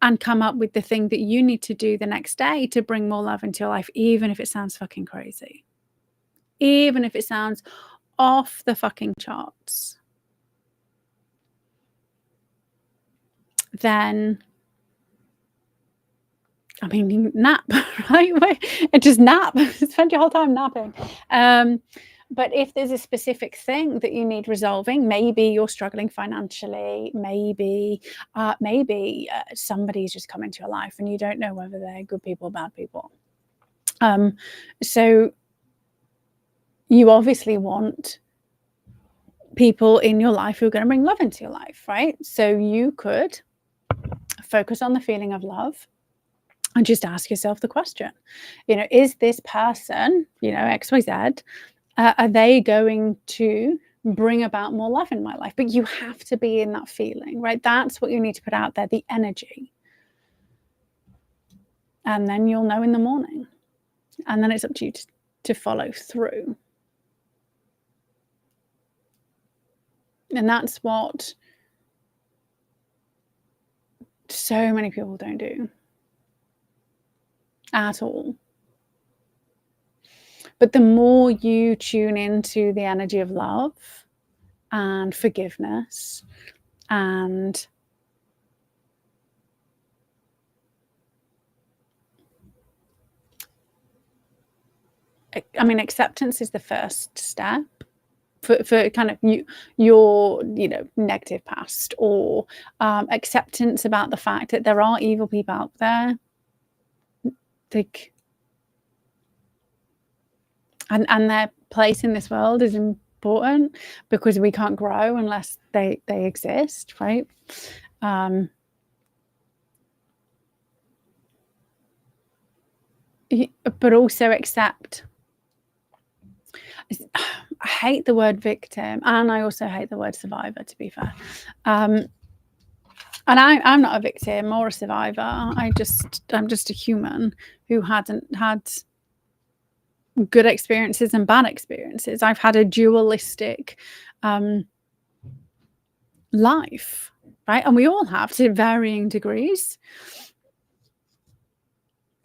and come up with the thing that you need to do the next day to bring more love into your life, even if it sounds fucking crazy, even if it sounds off the fucking charts. Then, I mean, you nap, right? Just nap. Spend your whole time napping. But if there's a specific thing that you need resolving, maybe you're struggling financially, maybe somebody's just come into your life and you don't know whether they're good people or bad people. So you obviously want people in your life who are going to bring love into your life, right? So you could focus on the feeling of love and just ask yourself the question, is this person, XYZ, are they going to bring about more love in my life? But you have to be in that feeling, right? That's what you need to put out there, the energy. And then you'll know in the morning. And then it's up to you to follow through. And that's what so many people don't do at all. But the more you tune into the energy of love and forgiveness and acceptance is the first step for kind of your negative past, or acceptance about the fact that there are evil people out there. And their place in this world is important, because we can't grow unless they exist, right? But also accept. I hate the word victim, and I also hate the word survivor, to be fair. And I'm not a victim or a survivor. I'm just a human who hadn't had good experiences and bad experiences. I've had a dualistic life, right? And we all have, to varying degrees.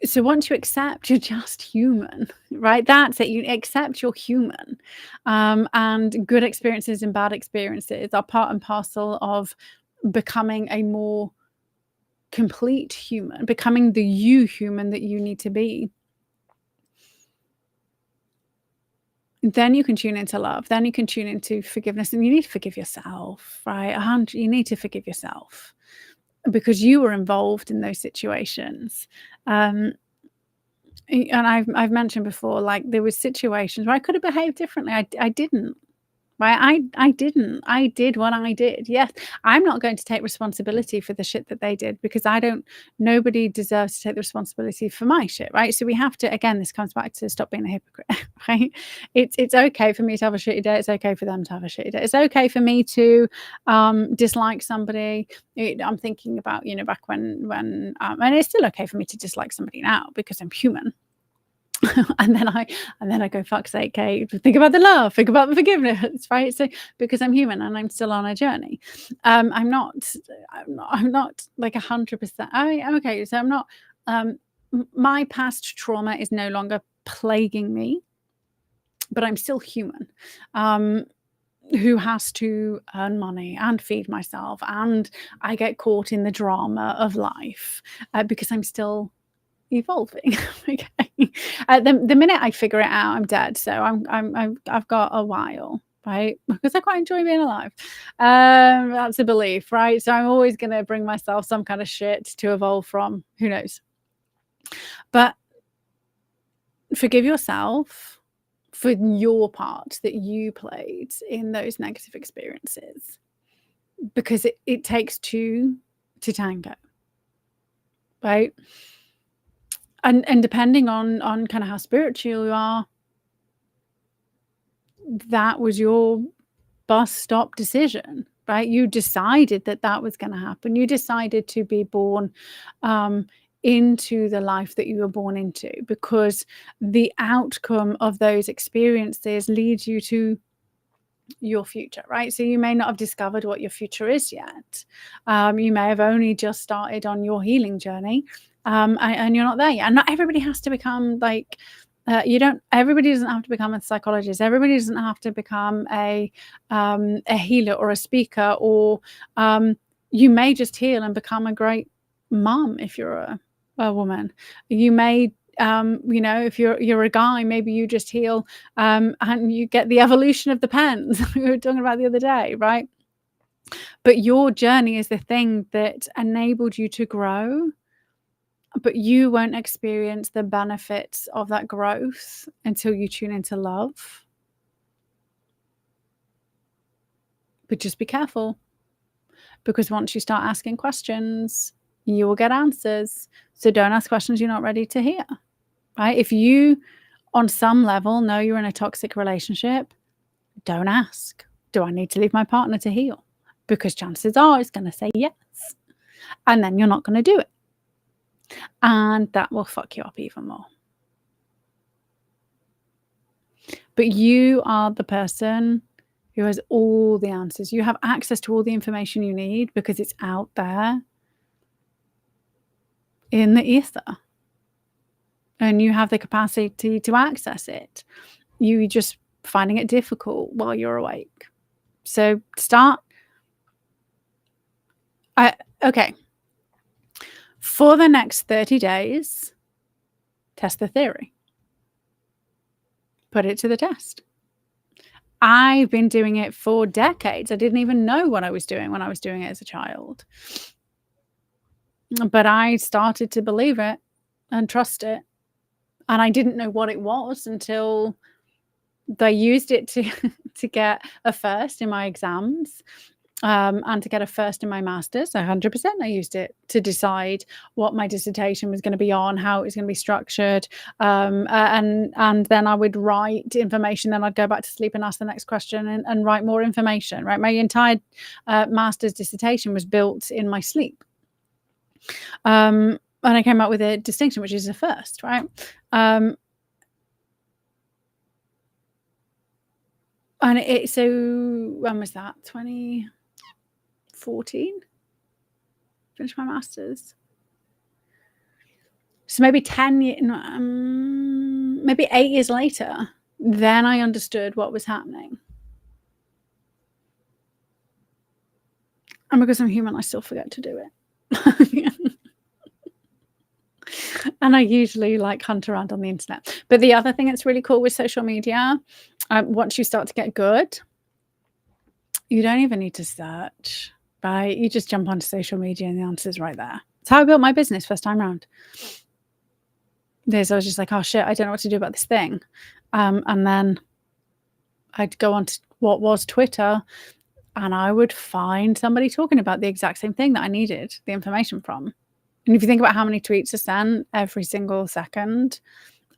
So once you accept you're just human, right? That's it. You accept you're human. And good experiences and bad experiences are part and parcel of becoming a more complete human, becoming the you human that you need to be. Then you can tune into love. Then you can tune into forgiveness. And you need to forgive yourself, right? You need to forgive yourself, because you were involved in those situations. And I've mentioned before, like, there was situations where I could have behaved differently. I didn't, right? I didn't. I did what I did. Yes, I'm not going to take responsibility for the shit that they did, because nobody deserves to take the responsibility for my shit, right? So we have to, again, this comes back to stop being a hypocrite, right? It's okay for me to have a shitty day. It's okay for them to have a shitty day. It's okay for me to dislike somebody. I'm thinking about, back when and it's still okay for me to dislike somebody now, because I'm human. and then I go, fuck's sake, Kate, think about the love, think about the forgiveness, right? So, because I'm human and I'm still on a journey. I'm not like 100%. Okay, so I'm not. My past trauma is no longer plaguing me, but I'm still human. Who has to earn money and feed myself, and I get caught in the drama of life because I'm still evolving. Okay. The minute I figure it out, I'm dead. So I've got a while, right? Because I quite enjoy being alive. That's a belief, right? So I'm always going to bring myself some kind of shit to evolve from. Who knows? But forgive yourself for your part that you played in those negative experiences, because it takes two to tango, right? And depending on kind of how spiritual you are, that was your bus stop decision, right? You decided that that was going to happen. You decided to be born into the life that you were born into, because the outcome of those experiences leads you to your future, right? So you may not have discovered what your future is yet. You may have only just started on your healing journey, and you're not there yet. And not everybody has to become like everybody doesn't have to become a psychologist. Everybody doesn't have to become a healer or a speaker, or you may just heal and become a great mom if you're a woman. You may if you're a guy, maybe you just heal and you get the evolution of the pens we were talking about the other day, right? But your journey is the thing that enabled you to grow, but you won't experience the benefits of that growth until you tune into love. But just be careful, because once you start asking questions, you will get answers. So don't ask questions you're not ready to hear, right? If you, on some level, know you're in a toxic relationship, don't ask, do I need to leave my partner to heal? Because chances are it's going to say yes. And then you're not going to do it. And that will fuck you up even more. But you are the person who has all the answers. You have access to all the information you need because it's out there in the ether. And you have the capacity to access it. You just finding it difficult while you're awake. So start. Okay. For the next 30 days, test the theory. Put it to the test. I've been doing it for decades. I didn't even know what I was doing when I was doing it as a child. But I started to believe it and trust it. And I didn't know what it was until they used it to get a first in my exams. And to get a first in my master's. 100% I used it to decide what my dissertation was going to be on, how it was going to be structured, and then I would write information, then I'd go back to sleep and ask the next question and write more information, right? My entire master's dissertation was built in my sleep. And I came up with a distinction, which is a first, right? And so when was that? 2014, finished my master's. So maybe 10 years, maybe 8 years later, then I understood what was happening. And because I'm human, I still forget to do it. And I usually hunt around on the internet. But the other thing that's really cool with social media, once you start to get good, you don't even need to search, right? You just jump onto social media and the answer's right there. It's how I built my business first time around. I was just like, oh shit, I don't know what to do about this thing. And then I'd go on to what was Twitter, and I would find somebody talking about the exact same thing that I needed the information from. And if you think about how many tweets are sent every single second,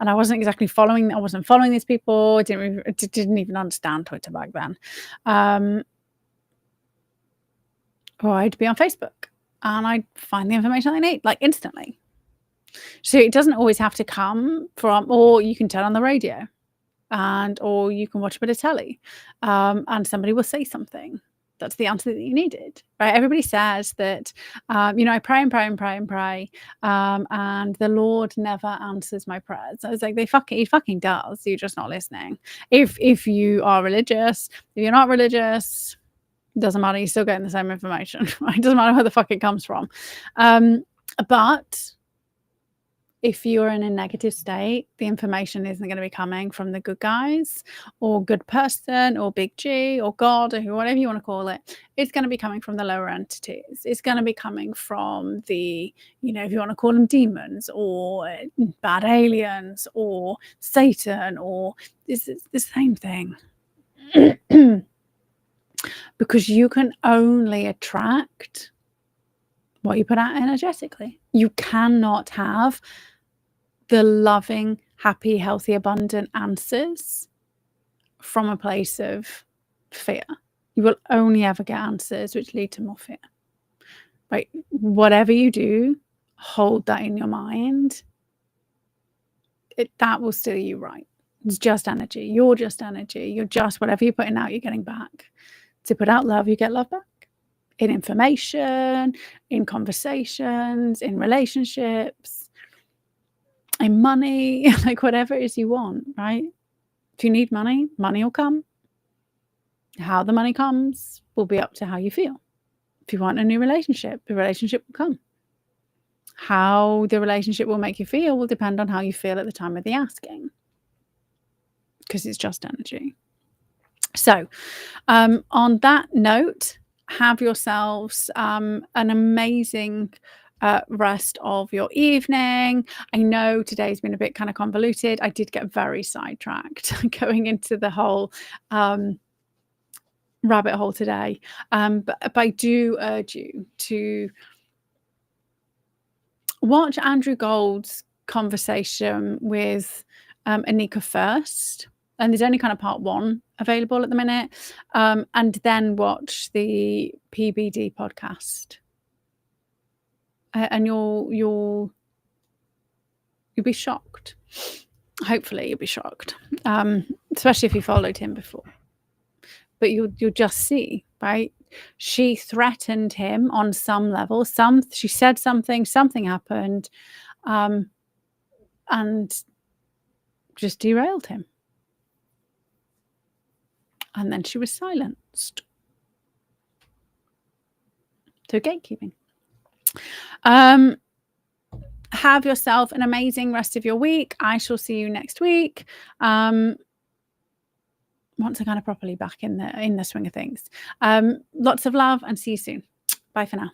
and I wasn't following these people. I didn't even understand Twitter back then. Or I'd be on Facebook and I'd find the information I need instantly. So it doesn't always have to come from, or you can turn on the radio or you can watch a bit of telly, and somebody will say something. That's the answer that you needed, right? Everybody says that, I pray and pray and pray and pray, and the Lord never answers my prayers. I was like, he fucking does. You're just not listening. If you are religious, if you're not religious, doesn't matter. You're still getting the same information, right? It doesn't matter where the fuck it comes from. But if you're in a negative state, the information isn't going to be coming from the good guys or good person or big G or God or whatever you want to call it. It's going to be coming from the lower entities. It's going to be coming from the, if you want to call them demons or bad aliens or Satan, or it's the same thing. Because you can only attract what you put out energetically. You cannot have the loving, happy, healthy, abundant answers from a place of fear. you will only ever get answers which lead to more fear. Right? Whatever you do, hold that in your mind. That will steer you right. It's just energy. You're just energy. You're just whatever you're putting out, you're getting back. To put out love, you get love back. In information, in conversations, in relationships, in money, like whatever it is you want, right? If you need money, money will come. How the money comes will be up to how you feel. If you want a new relationship, the relationship will come. How the relationship will make you feel will depend on how you feel at the time of the asking, because it's just energy. So, on that note, have yourselves an amazing rest of your evening. I know today's been a bit kind of convoluted. I did get very sidetracked going into the whole rabbit hole today. But I do urge you to watch Andrew Gold's conversation with Anika first. And there's only kind of part 1 available at the minute. And then watch the PBD podcast. And you'll be shocked. Hopefully you'll be shocked. Especially if you followed him before. But you'll just see, right? She threatened him on some level. She said something happened, and just derailed him. And then she was silenced. So gatekeeping. Have yourself an amazing rest of your week. I shall see you next week. Once I'm kind of properly back in the swing of things. Lots of love and see you soon. Bye for now.